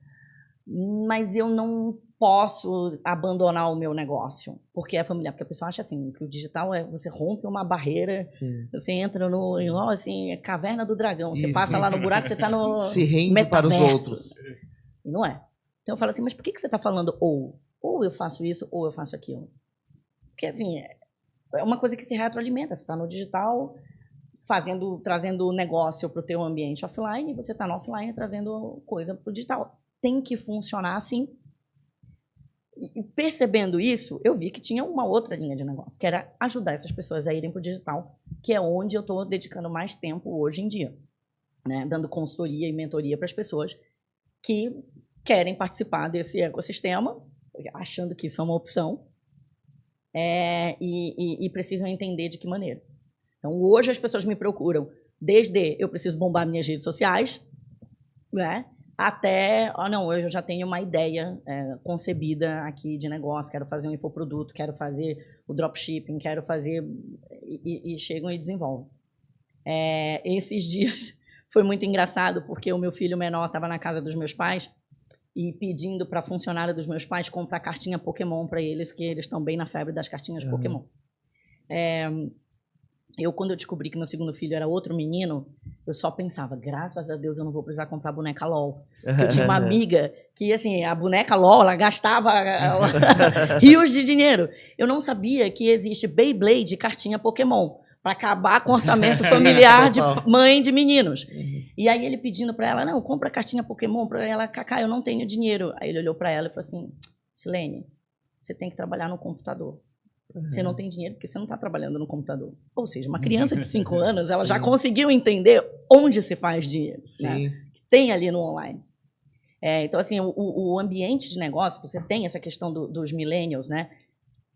mas eu não posso abandonar o meu negócio, porque é familiar, porque a pessoa acha assim, que o digital você rompe uma barreira, sim. Você entra assim, caverna do dragão, você passa lá no buraco, você está no se rende metaverso. Para os outros. E não é. Então eu falo assim, mas por que você está falando ou eu faço isso, ou eu faço aquilo? Porque assim, é uma coisa que se retroalimenta, você está no digital, trazendo negócio para o teu ambiente offline, e você está no offline trazendo coisa para o digital. Tem que funcionar assim. E percebendo isso, eu vi que tinha uma outra linha de negócio, que era ajudar essas pessoas a irem para o digital, que é onde eu estou dedicando mais tempo hoje em dia, né? Dando consultoria e mentoria para as pessoas que querem participar desse ecossistema, achando que isso é uma opção, e precisam entender de que maneira. Então, hoje as pessoas me procuram, desde eu preciso bombar minhas redes sociais, né? Até, eu já tenho uma ideia concebida aqui de negócio, quero fazer um infoproduto, quero fazer o dropshipping, quero fazer... E chegam e desenvolvem. Esses dias foi muito engraçado, porque o meu filho menor estava na casa dos meus pais e pedindo para a funcionária dos meus pais comprar cartinha Pokémon para eles, que eles estão bem na febre das cartinhas Pokémon. Quando eu descobri que meu segundo filho era outro menino, eu só pensava, graças a Deus eu não vou precisar comprar boneca LOL. Eu tinha uma amiga que, assim, a boneca LOL, ela gastava rios de dinheiro. Eu não sabia que existe Beyblade e cartinha Pokémon, para acabar com o orçamento familiar de mãe de meninos. E aí ele pedindo para ela, não, compra cartinha Pokémon para ela, Cacá, eu não tenho dinheiro. Aí ele olhou para ela e falou assim, Silene, você tem que trabalhar no computador. Você não tem dinheiro porque você não está trabalhando no computador. Ou seja, uma criança de 5 anos, ela já conseguiu entender onde se faz dinheiro. Né? Que tem ali no online. Então, assim, o ambiente de negócio, você tem essa questão dos millennials, né?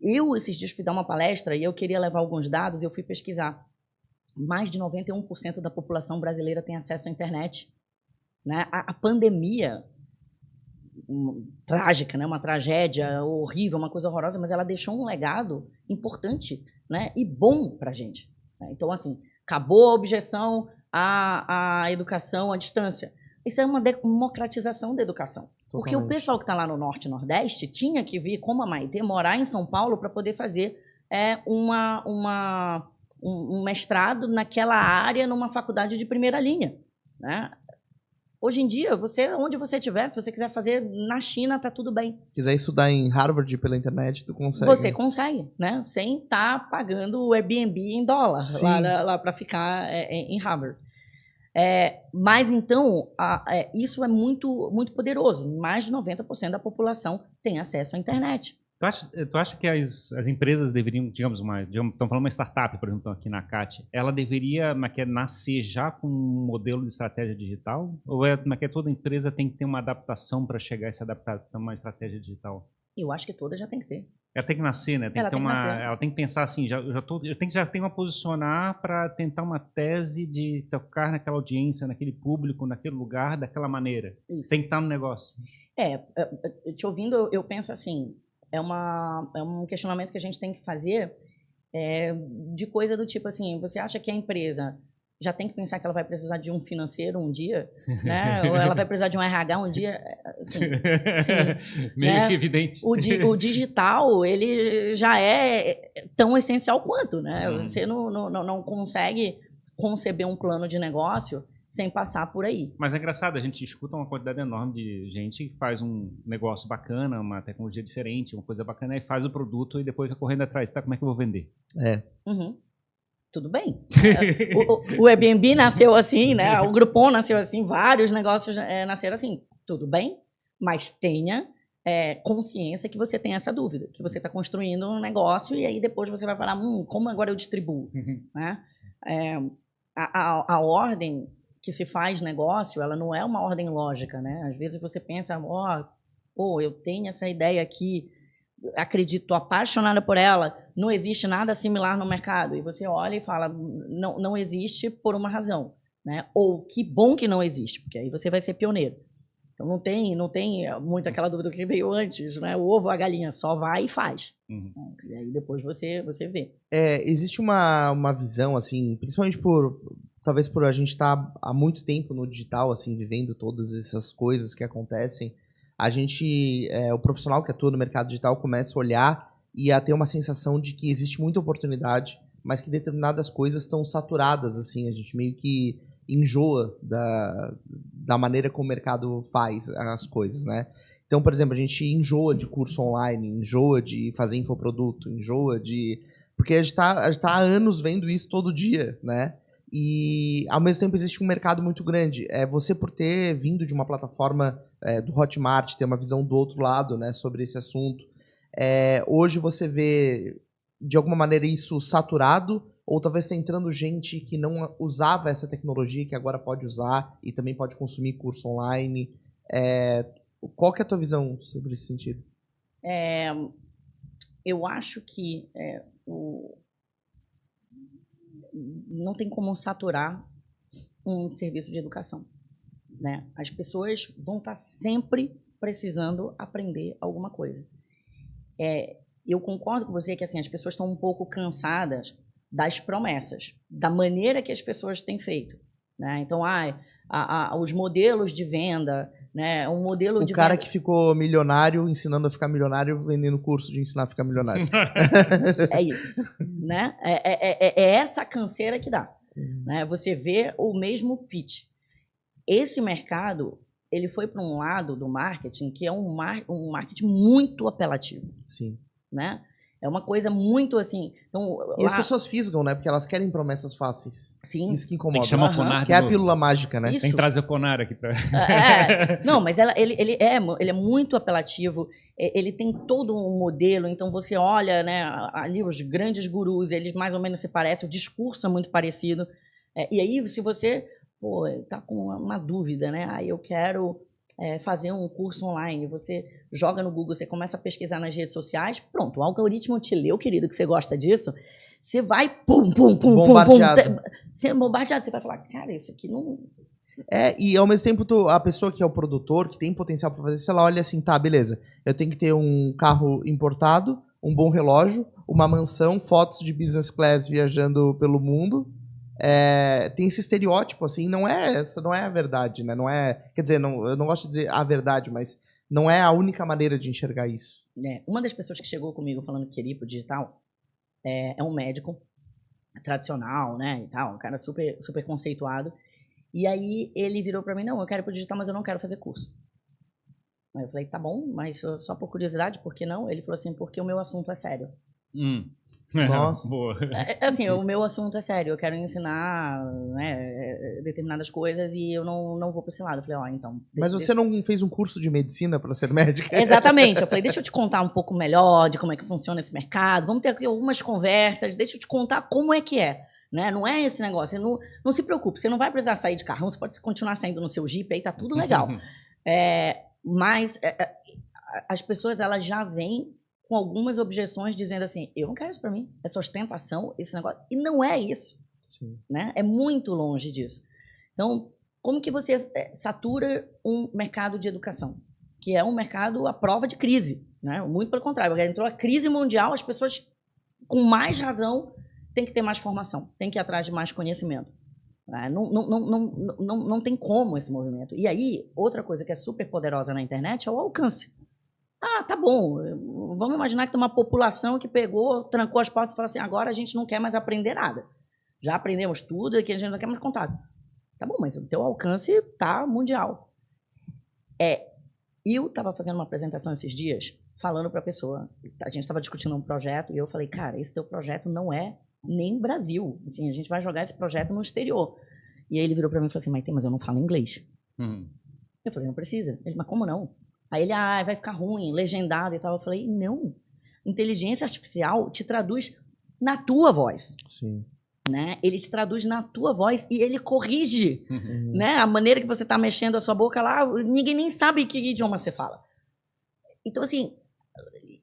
Eu, esses dias, fui dar uma palestra e eu queria levar alguns dados e eu fui pesquisar. Mais de 91% da população brasileira tem acesso à internet. Né? A pandemia... trágica, né? Uma tragédia horrível, uma coisa horrorosa, mas ela deixou um legado importante, né? E bom para a gente. Né? Então, assim, acabou a objeção à educação à distância. Isso é uma democratização da educação. Porque o pessoal que está lá no Norte e Nordeste tinha que vir, como a Maitê, morar em São Paulo para poder fazer um mestrado naquela área numa faculdade de primeira linha, né? Hoje em dia, onde você estiver, se você quiser fazer na China, tá tudo bem. Quiser estudar em Harvard pela internet, tu consegue. Você consegue, né? Sem estar pagando o Airbnb em dólar lá para ficar em Harvard. Mas então, isso é muito, muito poderoso. Mais de 90% da população tem acesso à internet. Tu acha que as empresas deveriam, digamos, estamos falando uma startup, por exemplo, aqui na CAT, ela deveria nascer já com um modelo de estratégia digital? Ou toda empresa tem que ter uma adaptação para chegar a se adaptar a uma estratégia digital? Eu acho que toda já tem que ter. Ela tem que nascer, né? Ela tem que pensar assim, eu tenho que posicionar para tentar uma tese de tocar naquela audiência, naquele público, naquele lugar, daquela maneira. Isso. Tem que estar no negócio. Te ouvindo, eu penso assim, é um questionamento que a gente tem que fazer de coisa do tipo assim, você acha que a empresa já tem que pensar que ela vai precisar de um financeiro um dia, né? Ou ela vai precisar de um RH um dia? Assim, sim, meio né? que evidente. O digital, ele já é tão essencial quanto, né? Você não consegue conceber um plano de negócio sem passar por aí. Mas é engraçado, a gente escuta uma quantidade enorme de gente que faz um negócio bacana, uma tecnologia diferente, uma coisa bacana, e faz o produto e depois vai correndo atrás. Tá, como é que eu vou vender? Tudo bem. O Airbnb nasceu assim, né? O Groupon nasceu assim, vários negócios nasceram assim. Tudo bem, mas tenha consciência que você tem essa dúvida, que você está construindo um negócio e aí depois você vai falar, como agora eu distribuo? Né? A ordem que se faz negócio, ela não é uma ordem lógica, né? Às vezes você pensa, eu tenho essa ideia aqui, acredito, tô apaixonada por ela, não existe nada similar no mercado. E você olha e fala, não existe por uma razão, né? Ou que bom que não existe, porque aí você vai ser pioneiro. Então não tem muito aquela dúvida que veio antes, né? O ovo, a galinha, só vai e faz. E aí depois você vê. Existe uma visão, assim, principalmente talvez por a gente estar há muito tempo no digital, assim, vivendo todas essas coisas que acontecem, a gente, o profissional que atua no mercado digital começa a olhar e a ter uma sensação de que existe muita oportunidade, mas que determinadas coisas estão saturadas, assim, a gente meio que enjoa da maneira como o mercado faz as coisas, né? Então, por exemplo, a gente enjoa de curso online, enjoa de fazer infoproduto, enjoa de... Porque a gente tá há anos vendo isso todo dia, né? E, ao mesmo tempo, existe um mercado muito grande. Você, por ter vindo de uma plataforma do Hotmart, ter uma visão do outro lado, né, sobre esse assunto, hoje você vê, de alguma maneira, isso saturado, ou talvez está entrando gente que não usava essa tecnologia, que agora pode usar e também pode consumir curso online. Qual que é a tua visão sobre esse sentido? Eu acho que não tem como saturar um serviço de educação, né? As pessoas vão estar sempre precisando aprender alguma coisa. Eu concordo com você que assim, as pessoas estão um pouco cansadas das promessas, da maneira que as pessoas têm feito, né? Então, os modelos de venda, né? Um modelo de cara venda... que ficou milionário ensinando a ficar milionário, vendendo curso de ensinar a ficar milionário. É isso, né? É essa canseira que dá, né? Você vê o mesmo pitch. Esse mercado, ele foi para um lado do marketing que é um marketing muito apelativo. Sim. Né? É uma coisa muito assim... Então, e as pessoas fisgam, né? Porque elas querem promessas fáceis. Sim. Isso que incomoda. Tem que chamar o Conar que é a pílula mágica, né? Isso. Tem que trazer o Conar aqui para... Não, mas ele é muito apelativo. Ele tem todo um modelo. Então, você olha, né, ali os grandes gurus, eles mais ou menos se parecem. O discurso é muito parecido. E aí, se você tá com uma dúvida, né? Eu quero... fazer um curso online, você joga no Google, você começa a pesquisar nas redes sociais, pronto, o algoritmo te leu, querido, que você gosta disso, você vai bombardeado. Você é bombardeado, você vai falar, cara, isso aqui não... E ao mesmo tempo, a pessoa que é o produtor, que tem potencial para fazer isso, ela olha assim, tá, beleza, eu tenho que ter um carro importado, um bom relógio, uma mansão, fotos de business class viajando pelo mundo. Tem esse estereótipo, assim, essa não é a verdade, né? Não é, quer dizer, eu não gosto de dizer a verdade, mas não é a única maneira de enxergar isso. Uma das pessoas que chegou comigo falando que queria ir pro digital é um médico. tradicional, né, e tal, um cara super, super conceituado. E aí ele virou para mim, não, eu quero ir pro digital, mas eu não quero fazer curso. Aí eu falei, tá bom, mas só por curiosidade, por que não? Ele falou assim, porque o meu assunto é sério. Nossa. Boa. Assim, o meu assunto é sério, eu quero ensinar, né, determinadas coisas e eu não vou para esse lado. Eu falei, ó, então... Mas você não fez um curso de medicina para ser médica? Exatamente. Eu falei, deixa eu te contar um pouco melhor de como é que funciona esse mercado, vamos ter aqui algumas conversas, deixa eu te contar como é que é. Né? Não é esse negócio, não se preocupe, você não vai precisar sair de carrão, você pode continuar saindo no seu Jeep, aí tá tudo legal. Mas as pessoas, elas já vêm com algumas objeções dizendo assim, eu não quero isso para mim, essa ostentação, esse negócio, e não é isso. Sim. Né? É muito longe disso. Então, como que você satura um mercado de educação? Que é um mercado à prova de crise. Né? Muito pelo contrário, entrou a crise mundial, as pessoas, com mais razão, têm que ter mais formação, têm que ir atrás de mais conhecimento. Não tem como esse movimento. E aí, outra coisa que é super poderosa na internet é o alcance. Ah, tá bom, vamos imaginar que tem uma população que pegou, trancou as portas e falou assim, agora a gente não quer mais aprender nada. Já aprendemos tudo e que a gente não quer mais contato. Tá bom, mas o teu alcance tá mundial. Eu estava fazendo uma apresentação esses dias, falando para a pessoa, a gente estava discutindo um projeto e eu falei, cara, esse teu projeto não é nem Brasil. Assim, a gente vai jogar esse projeto no exterior. E aí ele virou para mim e falou assim, mas eu não falo inglês. Eu falei, não precisa. Ele, mas como não? Aí ele, vai ficar ruim, legendado e tal. Eu falei, não. Inteligência artificial te traduz na tua voz. Sim. Né? Ele te traduz na tua voz e ele corrige, né? A maneira que você está mexendo a sua boca lá, ninguém nem sabe que idioma você fala. Então, assim,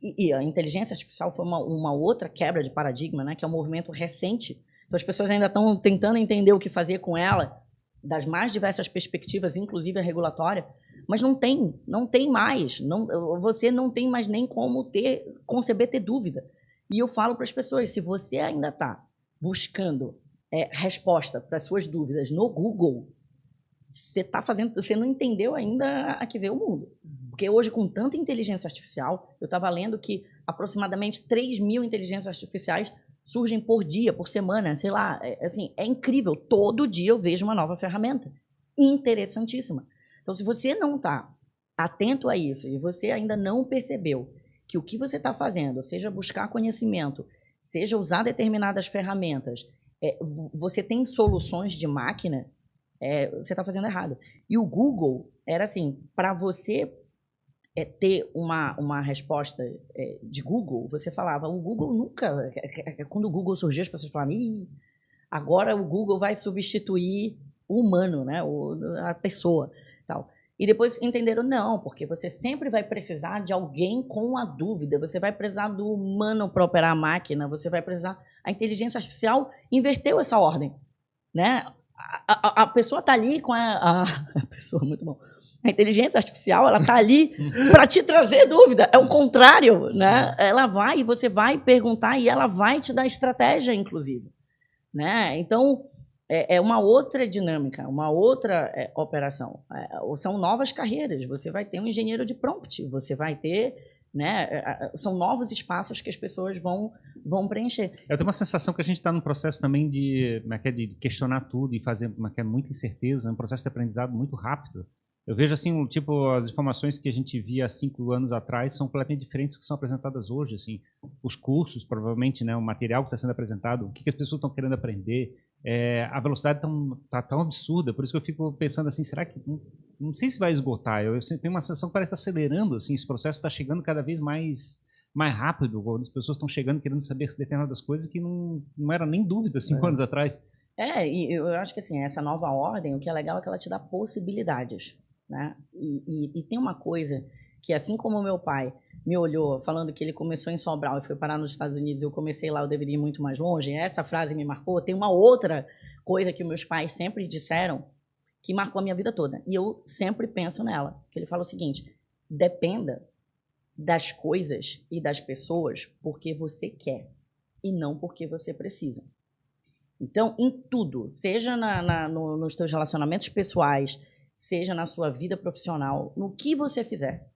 e a inteligência artificial foi uma outra quebra de paradigma, né? Que é um movimento recente. Então, as pessoas ainda estão tentando entender o que fazer com ela, das mais diversas perspectivas, inclusive a regulatória, mas não tem mais. Você não tem mais nem como conceber ter dúvida. E eu falo para as pessoas, se você ainda está buscando resposta para as suas dúvidas no Google, você não entendeu ainda a que veio o mundo. Porque hoje, com tanta inteligência artificial, eu estava lendo que aproximadamente 3.000 inteligências artificiais surgem por dia, por semana, sei lá. É incrível. Todo dia eu vejo uma nova ferramenta. Interessantíssima. Então, se você não está atento a isso e você ainda não percebeu que o que você está fazendo, seja buscar conhecimento, seja usar determinadas ferramentas, você tem soluções de máquina, você está fazendo errado. E o Google era assim, para você ter uma resposta de Google, você falava, o Google nunca... Quando o Google surgiu, as pessoas falavam, agora o Google vai substituir o humano, né? A pessoa. Tal. E depois entenderam, não, porque você sempre vai precisar de alguém com a dúvida, você vai precisar do humano para operar a máquina, você vai precisar... A inteligência artificial inverteu essa ordem, né? A pessoa está ali com a pessoa, muito bom. A inteligência artificial, ela está ali para te trazer dúvida, é o contrário, né? Ela vai, e você vai perguntar e ela vai te dar estratégia, inclusive, né? Então... É uma outra dinâmica, uma outra operação. São novas carreiras. Você vai ter um engenheiro de prompt, você vai ter... Né, são novos espaços que as pessoas vão preencher. Eu tenho uma sensação que a gente está num processo também de questionar tudo e fazer muita incerteza, um processo de aprendizado muito rápido. Eu vejo assim, as informações que a gente via há 5 anos atrás são completamente diferentes do que são apresentadas hoje. Assim, os cursos, provavelmente, né, o material que está sendo apresentado, o que as pessoas estão querendo aprender, a velocidade está tão absurda, por isso que eu fico pensando assim, será que... Não sei se vai esgotar, eu tenho uma sensação que parece estar acelerando, assim, esse processo está chegando cada vez mais rápido, as pessoas estão chegando querendo saber determinadas coisas que não era nem dúvida 5 anos atrás. E eu acho que assim, essa nova ordem, o que é legal é que ela te dá possibilidades. Né? E tem uma coisa que, assim como o meu pai me olhou falando que ele começou em Sobral e foi parar nos Estados Unidos, eu comecei lá, eu deveria ir muito mais longe, essa frase me marcou. Tem uma outra coisa que meus pais sempre disseram que marcou a minha vida toda, e eu sempre penso nela, que ele fala o seguinte: dependa das coisas e das pessoas porque você quer e não porque você precisa. Então, em tudo, seja nos teus relacionamentos pessoais, seja na sua vida profissional, no que você fizer,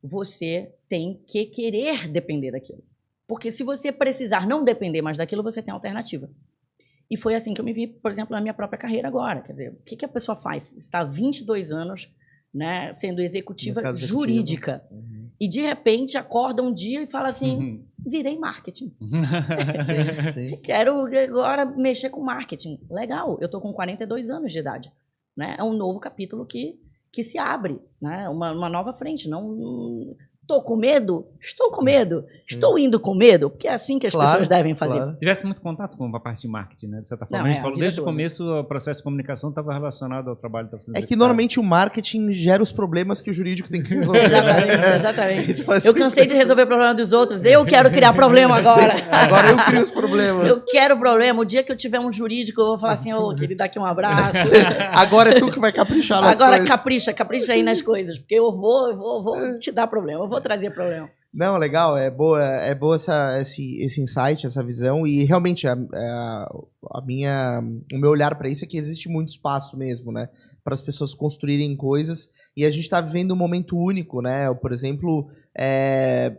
você tem que querer depender daquilo. Porque se você precisar não depender mais daquilo, você tem alternativa. E foi assim que eu me vi, por exemplo, na minha própria carreira agora. Quer dizer, o que a pessoa faz? Está há 22 anos, né, sendo executiva jurídica. E, de repente, acorda um dia e fala assim, virei marketing. Sim. Quero agora mexer com marketing. Legal, eu estou com 42 anos de idade. Né? É um novo capítulo que se abre, né? Uma nova frente. Não estou com medo? Estou com medo. Sim. Estou indo com medo, porque é assim que as pessoas devem fazer. Claro. Tivesse muito contato com a parte de marketing, né? De certa forma. Não, a gente falou desde o toda. começo, o processo de comunicação estava relacionado ao trabalho que estava sendo É que executado. normalmente o marketing gera os problemas que o jurídico tem que resolver. Exatamente. Então, assim, Eu cansei de resolver o problema dos outros. Eu quero criar problema agora. Agora eu crio os problemas. Eu quero problema. O dia que eu tiver um jurídico, eu vou falar assim, ô, querido, dá aqui um abraço. Agora é tu que vai caprichar nas Agora coisas. capricha aí nas coisas. Porque eu vou te dar problema, eu vou trazer problema. Não, legal, é boa esse insight, essa visão, e realmente o meu olhar para isso é que existe muito espaço mesmo, né, para as pessoas construírem coisas, e a gente está vivendo um momento único, né, eu, por exemplo,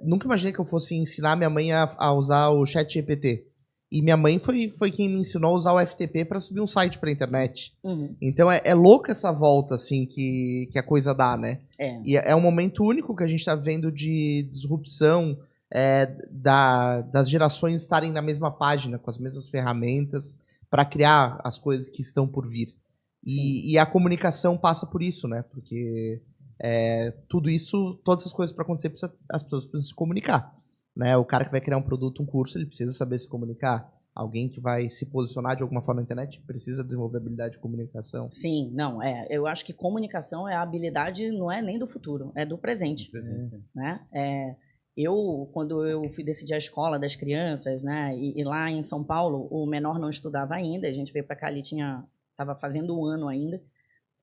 nunca imaginei que eu fosse ensinar minha mãe a usar o ChatGPT, e minha mãe foi quem me ensinou a usar o FTP para subir um site para a internet. Então é louca essa volta, assim, que a coisa dá, né? E é um momento único que a gente está vendo de disrupção das gerações estarem na mesma página, com as mesmas ferramentas, para criar as coisas que estão por vir. E a comunicação passa por isso, né? Porque tudo isso, todas essas coisas para acontecer, as pessoas precisam se comunicar. Né? O cara que vai criar um produto, um curso, ele precisa saber se comunicar. Alguém que vai se posicionar de alguma forma na internet precisa desenvolver habilidade de comunicação. Sim, não, eu acho que comunicação é a habilidade, não é nem do futuro, é do presente. Né? Quando eu fui decidir a escola das crianças, né, e lá em São Paulo, o menor não estudava ainda, a gente veio para cá, ele estava fazendo um ano ainda,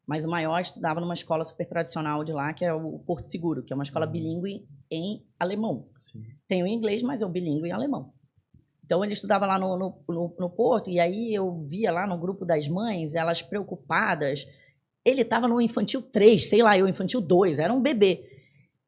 mas o maior estudava numa escola super tradicional de lá, que é o Porto Seguro, que é uma escola bilíngue em alemão. Sim. Tem o inglês, mas é o bilíngue em alemão. Então, ele estudava lá no Porto, e aí eu via lá no grupo das mães, elas preocupadas. Ele estava no infantil 3, sei lá, eu infantil 2, era um bebê.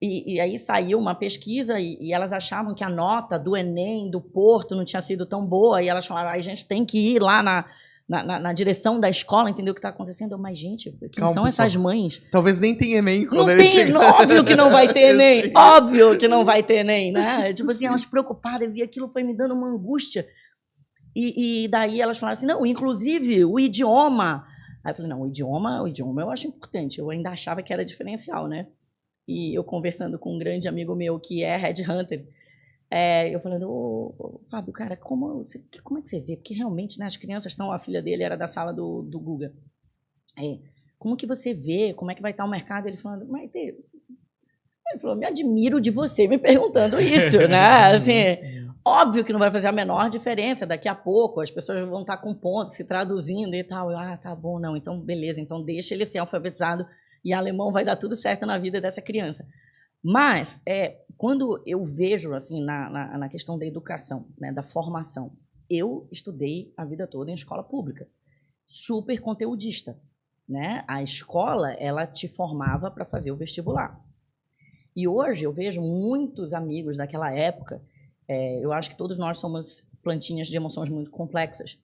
E aí saiu uma pesquisa e elas achavam que a nota do Enem, do Porto, não tinha sido tão boa, e elas falaram, a gente tem que ir lá na direção da escola, entender o que está acontecendo. Mas, gente, quem são essas mães? Talvez nem tenha Enem quando não ele tem, chegar. óbvio que não vai ter Enem. Óbvio que não vai ter Enem, né? Tipo assim, elas preocupadas, e aquilo foi me dando uma angústia. E daí elas falaram assim, não, inclusive o idioma. Aí eu falei, não, o idioma eu acho importante. Eu ainda achava que era diferencial, né? E eu conversando com um grande amigo meu que é headhunter, eu falando, ô, Fábio, cara, como é que você vê? Porque realmente, né, as crianças estão, a filha dele era da sala do Guga. Como que você vê? Como é que vai estar o mercado? Ele falando, ele falou, me admiro de você me perguntando isso, né? Assim, óbvio que não vai fazer a menor diferença. Daqui a pouco as pessoas vão estar com ponto, se traduzindo e tal. Tá bom, não, então beleza, então deixa ele ser alfabetizado e alemão vai dar tudo certo na vida dessa criança. Mas, quando eu vejo, assim, na questão da educação, né, da formação, eu estudei a vida toda em escola pública, super conteudista, né? A escola, ela te formava para fazer o vestibular. E hoje eu vejo muitos amigos daquela época, eu acho que todos nós somos plantinhas de emoções muito complexas,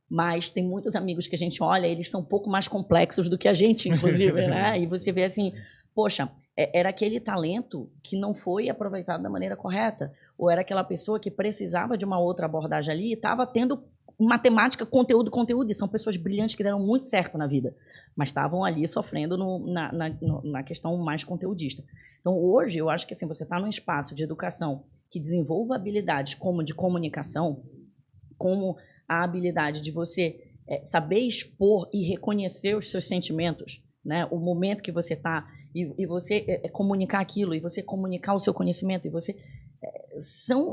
mas tem muitos amigos que a gente olha, eles são um pouco mais complexos do que a gente, inclusive, né? E você vê assim, poxa, era aquele talento que não foi aproveitado da maneira correta, ou era aquela pessoa que precisava de uma outra abordagem ali e estava tendo matemática, conteúdo, e são pessoas brilhantes que deram muito certo na vida, mas estavam ali sofrendo na questão mais conteudista. Então, hoje, eu acho que assim, você está num espaço de educação que desenvolva habilidades como de comunicação, como a habilidade de você saber expor e reconhecer os seus sentimentos, né? O momento que você está, e você comunicar aquilo, e você comunicar o seu conhecimento, e você...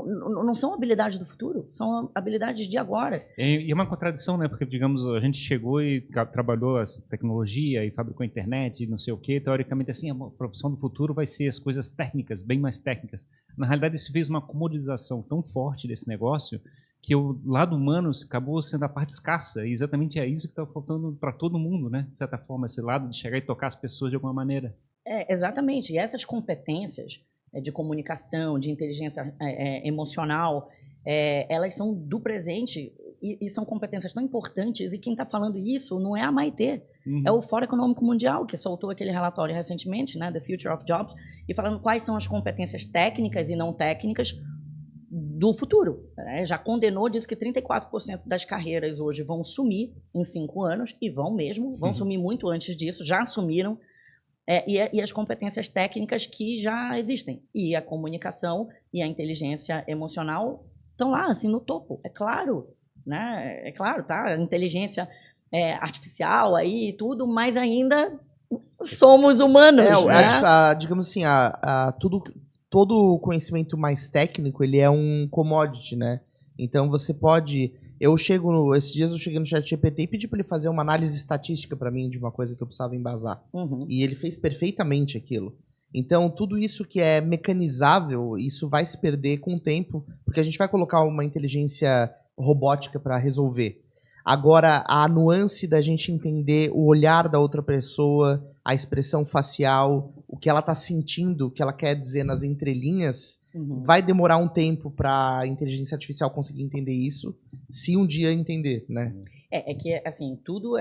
não são habilidades do futuro, são habilidades de agora. E é uma contradição, né? Porque, digamos, a gente chegou e trabalhou essa tecnologia e fabricou a internet e não sei o quê. Teoricamente, assim, a profissão do futuro vai ser as coisas técnicas, bem mais técnicas. Na realidade, isso fez uma comoditização tão forte desse negócio que o lado humano acabou sendo a parte escassa. E exatamente é isso que está faltando para todo mundo, né? De certa forma, esse lado de chegar e tocar as pessoas de alguma maneira. Exatamente. E essas competências de comunicação, de inteligência emocional, elas são do presente e são competências tão importantes, e quem está falando isso não é a Maitê, é o Fórum Econômico Mundial, que soltou aquele relatório recentemente, né, The Future of Jobs, e falando quais são as competências técnicas e não técnicas do futuro. Né? Já condenou, disse que 34% das carreiras hoje vão sumir em 5 anos, e vão mesmo, vão sumir muito antes disso, já sumiram, e as competências técnicas que já existem. E a comunicação e a inteligência emocional estão lá, assim, no topo. É claro, né? É claro, tá? A inteligência artificial aí e tudo, mas ainda somos humanos, né? Digamos assim, todo o conhecimento mais técnico, ele é um commodity, né? Então, você pode... Esses dias eu cheguei no ChatGPT e pedi para ele fazer uma análise estatística para mim de uma coisa que eu precisava embasar. E ele fez perfeitamente aquilo. Então, tudo isso que é mecanizável, isso vai se perder com o tempo, porque a gente vai colocar uma inteligência robótica para resolver. Agora, a nuance da gente entender o olhar da outra pessoa, a expressão facial, o que ela está sentindo, o que ela quer dizer nas entrelinhas, vai demorar um tempo para a inteligência artificial conseguir entender isso, se um dia entender, né? É que, assim, tudo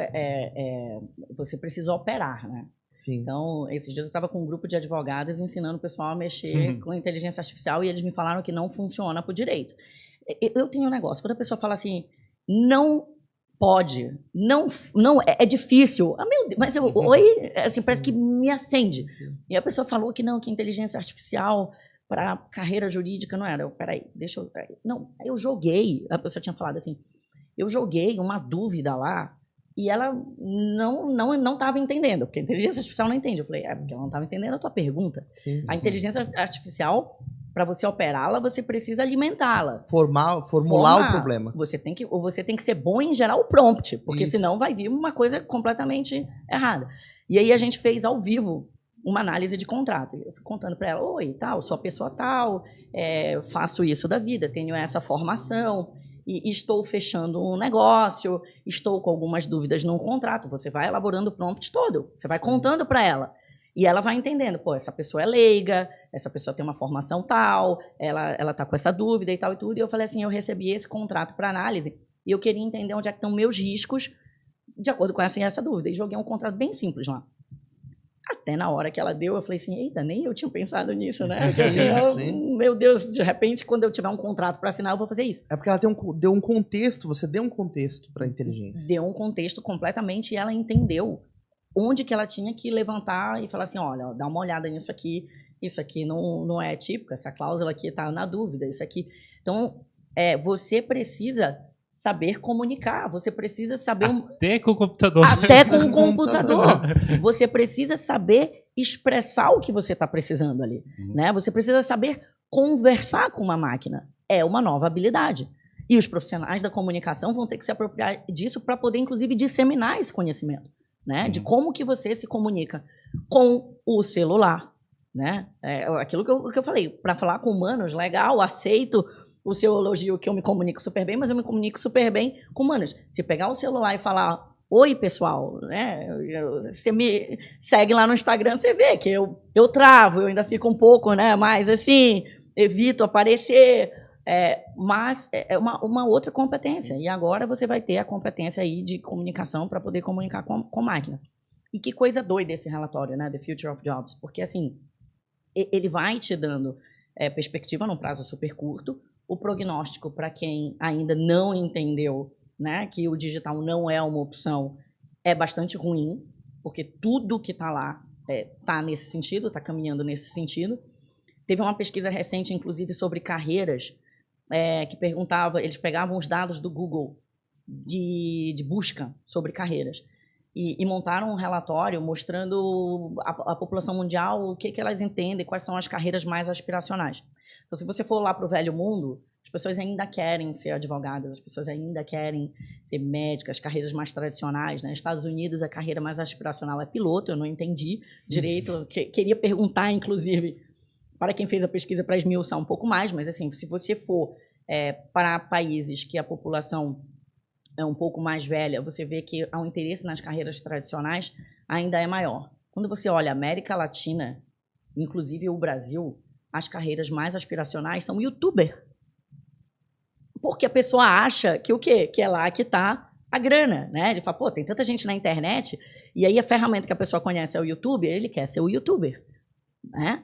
você precisa operar, né? Sim. Então, esses dias eu estava com um grupo de advogados ensinando o pessoal a mexer com inteligência artificial, e eles me falaram que não funciona por direito. Eu tenho um negócio, quando a pessoa fala assim, não pode, não é difícil. Ah, meu Deus, mas oi, assim, parece que me acende. E a pessoa falou que não, que inteligência artificial para carreira jurídica não era. Peraí, não, eu joguei, a pessoa tinha falado assim, eu joguei uma dúvida lá e ela não estava entendendo, porque a inteligência artificial não entende. Eu falei, porque ela não estava entendendo a tua pergunta. Sim. A inteligência artificial, para você operá-la, você precisa alimentá-la. Formular o problema. Você tem que ser bom em gerar o prompt, porque Isso. senão vai vir uma coisa completamente errada. E aí a gente fez ao vivo uma análise de contrato. Eu fui contando para ela, oi, tal, sou a pessoa tal, faço isso da vida, tenho essa formação, e estou fechando um negócio, estou com algumas dúvidas num contrato. Você vai elaborando o prompt todo, você vai contando para ela. E ela vai entendendo, essa pessoa é leiga, essa pessoa tem uma formação tal, ela tá com essa dúvida e tal e tudo. E eu falei assim, eu recebi esse contrato para análise e eu queria entender onde é que estão meus riscos de acordo com essa dúvida. E joguei um contrato bem simples lá. Até na hora que ela deu, eu falei assim, eita, nem eu tinha pensado nisso, né? Assim, meu Deus, de repente, quando eu tiver um contrato para assinar, eu vou fazer isso. É porque ela deu um contexto, você deu um contexto para a inteligência. Deu um contexto completamente, e ela entendeu onde que ela tinha que levantar e falar assim, olha, dá uma olhada nisso aqui, isso aqui não é típico, essa cláusula aqui está na dúvida, isso aqui. Então, você precisa saber comunicar, você precisa saber... Até com o computador. Até com o computador. Você precisa saber expressar o que você está precisando ali. Né? Você precisa saber conversar com uma máquina. É uma nova habilidade. E os profissionais da comunicação vão ter que se apropriar disso para poder, inclusive, disseminar esse conhecimento. Né? De como que você se comunica com o celular. Né? Aquilo que eu falei, para falar com humanos, legal, aceito o seu elogio, que eu me comunico super bem, mas eu me comunico super bem com humanos. Se pegar o celular e falar, oi, pessoal, né? Você me segue lá no Instagram, você vê que eu travo, eu ainda fico um pouco, né? Mais assim, evito aparecer, mas é uma outra competência. E agora você vai ter a competência aí de comunicação para poder comunicar com máquina. E que coisa doida esse relatório, né? The Future of Jobs. Porque, assim, ele vai te dando perspectiva num prazo super curto, o prognóstico para quem ainda não entendeu, né, que o digital não é uma opção, é bastante ruim, porque tudo que está lá está nesse sentido, está caminhando nesse sentido. Teve uma pesquisa recente, inclusive, sobre carreiras, que perguntava, eles pegavam os dados do Google de busca sobre carreiras e montaram um relatório mostrando a população mundial o que elas entendem, quais são as carreiras mais aspiracionais. Então, se você for lá para o velho mundo, as pessoas ainda querem ser advogadas, as pessoas ainda querem ser médicas, carreiras mais tradicionais. Né? Nos Estados Unidos, a carreira mais aspiracional é piloto, eu não entendi direito. Queria perguntar, inclusive, para quem fez a pesquisa para esmiuçar um pouco mais, mas, assim, se você for para países que a população é um pouco mais velha, você vê que o interesse nas carreiras tradicionais ainda é maior. Quando você olha a América Latina, inclusive o Brasil, as carreiras mais aspiracionais são youtuber. Porque a pessoa acha que o quê? Que é lá que está a grana, né? Ele fala, pô, tem tanta gente na internet, e aí a ferramenta que a pessoa conhece é o YouTube, ele quer ser o YouTuber. Né?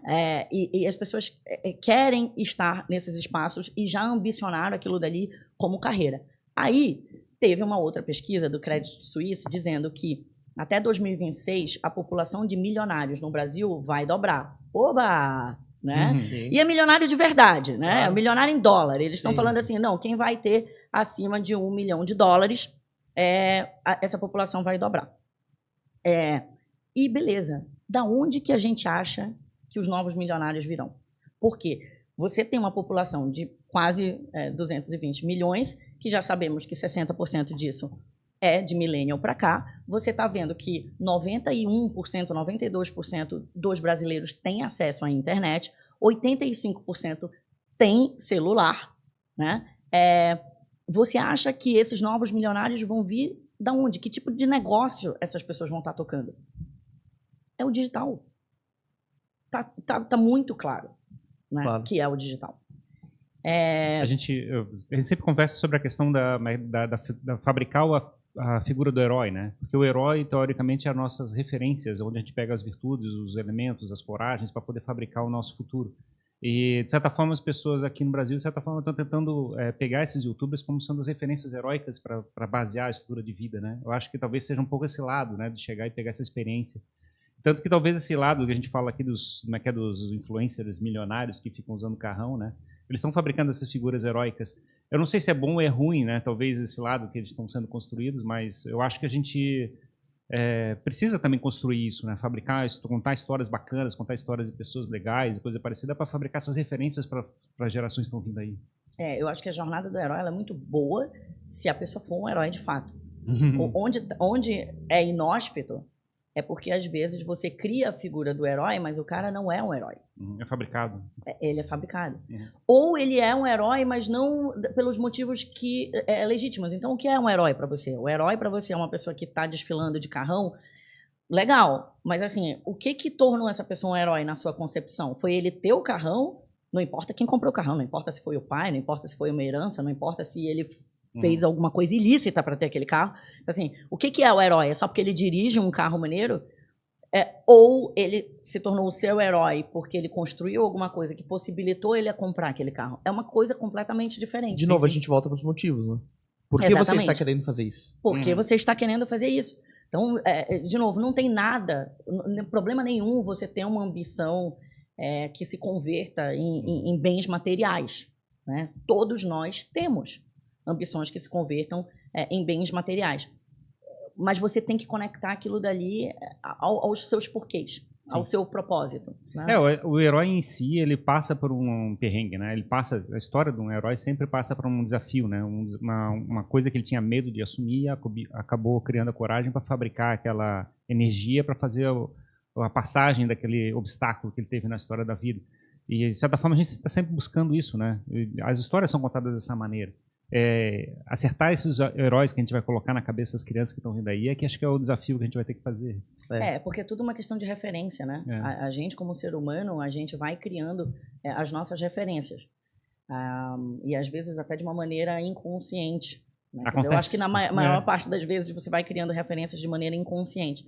E as pessoas querem estar nesses espaços e já ambicionaram aquilo dali como carreira. Aí, teve uma outra pesquisa do Credit Suisse dizendo que até 2026 a população de milionários no Brasil vai dobrar. Oba! Né? E é milionário de verdade, né? É milionário em dólar. Eles estão falando assim, não, quem vai ter acima de $1 milhão, essa população vai dobrar. E beleza, da onde que a gente acha que os novos milionários virão? Por quê? Você tem uma população de quase 220 milhões, que já sabemos que 60% disso é de millennial para cá. Você está vendo que 91%, 92% dos brasileiros têm acesso à internet, 85% têm celular. Né? Você acha que esses novos milionários vão vir da onde? Que tipo de negócio essas pessoas vão estar tocando? É o digital. Tá muito claro, né? Claro que é o digital. A gente sempre conversa sobre a questão da fabricar a figura do herói, né? Porque o herói, teoricamente, é as nossas referências, onde a gente pega as virtudes, os elementos, as coragens para poder fabricar o nosso futuro. E, de certa forma, as pessoas aqui no Brasil, de certa forma, estão tentando pegar esses youtubers como sendo as referências heróicas para basear a estrutura de vida, né? Eu acho que talvez seja um pouco esse lado, né? De chegar e pegar essa experiência. Tanto que talvez esse lado que a gente fala aqui dos influencers milionários que ficam usando carrão, né? Eles estão fabricando essas figuras heróicas. Eu não sei se é bom ou é ruim, né? Talvez esse lado que eles estão sendo construídos, mas eu acho que a gente precisa também construir isso, né? Fabricar, contar histórias bacanas, contar histórias de pessoas legais e coisa parecida para fabricar essas referências para as gerações que estão vindo aí. Eu acho que a jornada do herói ela é muito boa se a pessoa for um herói de fato. Onde é inóspito, é porque, às vezes, você cria a figura do herói, mas o cara não é um herói. É fabricado. Ele é fabricado. Ou ele é um herói, mas não pelos motivos que legítimos. Então, o que é um herói para você? O herói para você é uma pessoa que está desfilando de carrão? Legal. Mas, assim, o que tornou essa pessoa um herói na sua concepção? Foi ele ter o carrão? Não importa quem comprou o carrão, não importa se foi o pai, não importa se foi uma herança, não importa se ele fez alguma coisa ilícita para ter aquele carro. Assim, o que é o herói? É só porque ele dirige um carro maneiro? Ou ele se tornou o seu herói porque ele construiu alguma coisa que possibilitou ele a comprar aquele carro? É uma coisa completamente diferente. De novo, a gente volta para os motivos, né? Por que você está querendo fazer isso? Por que você está querendo fazer isso? Então, de novo, não tem nada, problema nenhum você ter uma ambição que se converta em bens materiais. Né? Todos nós temos ambições que se convertam em bens materiais. Mas você tem que conectar aquilo dali aos seus porquês, ao seu propósito. Né? O herói em si, ele passa por um perrengue, né? A história de um herói sempre passa por um desafio, né? Uma coisa que ele tinha medo de assumir e acabou criando a coragem para fabricar aquela energia para fazer a passagem daquele obstáculo que ele teve na história da vida. E, de certa forma, a gente está sempre buscando isso, né? As histórias são contadas dessa maneira. Acertar esses heróis que a gente vai colocar na cabeça das crianças que estão vindo aí que acho que é o desafio que a gente vai ter que fazer. Porque é tudo uma questão de referência, né? A gente, como ser humano, a gente vai criando as nossas referências. E às vezes até de uma maneira inconsciente. Né? Dizer, eu acho que na maior parte das vezes você vai criando referências de maneira inconsciente.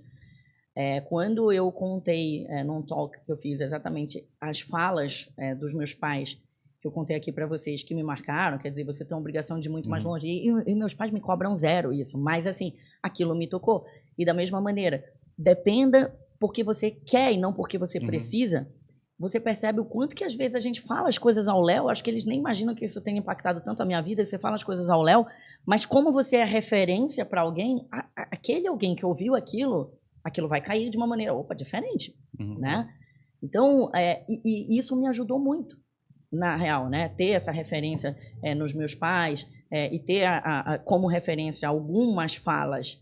Quando eu contei num talk que eu fiz exatamente as falas dos meus pais, que eu contei aqui para vocês, que me marcaram, quer dizer, você tem a obrigação de ir muito mais longe. E meus pais me cobram zero isso. Mas, assim, aquilo me tocou. E da mesma maneira, dependa porque você quer e não porque você precisa, você percebe o quanto que às vezes a gente fala as coisas ao léu, acho que eles nem imaginam que isso tenha impactado tanto a minha vida, você fala as coisas ao léu, mas como você é referência para alguém, aquele alguém que ouviu aquilo vai cair de uma maneira, diferente, né? Então, e isso me ajudou muito. Na real, né? Ter essa referência nos meus pais e ter como referência algumas falas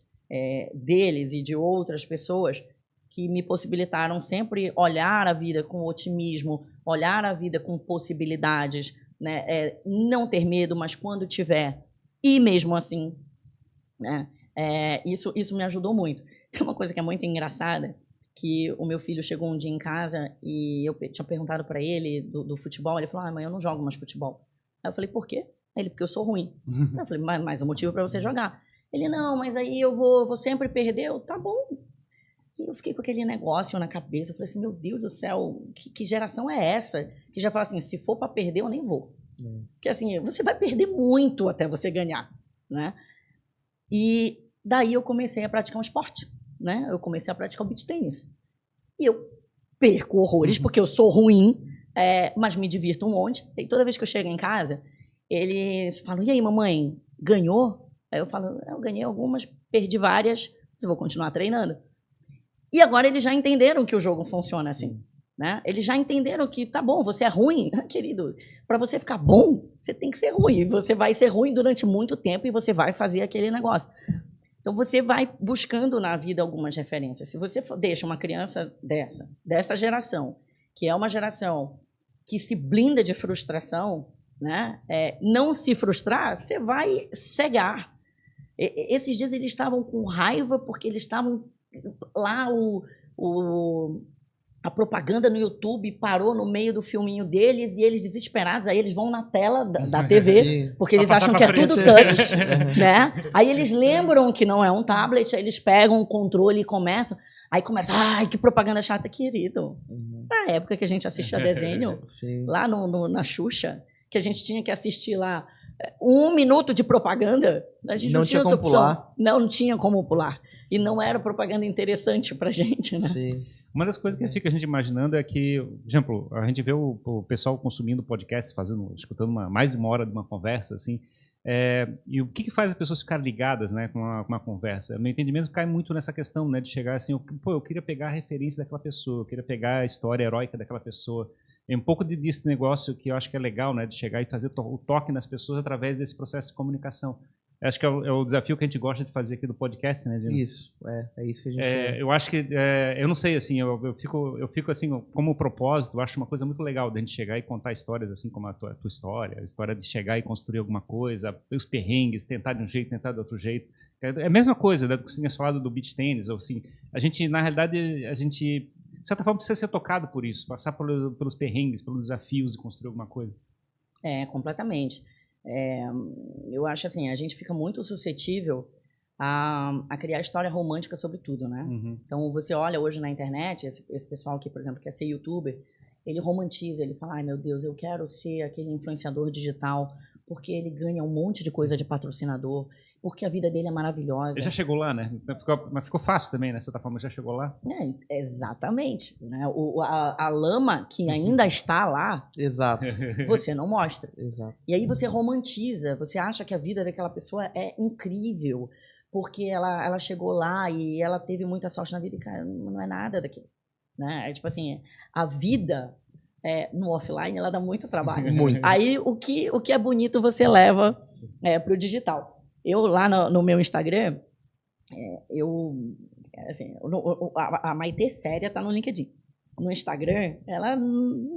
deles e de outras pessoas que me possibilitaram sempre olhar a vida com otimismo, olhar a vida com possibilidades, né? Não ter medo, mas quando tiver, e mesmo assim, né? Isso me ajudou muito. Tem uma coisa que é muito engraçada, que o meu filho chegou um dia em casa e eu tinha perguntado para ele do futebol, ele falou, mãe, eu não jogo mais futebol. Aí eu falei, por quê? Ele, porque eu sou ruim. Eu falei, mas o motivo para você jogar. Ele, não, mas aí eu vou sempre perder. Eu, tá bom. E eu fiquei com aquele negócio na cabeça. Eu falei assim, meu Deus do céu, que geração é essa? Que já fala assim, se for para perder, eu nem vou. Porque assim, você vai perder muito até você ganhar, né? E daí eu comecei a praticar um esporte, né? Eu comecei a praticar o beach tênis. E eu perco horrores, porque eu sou ruim, mas me divirto um monte. E toda vez que eu chego em casa, eles falam, e aí, mamãe, ganhou? Aí eu falo, eu ganhei algumas, perdi várias, mas eu vou continuar treinando. E agora eles já entenderam que o jogo funciona assim, né? Eles já entenderam que, tá bom, você é ruim, querido, para você ficar bom, você tem que ser ruim. Você vai ser ruim durante muito tempo e você vai fazer aquele negócio. Então, você vai buscando na vida algumas referências. Se você deixa uma criança dessa geração, que é uma geração que se blinda de frustração, né? Não se frustrar, você vai cegar. Esses dias eles estavam com raiva porque eles estavam lá, a propaganda no YouTube parou no meio do filminho deles e eles desesperados, aí eles vão na tela da TV, porque eles acham que é tudo touch, né? Aí eles lembram que não é um tablet, aí eles pegam o controle e começam, ai, que propaganda chata, querido. Na época que a gente assistia desenho, lá na Xuxa, que a gente tinha que assistir lá 1 minuto de propaganda, a gente não tinha como pular. Não tinha como pular. E não era propaganda interessante pra gente, né? Sim. Uma das coisas que fica a gente imaginando é que, por exemplo, a gente vê o pessoal consumindo podcast, escutando mais de 1 hora de uma conversa, assim, e o que faz as pessoas ficarem ligadas, né, com uma conversa? Meu entendimento cai muito nessa questão, né, de chegar assim, eu queria pegar a referência daquela pessoa, eu queria pegar a história heróica daquela pessoa. É um pouco desse negócio que eu acho que é legal, né, de chegar e fazer o toque nas pessoas através desse processo de comunicação. Acho que é o desafio que a gente gosta de fazer aqui do podcast, né, Dino? Isso, é isso que a gente quer. Eu acho que, eu não sei, assim, eu fico assim, como propósito, eu acho uma coisa muito legal da gente chegar e contar histórias assim como a tua história, a história de chegar e construir alguma coisa, os perrengues, tentar de um jeito, tentar de outro jeito. É a mesma coisa, né, do que você tinha falado do beach tênis, ou assim, a gente, na realidade, de certa forma, precisa ser tocado por isso, passar pelos perrengues, pelos desafios e construir alguma coisa. Completamente. Eu acho assim, a gente fica muito suscetível a criar história romântica sobre tudo, né? Uhum. Então, você olha hoje na internet, esse pessoal que, por exemplo, quer ser youtuber, ele romantiza, ele fala, ai meu Deus, eu quero ser aquele influenciador digital, porque ele ganha um monte de coisa de patrocinador, porque a vida dele é maravilhosa. Ele já chegou lá, né? Mas ficou fácil também, né? Você tá falando, já chegou lá? Exatamente. Né? A lama que ainda está lá, exato, você não mostra. Exato. E aí você romantiza, você acha que a vida daquela pessoa é incrível, porque ela chegou lá e ela teve muita sorte na vida, e, cara, não é nada daquilo. Né? Tipo assim, a vida no offline, ela dá muito trabalho. Muito. Aí o que é bonito você leva para o digital. Eu, lá no meu Instagram, a Maitê séria está no LinkedIn. No Instagram, ela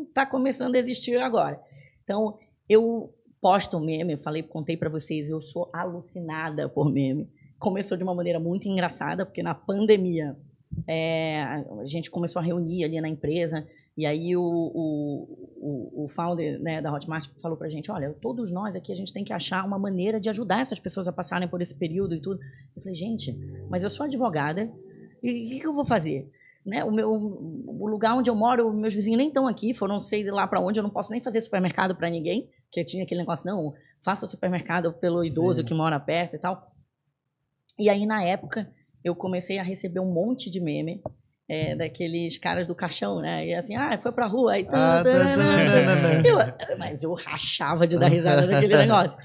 está começando a existir agora. Então, eu posto meme, contei para vocês, eu sou alucinada por meme. Começou de uma maneira muito engraçada, porque na pandemia a gente começou a reunir ali na empresa, e aí o founder, né, da Hotmart falou pra gente, olha, todos nós aqui, a gente tem que achar uma maneira de ajudar essas pessoas a passarem por esse período e tudo. Eu falei, gente, mas eu sou advogada, e o que eu vou fazer? Né, o lugar onde eu moro, meus vizinhos nem estão aqui, foram sei lá para onde, eu não posso nem fazer supermercado para ninguém, que tinha aquele negócio, não, faça supermercado pelo idoso que mora perto e tal. E aí, na época, eu comecei a receber um monte de meme, daqueles caras do caixão, né? E assim, foi pra rua, aí... Mas eu rachava de dar risada daquele negócio.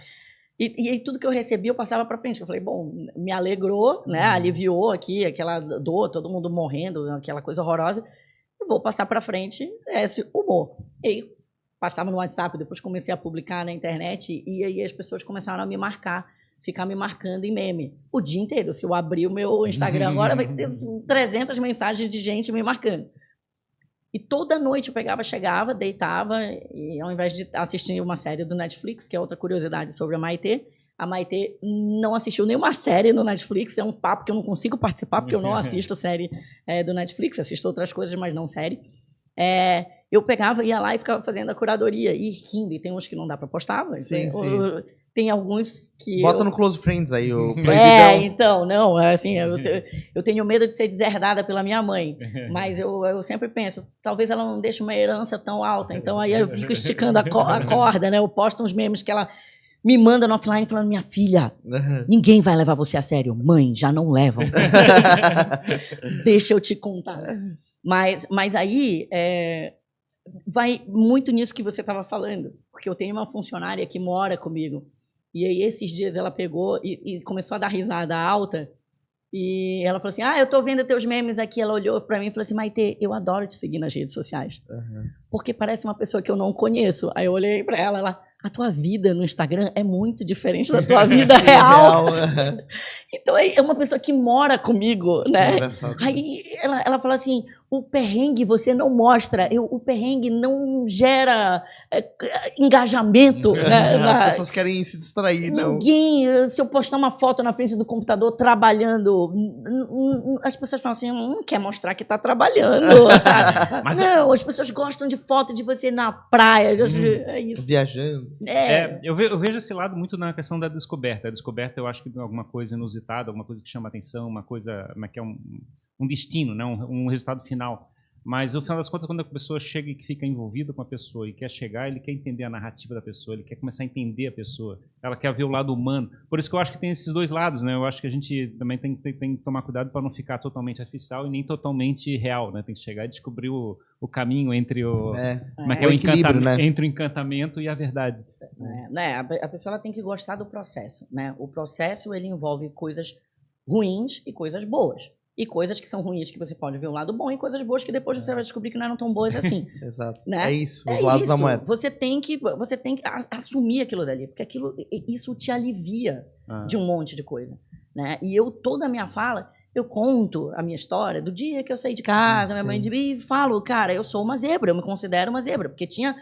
E tudo que eu recebi, eu passava pra frente. Eu falei, bom, me alegrou, né? Aliviou aqui aquela dor, todo mundo morrendo, aquela coisa horrorosa. Eu vou passar pra frente esse humor. E aí, passava no WhatsApp, depois comecei a publicar na internet, e aí as pessoas começaram a me marcar, ficar me marcando em meme o dia inteiro. Se eu abrir o meu Instagram agora, vai ter 300 mensagens de gente me marcando. E toda noite eu chegava, deitava, e ao invés de assistir uma série do Netflix, que é outra curiosidade sobre a Maitê não assistiu nenhuma série no Netflix, é um papo que eu não consigo participar, porque eu não assisto série do Netflix, assisto outras coisas, mas não série. Eu ia lá e ficava fazendo a curadoria, e rindo, e tem uns que não dá para postar, sim. tem alguns que... Bota no Close Friends aí, o proibidão. Então, não, assim, eu tenho medo de ser deserdada pela minha mãe, mas eu sempre penso, talvez ela não deixe uma herança tão alta, então aí eu fico esticando a corda, né? Eu posto uns memes que ela me manda no offline falando, minha filha, ninguém vai levar você a sério. Mãe, já não levam. Deixa eu te contar. Mas aí, vai muito nisso que você estava falando, porque eu tenho uma funcionária que mora comigo, e aí esses dias ela pegou e começou a dar risada alta, e ela falou assim, eu tô vendo teus memes aqui. Ela olhou para mim e falou assim, Maitê, eu adoro te seguir nas redes sociais, porque parece uma pessoa que eu não conheço. Aí eu olhei para ela, a tua vida no Instagram é muito diferente da tua vida real. Então é uma pessoa que mora comigo, né? Aí ela fala assim, o perrengue você não mostra, o perrengue não gera engajamento. Né? As pessoas querem se distrair. Ninguém, se eu postar uma foto na frente do computador trabalhando, as pessoas falam assim, não quer mostrar que está trabalhando. Mas não, as pessoas gostam de foto de você na praia. É isso. Viajando. Eu vejo esse lado muito na questão da descoberta. A descoberta, eu acho que é alguma coisa inusitada, alguma coisa que chama atenção, uma coisa que é um destino, né? Um resultado final. Mas, no final das contas, quando a pessoa chega e fica envolvida com a pessoa e quer chegar, ele quer entender a narrativa da pessoa, ele quer começar a entender a pessoa, ela quer ver o lado humano. Por isso que eu acho que tem esses dois lados, né? Eu acho que a gente também tem que tomar cuidado para não ficar totalmente artificial e nem totalmente real, né? Tem que chegar e descobrir o caminho entre o equilíbrio, né? Entre o encantamento e a verdade. A pessoa ela tem que gostar do processo, né? O processo ele envolve coisas ruins e coisas boas. E coisas que são ruins que você pode ver o lado bom e coisas boas que depois você vai descobrir que não eram tão boas assim. Exato. Né? É isso, os lados da moeda. Você tem que assumir aquilo dali, porque isso te alivia de um monte de coisa. Né? E toda a minha fala, eu conto a minha história do dia que eu saí de casa, minha mãe e falo, cara, eu sou uma zebra, eu me considero uma zebra, porque tinha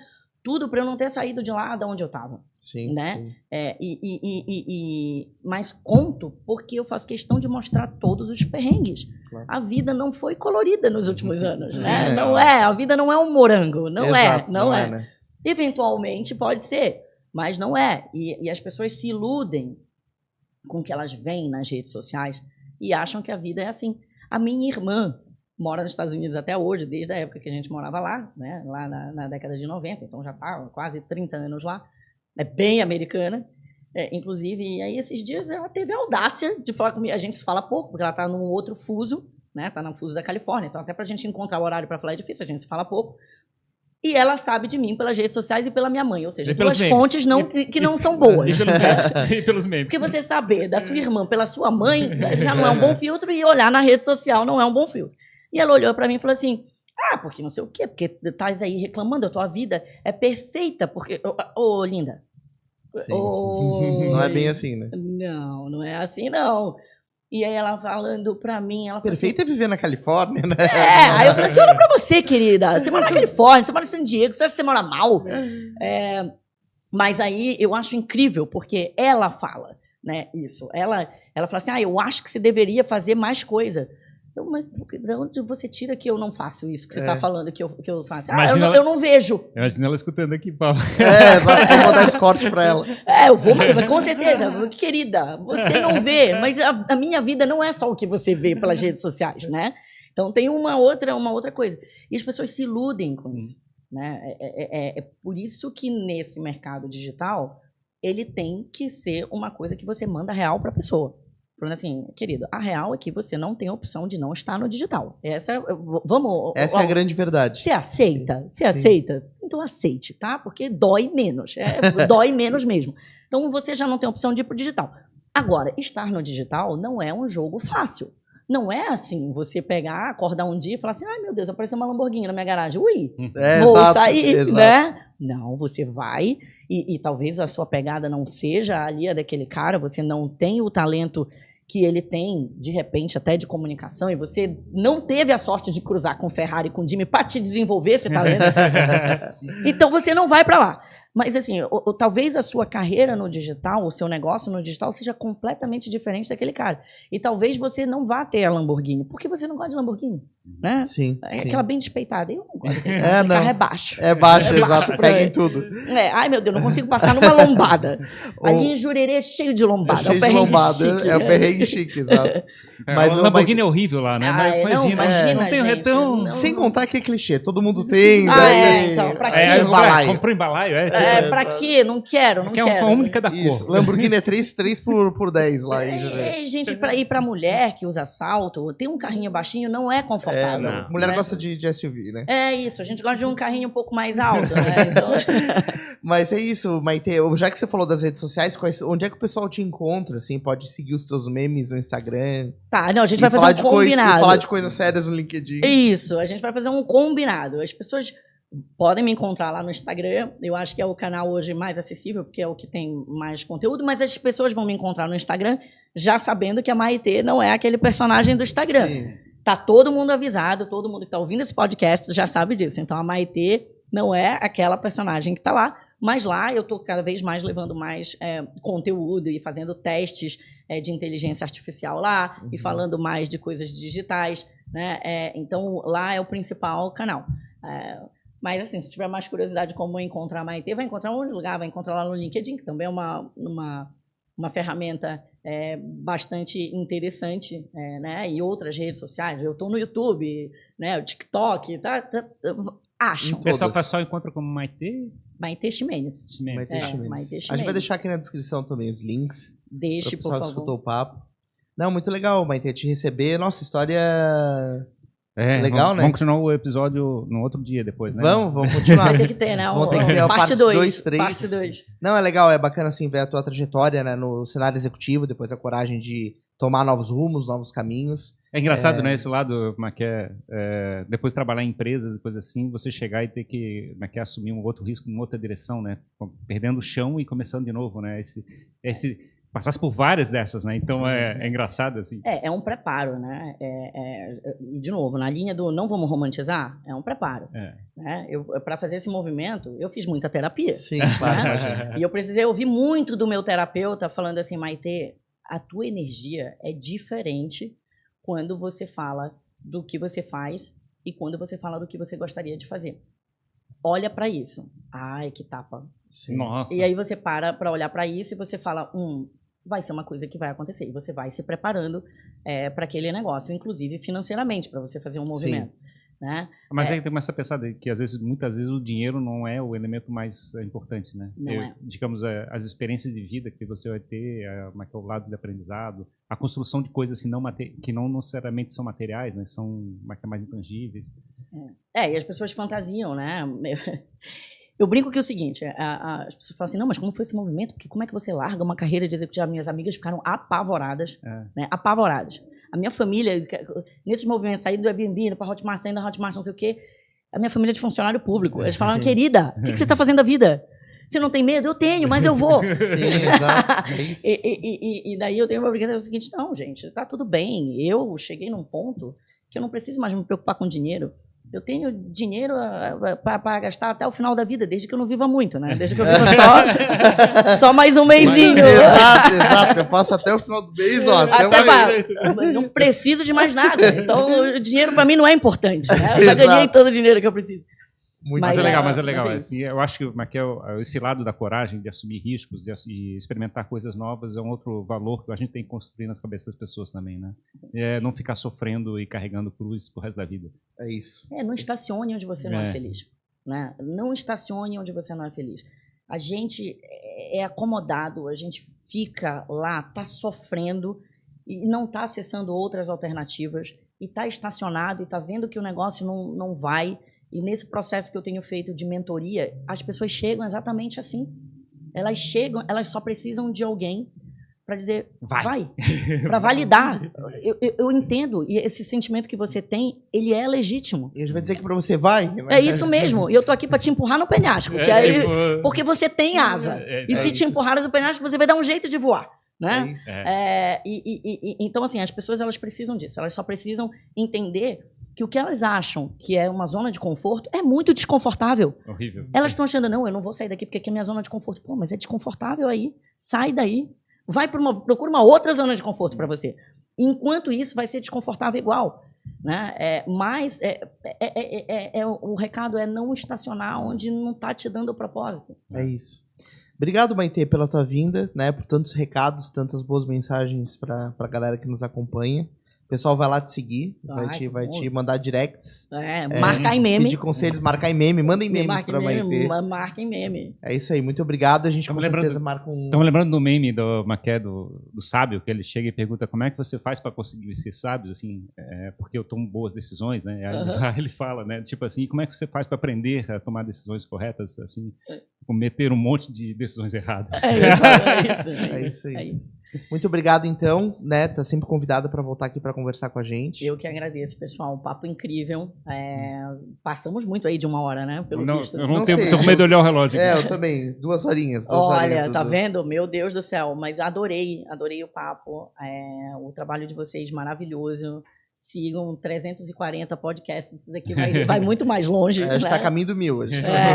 tudo para eu não ter saído de lá de onde eu estava. Sim, né? sim. Mas conto porque eu faço questão de mostrar todos os perrengues. Claro. A vida não foi colorida nos últimos anos. Sim, né? Não é. A vida não é um morango. Não Exato, não é. Né? Eventualmente pode ser, mas não é. E as pessoas se iludem com o que elas veem nas redes sociais e acham que a vida é assim. A minha irmã mora nos Estados Unidos até hoje, desde a época que a gente morava lá, né? Lá na década de 90, então já está quase 30 anos lá. É bem americana, inclusive, e aí esses dias ela teve a audácia de falar comigo. A gente se fala pouco, porque ela está num outro fuso, né? Está no fuso da Califórnia, então até para a gente encontrar o horário para falar é difícil, a gente se fala pouco. E ela sabe de mim pelas redes sociais e pela minha mãe, ou seja, duas fontes que não são boas. E pelos memes. Porque você saber da sua irmã pela sua mãe já não é um bom filtro, e olhar na rede social não é um bom filtro. E ela olhou para mim e falou assim, porque não sei o quê, porque estás aí reclamando, a tua vida é perfeita, porque... Ô, linda. Não é bem assim, né? Não é assim, não. E aí ela falando pra mim, ela falou perfeito assim, é viver na Califórnia, né? Aí eu falei assim, olha pra você, querida, você mora na Califórnia, você mora em San Diego, você acha que você mora mal? Mas aí eu acho incrível, porque ela fala, né, isso. Ela fala assim, eu acho que você deveria fazer mais coisa. Mas de onde você tira que eu não faço isso que você está falando que eu faço? Eu não vejo. Imagina ela escutando aqui, Paulo. Exato, vou mandar esse corte para ela. Eu vou, com certeza. Querida, você não vê, mas a minha vida não é só o que você vê pelas redes sociais, né? Então tem uma outra coisa. E as pessoas se iludem com isso. Né? É por isso que nesse mercado digital, ele tem que ser uma coisa que você manda real para a pessoa. Falando assim, querido, a real é que você não tem a opção de não estar no digital. Essa é a grande verdade. Você aceita? Você aceita? Então aceite, tá? Porque dói menos. Dói menos mesmo. Então você já não tem a opção de ir pro digital. Agora, estar no digital não é um jogo fácil. Não é assim, você pegar, acordar um dia e falar assim, ai meu Deus, apareceu uma Lamborghini na minha garagem. Ui, vou sair, né? Não, você vai e talvez a sua pegada não seja ali a daquele cara, você não tem o talento que ele tem, de repente, até de comunicação, e você não teve a sorte de cruzar com o Ferrari e com o Jimmy para te desenvolver esse talento. Então, você não vai para lá. Mas, assim, talvez a sua carreira no digital, o seu negócio no digital, seja completamente diferente daquele cara. E talvez você não vá ter a Lamborghini, porque você não gosta de Lamborghini, né? Sim, É sim. aquela bem despeitada. Eu não gosto de É, não. carro é baixo. É baixo, exato. pra Pega ele. em tudo. Ai, meu Deus, não consigo passar numa lombada. Ali em Jurerê é cheio de lombada. Cheio é o de perrengue lombada. chique. É o perrengue chique, exato. Mas o Lamborghini é horrível lá, né? Mas Não, imagina, não tem o gente, retão. não. Sem contar que é clichê, todo mundo tem. Então, pra quê? É, balaio. Comprou em balaio, Pra quê? Não quero, não Que é quero. uma única da Isso, cor. Lamborghini é 3 por 10 lá em Janeiro. Gente, pra ir pra mulher que usa salto, ter um carrinho baixinho não é confortável. Não. Mulher né? gosta de SUV, né? É isso, a gente gosta de um carrinho um pouco mais alto, né? Então... Mas é isso, Maite. Já que você falou das redes sociais, onde é que o pessoal te encontra? Assim, pode seguir os teus memes no Instagram? Tá, não, a gente E vai fazer um combinado. E falar de coisas sérias no LinkedIn. Isso, a gente vai fazer um combinado. As pessoas podem me encontrar lá no Instagram. Eu acho que é o canal hoje mais acessível, porque é o que tem mais conteúdo, mas as pessoas vão me encontrar no Instagram já sabendo que a Maite não é aquele personagem do Instagram. Sim. Tá todo mundo avisado, todo mundo que tá ouvindo esse podcast já sabe disso. Então a Maite não é aquela personagem que tá lá, mas lá eu tô cada vez mais levando mais conteúdo e fazendo testes de inteligência artificial lá e falando mais de coisas digitais, né? Então lá é o principal canal. Mas assim, se tiver mais curiosidade de como encontrar a Maite, vai encontrar em outro lugar, vai encontrar lá no LinkedIn, que também é uma ferramenta bastante interessante, né? E outras redes sociais. Eu estou no YouTube, né? O TikTok, acham. O pessoal encontra como Maite? Maite Ximenes. Maite Ximenes. Maite A gente Ximenes. vai deixar aqui na descrição também os links. Deixe, Para o por pessoal que favor. escutou o papo. Não, muito legal, Maite, te receber. Nossa, história... legal, né? Vamos continuar o episódio no outro dia depois, né? Vamos continuar. Vai ter que ter, né? Vamos ter que ter a parte 2, 2, 3. Parte 2. Não, é legal, é bacana assim ver a tua trajetória, né, no cenário executivo, depois a coragem de tomar novos rumos, novos caminhos. É engraçado, né? Esse lado, como é que depois de trabalhar em empresas e coisas assim, você chegar e ter que, como é que assumir um outro risco, uma outra direção, né? Perdendo o chão e começando de novo, né? Passasse por várias dessas, né? Então é engraçado, assim. É um preparo, né? E, de novo, na linha do não vamos romantizar, é um preparo. Né? Para fazer esse movimento, eu fiz muita terapia. Sim, claro. Né? E eu precisei ouvir muito do meu terapeuta falando assim, Maite, a tua energia é diferente quando você fala do que você faz e quando você fala do que você gostaria de fazer. Olha para isso. Ai, que tapa. Sim. Nossa. E aí você para olhar para isso e você fala, vai ser uma coisa que vai acontecer. E você vai se preparando para aquele negócio, inclusive financeiramente, para você fazer um movimento. Né? Mas aí começa a pensar que muitas vezes o dinheiro não é o elemento mais importante, né? Digamos, as experiências de vida que você vai ter, o lado de aprendizado, a construção de coisas que não necessariamente são materiais, né? São mais intangíveis. E as pessoas fantasiam, né? Eu brinco que é o seguinte, as pessoas falam assim, não, mas como foi esse movimento? Porque como é que você larga uma carreira de executiva? Minhas amigas ficaram apavoradas, né? Apavoradas. A minha família, nesses movimentos, saindo do Airbnb, indo para Hotmart, saindo da Hotmart, não sei o quê, a minha família é de funcionário público. Eles falaram, querida, o que você está fazendo da vida? Você não tem medo? Eu tenho, mas eu vou. Sim, exato. É isso. E daí eu tenho uma brincadeira o seguinte, não, gente, tá tudo bem. Eu cheguei num ponto que eu não preciso mais me preocupar com dinheiro. Eu tenho dinheiro para gastar até o final da vida, desde que eu não viva muito, né? Desde que eu viva só mais um mêsinho. Exato. Eu passo até o final do mês, ó. Não preciso de mais nada. Então, o dinheiro para mim não é importante. Né? Eu já ganhei todo o dinheiro que eu preciso. Mas é legal. Assim, eu acho que esse lado da coragem de assumir riscos e experimentar coisas novas é um outro valor que a gente tem que construir nas cabeças das pessoas também, né? Não ficar sofrendo e carregando cruz pro resto da vida. É isso. Não estacione onde você não é feliz. Né? Não estacione onde você não é feliz. A gente é acomodado, a gente fica lá, tá sofrendo e não tá acessando outras alternativas e tá estacionado e tá vendo que o negócio não vai. E nesse processo que eu tenho feito de mentoria, as pessoas chegam exatamente assim. Elas chegam, elas só precisam de alguém para dizer, vai. Para validar. Eu entendo, e esse sentimento que você tem, ele é legítimo. E a gente vai dizer que para você vai. É isso mesmo, e eu tô aqui para te empurrar no penhasco, porque você tem asa. E se te empurrar no penhasco, você vai dar um jeito de voar. Né? Então, assim, as pessoas elas precisam disso. Elas só precisam entender que o que elas acham que é uma zona de conforto é muito desconfortável. Horrível. Elas estão achando, não, eu não vou sair daqui porque aqui é minha zona de conforto. Pô, mas é desconfortável aí. Sai daí. Procura uma outra zona de conforto para você. Enquanto isso, vai ser desconfortável igual. Né? Mas o recado é não estacionar onde não está te dando o propósito. É isso. Obrigado, Maitê, pela tua vinda, né? Por tantos recados, tantas boas mensagens para a galera que nos acompanha. O pessoal vai lá te seguir, vai te mandar directs. Marcar em meme. Pedir conselhos, marcar em meme. Mandem memes pra Maitê. Marquem meme. É isso aí, muito obrigado. A gente com certeza marca um... Estamos lembrando do meme do sábio, que ele chega e pergunta como é que você faz para conseguir ser sábio, assim, porque eu tomo boas decisões, né? Aí ele fala, né? Tipo assim, como é que você faz para aprender a tomar decisões corretas, assim, cometer um monte de decisões erradas. É isso aí. É isso. Muito obrigado, então, né? Tá sempre convidada para voltar aqui para conversar com a gente. Eu que agradeço, pessoal. Um papo incrível. Passamos muito aí de 1 hora, né? Pelo visto. Eu não tenho, tô com medo de olhar o relógio. Eu também. 2 horinhas. Olha, tá vendo? Meu Deus do céu. Mas adorei o papo. O trabalho de vocês maravilhoso. Sigam 340 podcasts, isso daqui vai muito mais longe. A gente está a caminho do 1000.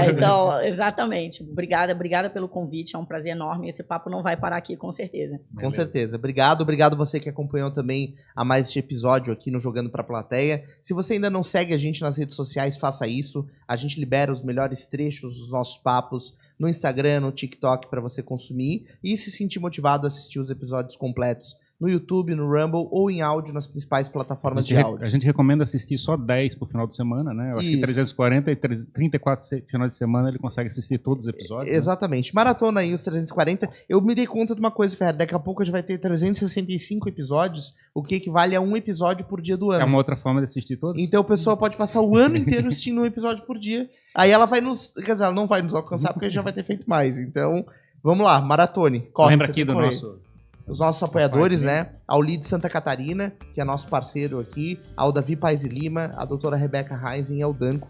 Então, exatamente. Obrigada pelo convite, é um prazer enorme. Esse papo não vai parar aqui, com certeza. Com certeza. Obrigado você que acompanhou também a mais este episódio aqui no Jogando Pra Plateia. Se você ainda não segue a gente nas redes sociais, faça isso. A gente libera os melhores trechos dos nossos papos no Instagram, no TikTok para você consumir e se sentir motivado a assistir os episódios completos no YouTube, no Rumble ou em áudio nas principais plataformas de áudio. A gente recomenda assistir só 10 por final de semana, né? Eu acho que 340 e 34 final de semana ele consegue assistir todos os episódios. Exatamente. Né? Maratona aí os 340. Eu me dei conta de uma coisa, Ferreira. Daqui a pouco a gente vai ter 365 episódios, o que equivale a um episódio por dia do ano. É uma outra forma de assistir todos. Então a pessoa pode passar o ano inteiro assistindo um episódio por dia. Aí ela vai nos... Quer dizer, ela não vai nos alcançar porque a gente já vai ter feito mais. Então, vamos lá. Maratone. Corre. Lembra aqui do nosso... Os nossos apoiadores, né? Ao Lead Santa Catarina, que é nosso parceiro aqui, ao Davi Paes e Lima, a doutora Rebeca Reisen e ao Danco.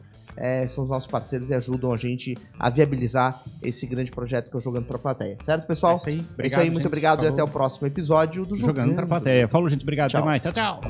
São os nossos parceiros e ajudam a gente a viabilizar esse grande projeto que é o Jogando Pra Plateia. Certo, pessoal? É isso aí. Obrigado, muito obrigado e até o próximo episódio do Jogando Pra Plateia. Falou, gente. Obrigado. Tchau. Até mais. Tchau, tchau.